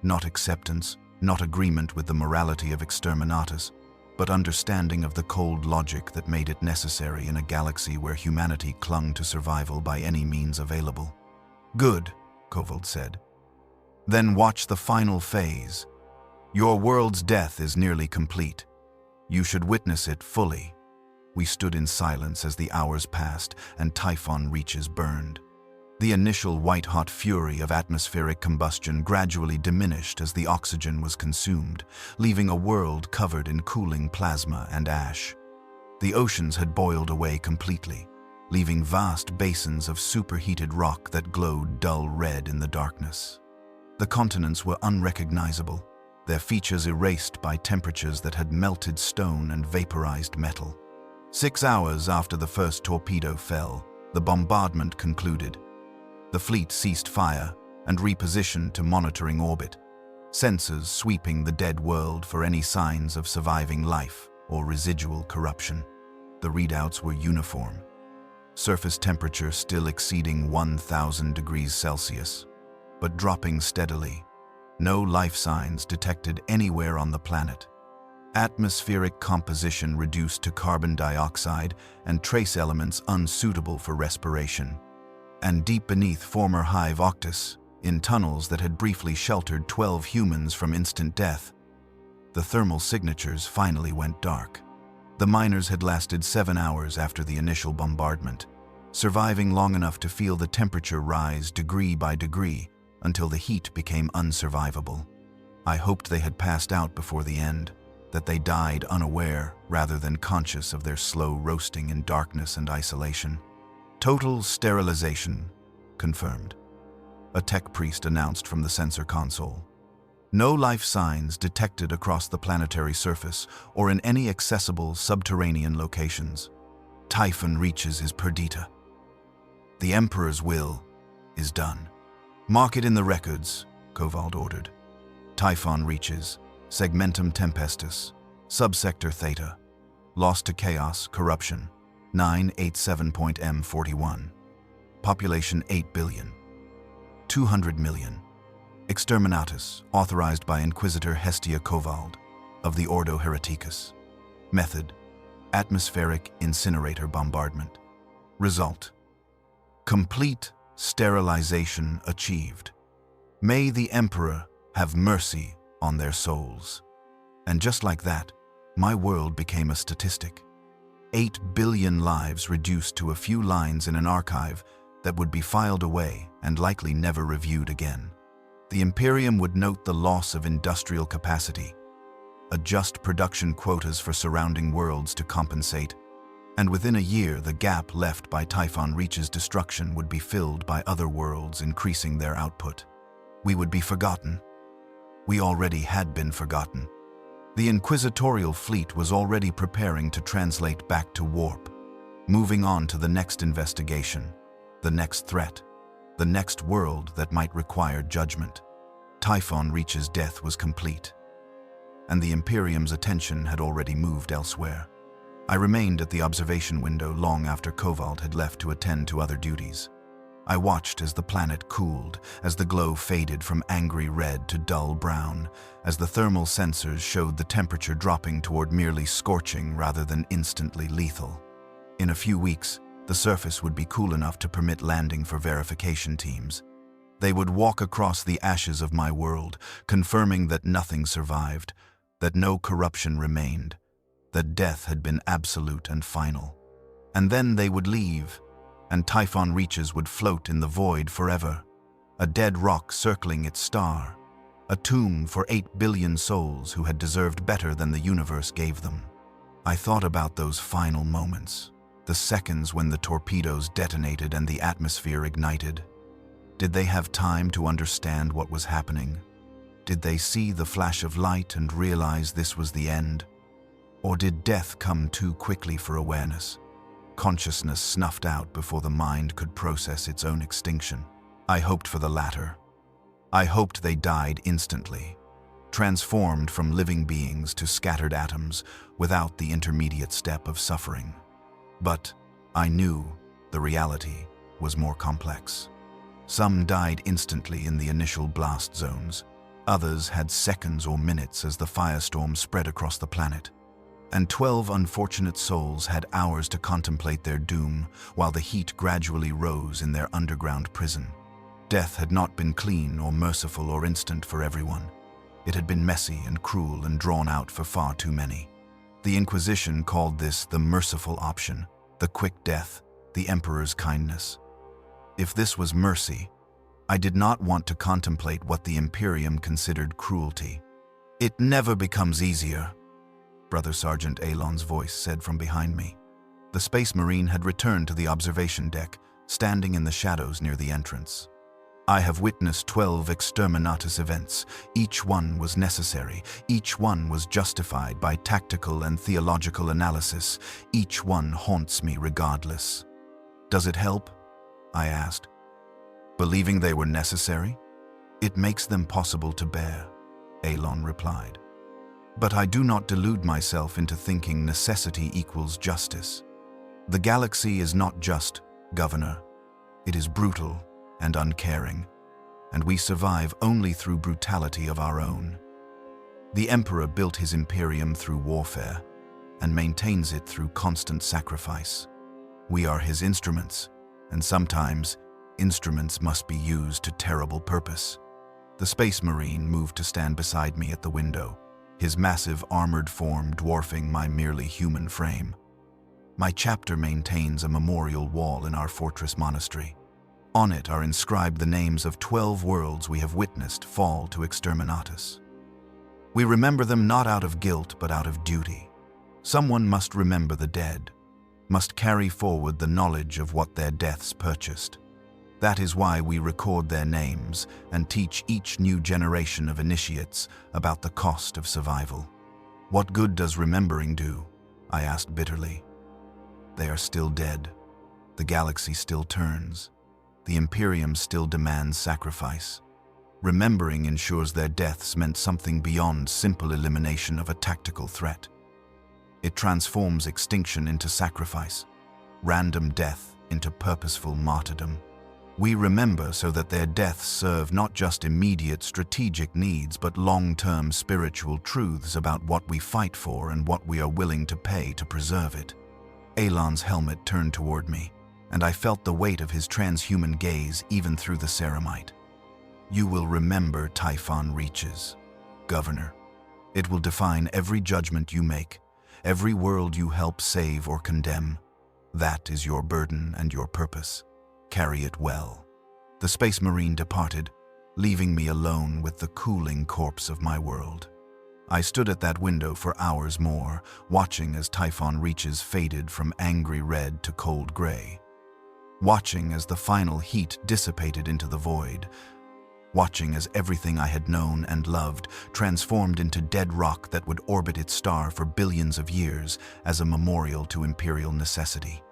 A: Not acceptance, not agreement with the morality of Exterminatus, but understanding of the cold logic that made it necessary in a galaxy where humanity clung to survival by any means available. Good, Kovold said. Then watch the final phase. Your world's death is nearly complete. You should witness it fully. We stood in silence as the hours passed and Typhon reaches burned. The initial white-hot fury of atmospheric combustion gradually diminished as the oxygen was consumed, leaving a world covered in cooling plasma and ash. The oceans had boiled away completely, leaving vast basins of superheated rock that glowed dull red in the darkness. The continents were unrecognizable, their features erased by temperatures that had melted stone and vaporized metal. 6 hours after the first torpedo fell, the bombardment concluded. The fleet ceased fire and repositioned to monitoring orbit, sensors sweeping the dead world for any signs of surviving life or residual corruption. The readouts were uniform. Surface temperature still exceeding 1,000 degrees Celsius, but dropping steadily. No life signs detected anywhere on the planet. Atmospheric composition reduced to carbon dioxide and trace elements unsuitable for respiration. And deep beneath former Hive Octus, in tunnels that had briefly sheltered 12 humans from instant death, the thermal signatures finally went dark. The miners had lasted 7 hours after the initial bombardment, surviving long enough to feel the temperature rise degree by degree until the heat became unsurvivable. I hoped they had passed out before the end, that they died unaware rather than conscious of their slow roasting in darkness and isolation. Total sterilization confirmed, a tech priest announced from the sensor console. No life signs detected across the planetary surface or in any accessible subterranean locations. Typhon reaches his perdita. The Emperor's will is done. Mark it in the records, Kovold ordered. Typhon reaches, segmentum tempestus, subsector theta, lost to chaos, corruption, 987.M41. Population 8 billion. 200 million. Exterminatus, authorized by Inquisitor Hestia Kovald, of the Ordo Hereticus. Method: atmospheric incinerator bombardment. Result: complete sterilization achieved. May the Emperor have mercy on their souls. And just like that, my world became a statistic. 8 billion lives reduced to a few lines in an archive that would be filed away and likely never reviewed again. The Imperium would note the loss of industrial capacity, adjust production quotas for surrounding worlds to compensate, and within a year the gap left by Typhon Reach's destruction would be filled by other worlds increasing their output. We would be forgotten. We already had been forgotten. The Inquisitorial fleet was already preparing to translate back to warp, moving on to the next investigation, the next threat, the next world that might require judgment. Typhon Reach's death was complete, and the Imperium's attention had already moved elsewhere. I remained at the observation window long after Kovald had left to attend to other duties. I watched as the planet cooled, as the glow faded from angry red to dull brown, as the thermal sensors showed the temperature dropping toward merely scorching rather than instantly lethal. In a few weeks, the surface would be cool enough to permit landing for verification teams. They would walk across the ashes of my world, confirming that nothing survived, that no corruption remained, that death had been absolute and final. And then they would leave, and Typhon Reaches would float in the void forever, a dead rock circling its star, a tomb for 8 billion souls who had deserved better than the universe gave them. I thought about those final moments, the seconds when the torpedoes detonated and the atmosphere ignited. Did they have time to understand what was happening? Did they see the flash of light and realize this was the end? Or did death come too quickly for awareness? Consciousness snuffed out before the mind could process its own extinction. I hoped for the latter. I hoped they died instantly, transformed from living beings to scattered atoms without the intermediate step of suffering. But I knew the reality was more complex. Some died instantly in the initial blast zones. Others had seconds or minutes as the firestorm spread across the planet. And 12 unfortunate souls had hours to contemplate their doom while the heat gradually rose in their underground prison. Death had not been clean or merciful or instant for everyone. It had been messy and cruel and drawn out for far too many. The Inquisition called this the merciful option, the quick death, the Emperor's kindness. If this was mercy, I did not want to contemplate what the Imperium considered cruelty. "It never becomes easier," Brother Sergeant Alon's voice said from behind me. The Space Marine had returned to the observation deck, standing in the shadows near the entrance. "I have witnessed 12 Exterminatus events. Each one was necessary. Each one was justified by tactical and theological analysis. Each one haunts me regardless." "Does it help?" I asked. "Believing they were necessary? It makes them possible to bear," Alon replied. "But I do not delude myself into thinking necessity equals justice. The galaxy is not just, Governor. It is brutal and uncaring, and we survive only through brutality of our own. The Emperor built his Imperium through warfare and maintains it through constant sacrifice. We are his instruments, and sometimes instruments must be used to terrible purpose." The Space Marine moved to stand beside me at the window, his massive armored form dwarfing my merely human frame. "My chapter maintains a memorial wall in our fortress monastery. On it are inscribed the names of 12 worlds we have witnessed fall to Exterminatus. We remember them not out of guilt but out of duty. Someone must remember the dead, must carry forward the knowledge of what their deaths purchased. That is why we record their names and teach each new generation of initiates about the cost of survival." "What good does remembering do?" I asked bitterly. "They are still dead. The galaxy still turns. The Imperium still demands sacrifice. Remembering ensures their deaths meant something beyond simple elimination of a tactical threat. It transforms extinction into sacrifice, random death into purposeful martyrdom. We remember so that their deaths serve not just immediate strategic needs, but long-term spiritual truths about what we fight for and what we are willing to pay to preserve it. Elan's helmet turned toward me, and I felt the weight of his transhuman gaze even through the ceramite. You will remember Typhon reaches, Governor. It will define every judgment you make, every world you help save or condemn. That is your burden and your purpose. Carry it well. The Space Marine departed, leaving me alone with the cooling corpse of my world. I stood at that window for hours more, watching as Typhon reaches faded from angry red to cold gray. Watching as the final heat dissipated into the void. Watching as everything I had known and loved transformed into dead rock that would orbit its star for billions of years as a memorial to Imperial necessity.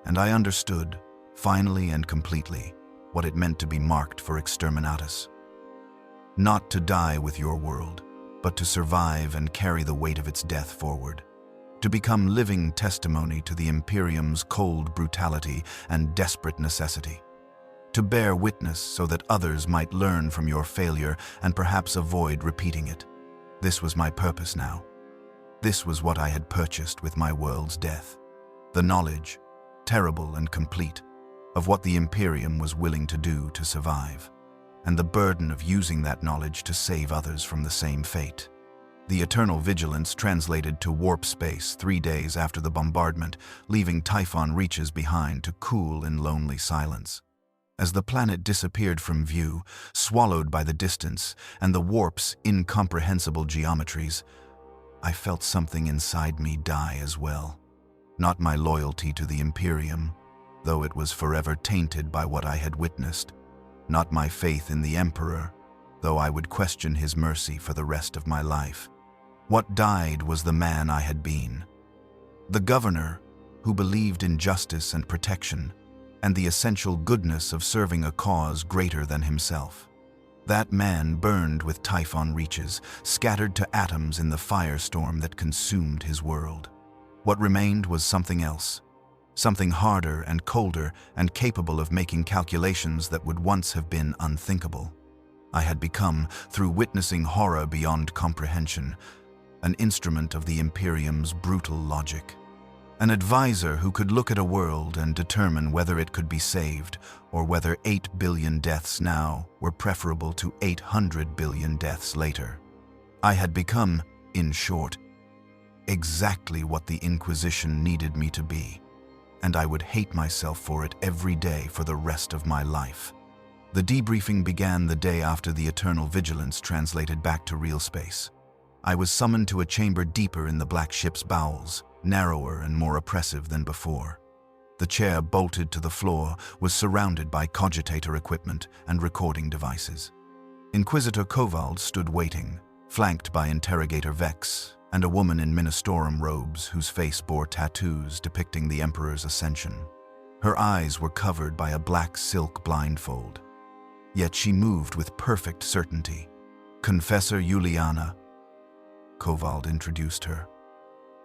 A: And I understood, finally and completely, what it meant to be marked for Exterminatus. Not to die with your world, but to survive and carry the weight of its death forward. To become living testimony to the Imperium's cold brutality and desperate necessity. To bear witness so that others might learn from your failure and perhaps avoid repeating it. This was my purpose now. This was what I had purchased with my world's death. The knowledge, terrible and complete, of what the Imperium was willing to do to survive, and the burden of using that knowledge to save others from the same fate. The Eternal Vigilance translated to warp space 3 days after the bombardment, leaving Typhon reaches behind to cool in lonely silence. As the planet disappeared from view, swallowed by the distance and the warp's incomprehensible geometries, I felt something inside me die as well. Not my loyalty to the Imperium, though it was forever tainted by what I had witnessed. Not my faith in the Emperor, though I would question his mercy for the rest of my life. What died was the man I had been. The Governor, who believed in justice and protection, and the essential goodness of serving a cause greater than himself. That man burned with Typhon reaches, scattered to atoms in the firestorm that consumed his world. What remained was something else, something harder and colder and capable of making calculations that would once have been unthinkable. I had become, through witnessing horror beyond comprehension, an instrument of the Imperium's brutal logic. An advisor who could look at a world and determine whether it could be saved, or whether 8 billion deaths now were preferable to 800 billion deaths later. I had become, in short, exactly what the Inquisition needed me to be, and I would hate myself for it every day for the rest of my life. The debriefing began the day after the Eternal Vigilance translated back to real space. I was summoned to a chamber deeper in the black ship's bowels, narrower and more oppressive than before. The chair, bolted to the floor, was surrounded by cogitator equipment and recording devices. Inquisitor Kovald stood waiting, flanked by Interrogator Vex and a woman in Ministorum robes whose face bore tattoos depicting the Emperor's ascension. Her eyes were covered by a black silk blindfold. Yet she moved with perfect certainty. Confessor Juliana, Kovald introduced her.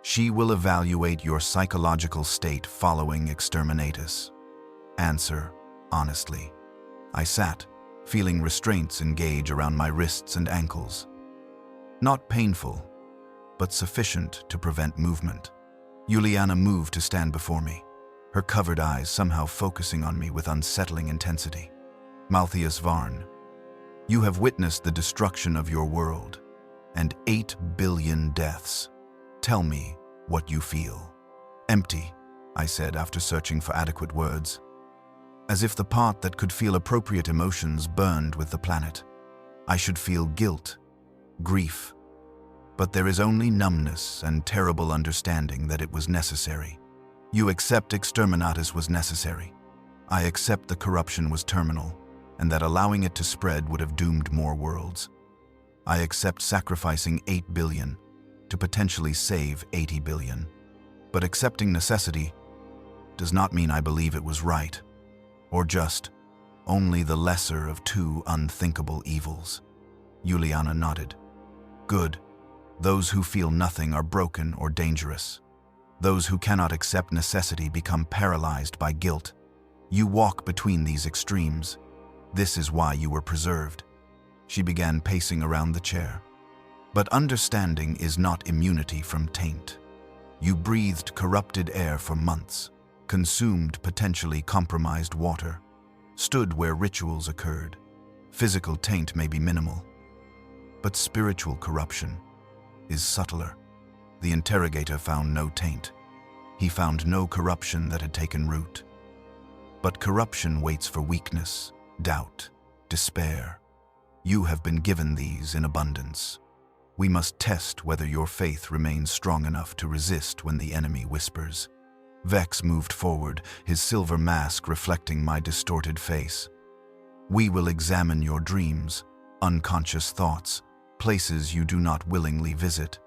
A: She will evaluate your psychological state following Exterminatus. Answer honestly. I sat, feeling restraints engage around my wrists and ankles. Not painful, but sufficient to prevent movement. Juliana moved to stand before me, her covered eyes somehow focusing on me with unsettling intensity. Maltheus Varn, you have witnessed the destruction of your world, and 8 billion deaths. Tell me what you feel. Empty, I said after searching for adequate words. As if the part that could feel appropriate emotions burned with the planet. I should feel guilt, grief, but there is only numbness and terrible understanding that it was necessary. You accept Exterminatus was necessary. I accept the corruption was terminal, and that allowing it to spread would have doomed more worlds. I accept sacrificing 8 billion to potentially save 80 billion. But accepting necessity does not mean I believe it was right, or just only the lesser of 2 unthinkable evils. Juliana nodded. Good. Those who feel nothing are broken or dangerous. Those who cannot accept necessity become paralyzed by guilt. You walk between these extremes. This is why you were preserved." She began pacing around the chair. "But understanding is not immunity from taint. You breathed corrupted air for months, consumed potentially compromised water, stood where rituals occurred. Physical taint may be minimal, but spiritual corruption is subtler." The interrogator found no taint. He found no corruption that had taken root. But corruption waits for weakness, doubt, despair. You have been given these in abundance. We must test whether your faith remains strong enough to resist when the enemy whispers. Vex moved forward, his silver mask reflecting my distorted face. "We will examine your dreams, unconscious thoughts, places you do not willingly visit.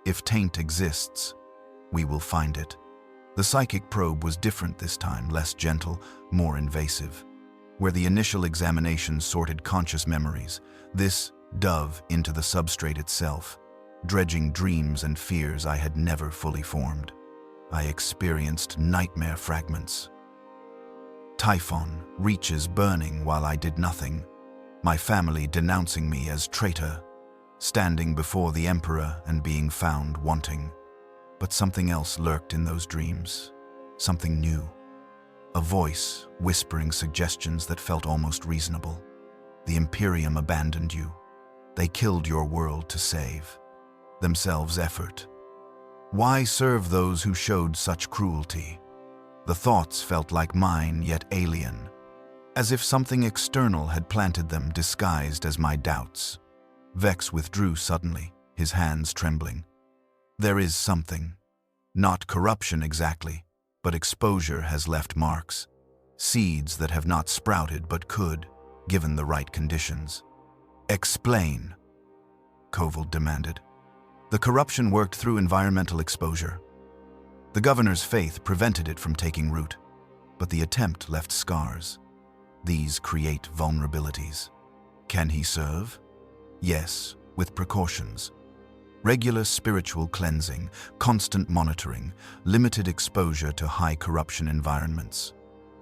A: If taint exists, we will find it." The psychic probe was different this time, less gentle, more invasive. Where the initial examination sorted conscious memories, this dove into the substrate itself, dredging dreams and fears I had never fully formed. I experienced nightmare fragments. Typhon, reaches burning while I did nothing, my family denouncing me as traitor, standing before the Emperor and being found wanting. But something else lurked in those dreams, something new. A voice whispering suggestions that felt almost reasonable. The Imperium abandoned you. They killed your world to save themselves effort. Why serve those who showed such cruelty? The thoughts felt like mine, yet alien, as if something external had planted them disguised as my doubts. Vex withdrew suddenly, his hands trembling. There is something. Not corruption exactly, but exposure has left marks. Seeds that have not sprouted but could, given the right conditions. "Explain," Kovold demanded. "The corruption worked through environmental exposure. The governor's faith prevented it from taking root, but the attempt left scars. These create vulnerabilities. Can he serve? Yes, with precautions. Regular spiritual cleansing, constant monitoring, limited exposure to high corruption environments.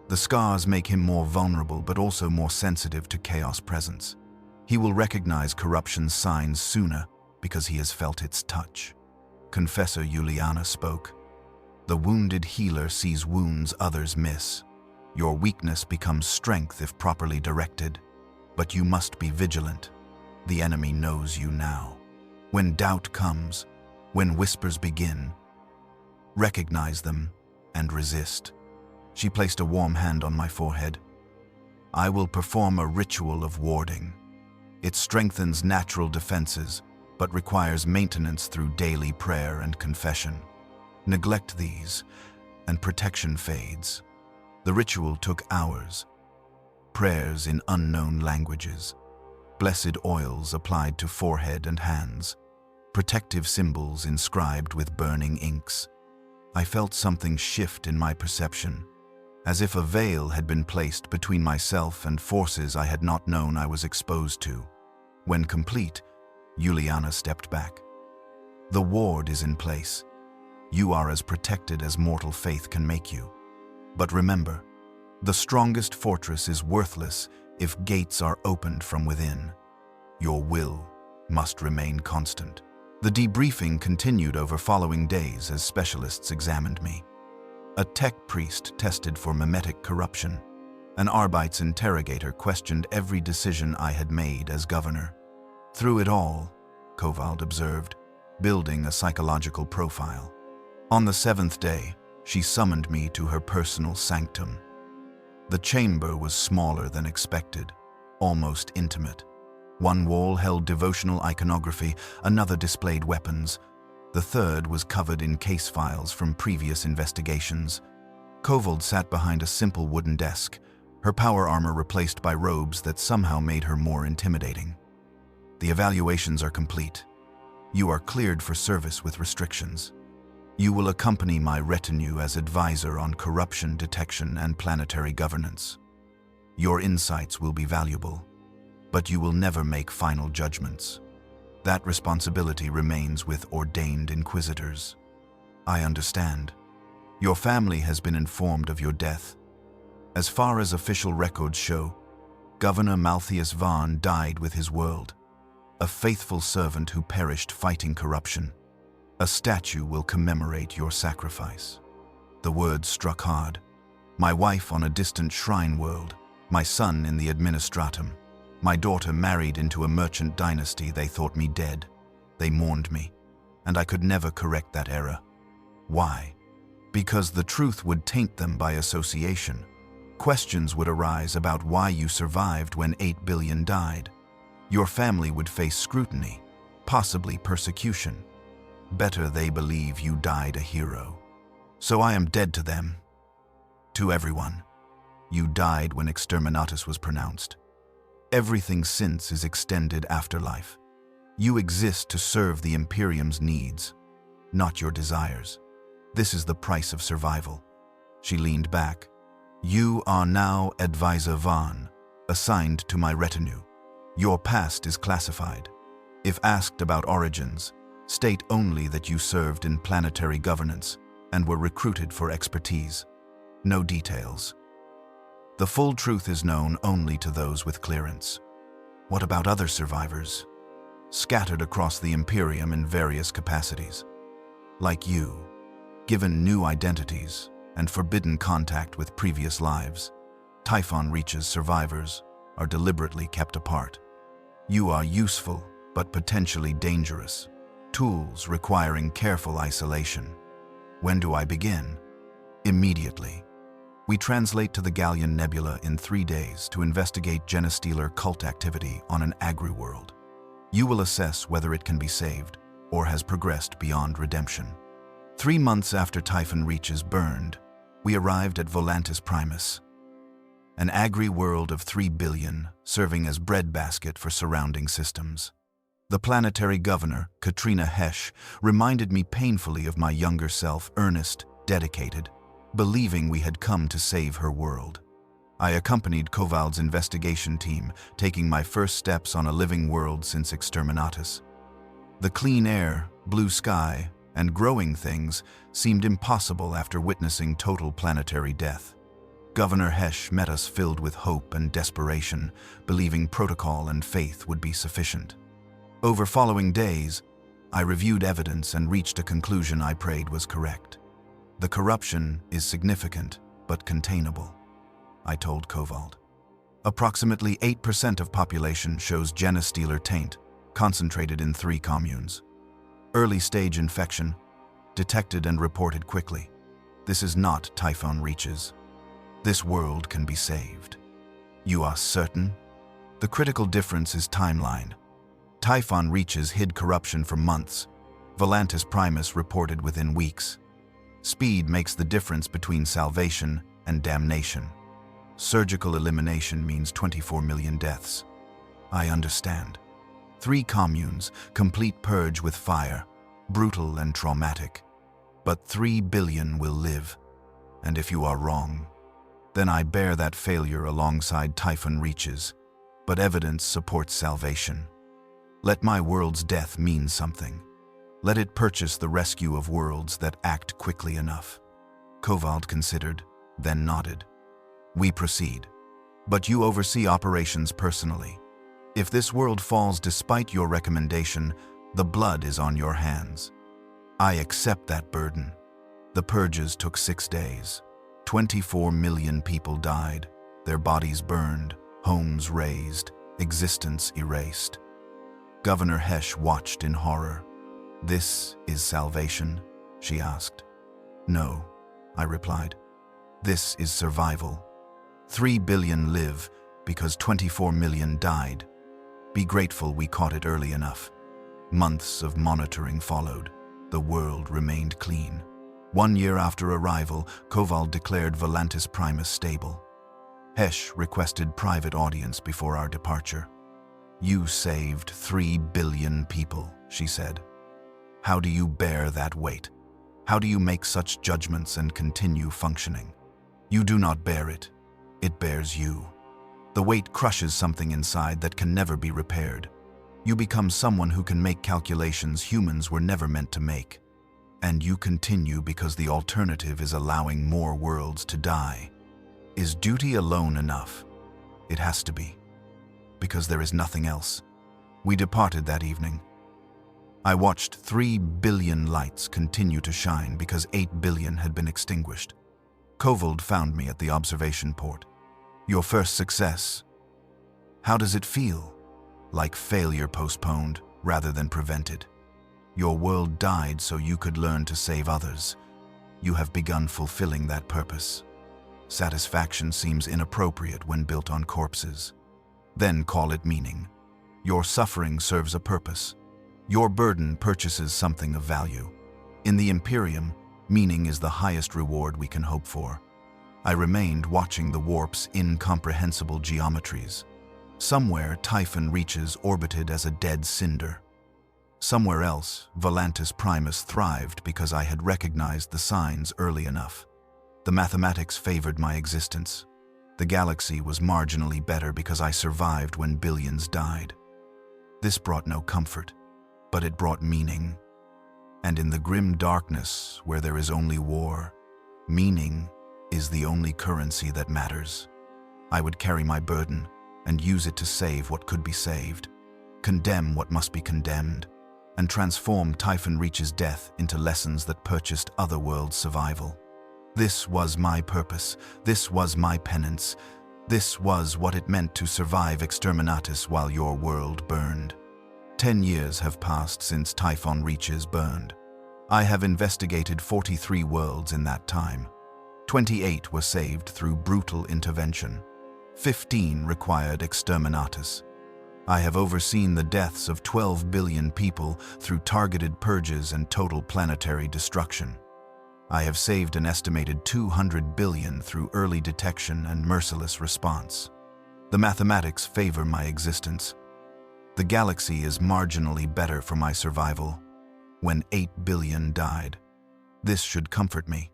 A: The scars make him more vulnerable but also more sensitive to chaos presence. He will recognize corruption's signs sooner because he has felt its touch." Confessor Juliana spoke. "The wounded healer sees wounds others miss. Your weakness becomes strength if properly directed, but you must be vigilant. The enemy knows you now. When doubt comes, when whispers begin, recognize them and resist." She placed a warm hand on my forehead. "I will perform a ritual of warding. It strengthens natural defenses, but requires maintenance through daily prayer and confession. Neglect these, and protection fades." The ritual took hours. Prayers in unknown languages, blessed oils applied to forehead and hands, protective symbols inscribed with burning inks. I felt something shift in my perception, as if a veil had been placed between myself and forces I had not known I was exposed to. When complete, Juliana stepped back. "The ward is in place. You are as protected as mortal faith can make you. But remember, the strongest fortress is worthless if gates are opened from within. Your will must remain constant." The debriefing continued over following days as specialists examined me. A tech priest tested for mimetic corruption. An Arbite's interrogator questioned every decision I had made as governor. Through it all, Kovold observed, building a psychological profile. On the 7th day, she summoned me to her personal sanctum. The chamber was smaller than expected, almost intimate. One wall held devotional iconography, another displayed weapons. The third was covered in case files from previous investigations. Kovold sat behind a simple wooden desk, her power armor replaced by robes that somehow made her more intimidating. "The evaluations are complete. You are cleared for service with restrictions. You will accompany my retinue as advisor on corruption detection and planetary governance. Your insights will be valuable, but you will never make final judgments. That responsibility remains with ordained inquisitors." "I understand. Your family has been informed of your death. As far as official records show, Governor Maltheus Varn died with his world, a faithful servant who perished fighting corruption. A statue will commemorate your sacrifice." The words struck hard. My wife on a distant shrine world, my son in the administratum, my daughter married into a merchant dynasty. They thought me dead. They mourned me, and I could never correct that error. Why? Because the truth would taint them by association. Questions would arise about why you survived when 8 billion died. Your family would face scrutiny, possibly persecution. Better they believe you died a hero. So I am dead to them. To everyone. You died when Exterminatus was pronounced. Everything since is extended afterlife. You exist to serve the Imperium's needs, not your desires. This is the price of survival. She leaned back. You are now Advisor Varn, assigned to my retinue. Your past is classified. If asked about origins, state only that you served in planetary governance and were recruited for expertise. No details. The full truth is known only to those with clearance. What about other survivors? Scattered across the Imperium in various capacities. Like you, given new identities and forbidden contact with previous lives, Typhon Reach's survivors are deliberately kept apart. You are useful, but potentially dangerous. Tools requiring careful isolation. When do I begin? Immediately. We translate to the Gallian Nebula in 3 days to investigate Genestealer cult activity on an agri-world. You will assess whether it can be saved or has progressed beyond redemption. 3 months after Typhon Reaches burned, we arrived at Volantis Primus, an agri-world of 3 billion, serving as breadbasket for surrounding systems. The planetary governor, Katrina Hesh, reminded me painfully of my younger self, earnest, dedicated, believing we had come to save her world. I accompanied Kovald's investigation team, taking my first steps on a living world since Exterminatus. The clean air, blue sky, and growing things seemed impossible after witnessing total planetary death. Governor Hesh met us filled with hope and desperation, believing protocol and faith would be sufficient. Over following days, I reviewed evidence and reached a conclusion I prayed was correct. The corruption is significant, but containable, I told Kovald. Approximately 8% of population shows Genestealer taint, concentrated in 3 communes. Early-stage infection, detected and reported quickly. This is not Typhon Reaches. This world can be saved. You are certain? The critical difference is timeline. Typhon Reaches hid corruption for months. Volantis Primus reported within weeks. Speed makes the difference between salvation and damnation. Surgical elimination means 24 million deaths. I understand. 3 communes, complete purge with fire, brutal and traumatic. But 3 billion will live. And if you are wrong, then I bear that failure alongside Typhon Reaches. But evidence supports salvation. Let my world's death mean something. Let it purchase the rescue of worlds that act quickly enough. Kovald considered, then nodded. We proceed. But you oversee operations personally. If this world falls despite your recommendation, the blood is on your hands. I accept that burden. The purges took 6 days. 24 million people died, their bodies burned, homes razed, existence erased. Governor Hesh watched in horror. This is salvation? She asked. No, I replied. This is survival. 3 billion live because 24 million died. Be grateful we caught it early enough. Months of monitoring followed. The world remained clean. 1 year after arrival, Kovald declared Volantis Primus stable. Hesh requested private audience before our departure. You saved 3 billion people, she said. How do you bear that weight? How do you make such judgments and continue functioning? You do not bear it. It bears you. The weight crushes something inside that can never be repaired. You become someone who can make calculations humans were never meant to make. And you continue because the alternative is allowing more worlds to die. Is duty alone enough? It has to be, because there is nothing else. We departed that evening. I watched 3 billion lights continue to shine because 8 billion had been extinguished. Kovold found me at the observation port. Your first success. How does it feel? Like failure postponed rather than prevented. Your world died so you could learn to save others. You have begun fulfilling that purpose. Satisfaction seems inappropriate when built on corpses. Then call it meaning. Your suffering serves a purpose. Your burden purchases something of value. In the Imperium, meaning is the highest reward we can hope for. I remained watching the warp's incomprehensible geometries. Somewhere, Typhon reaches orbited as a dead cinder. Somewhere else, Volantis Primus thrived because I had recognized the signs early enough. The mathematics favored my existence. The galaxy was marginally better because I survived when billions died. This brought no comfort, but it brought meaning. And in the grim darkness where there is only war, meaning is the only currency that matters. I would carry my burden and use it to save what could be saved, condemn what must be condemned, and transform Typhon Reach's death into lessons that purchased otherworld survival. This was my purpose. This was my penance. This was what it meant to survive Exterminatus while your world burned. 10 years have passed since Typhon Reaches burned. I have investigated 43 worlds in that time. 28 were saved through brutal intervention. 15 required Exterminatus. I have overseen the deaths of 12 billion people through targeted purges and total planetary destruction. I have saved an estimated 200 billion through early detection and merciless response. The mathematics favor my existence. The galaxy is marginally better for my survival. When 8 billion died. This should comfort me.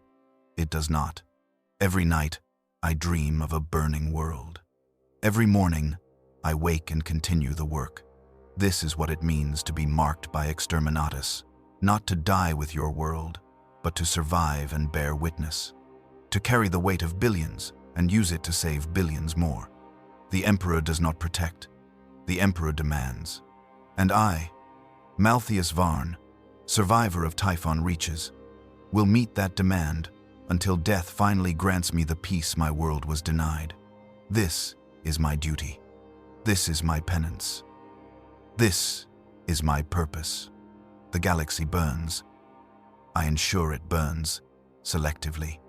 A: It does not. Every night, I dream of a burning world. Every morning, I wake and continue the work. This is what it means to be marked by Exterminatus. Not to die with your world, but to survive and bear witness. To carry the weight of billions and use it to save billions more. The Emperor does not protect. The Emperor demands. And I, Maltheus Varn, survivor of Typhon Reaches, will meet that demand until death finally grants me the peace my world was denied. This is my duty. This is my penance. This is my purpose. The galaxy burns. I ensure it burns selectively.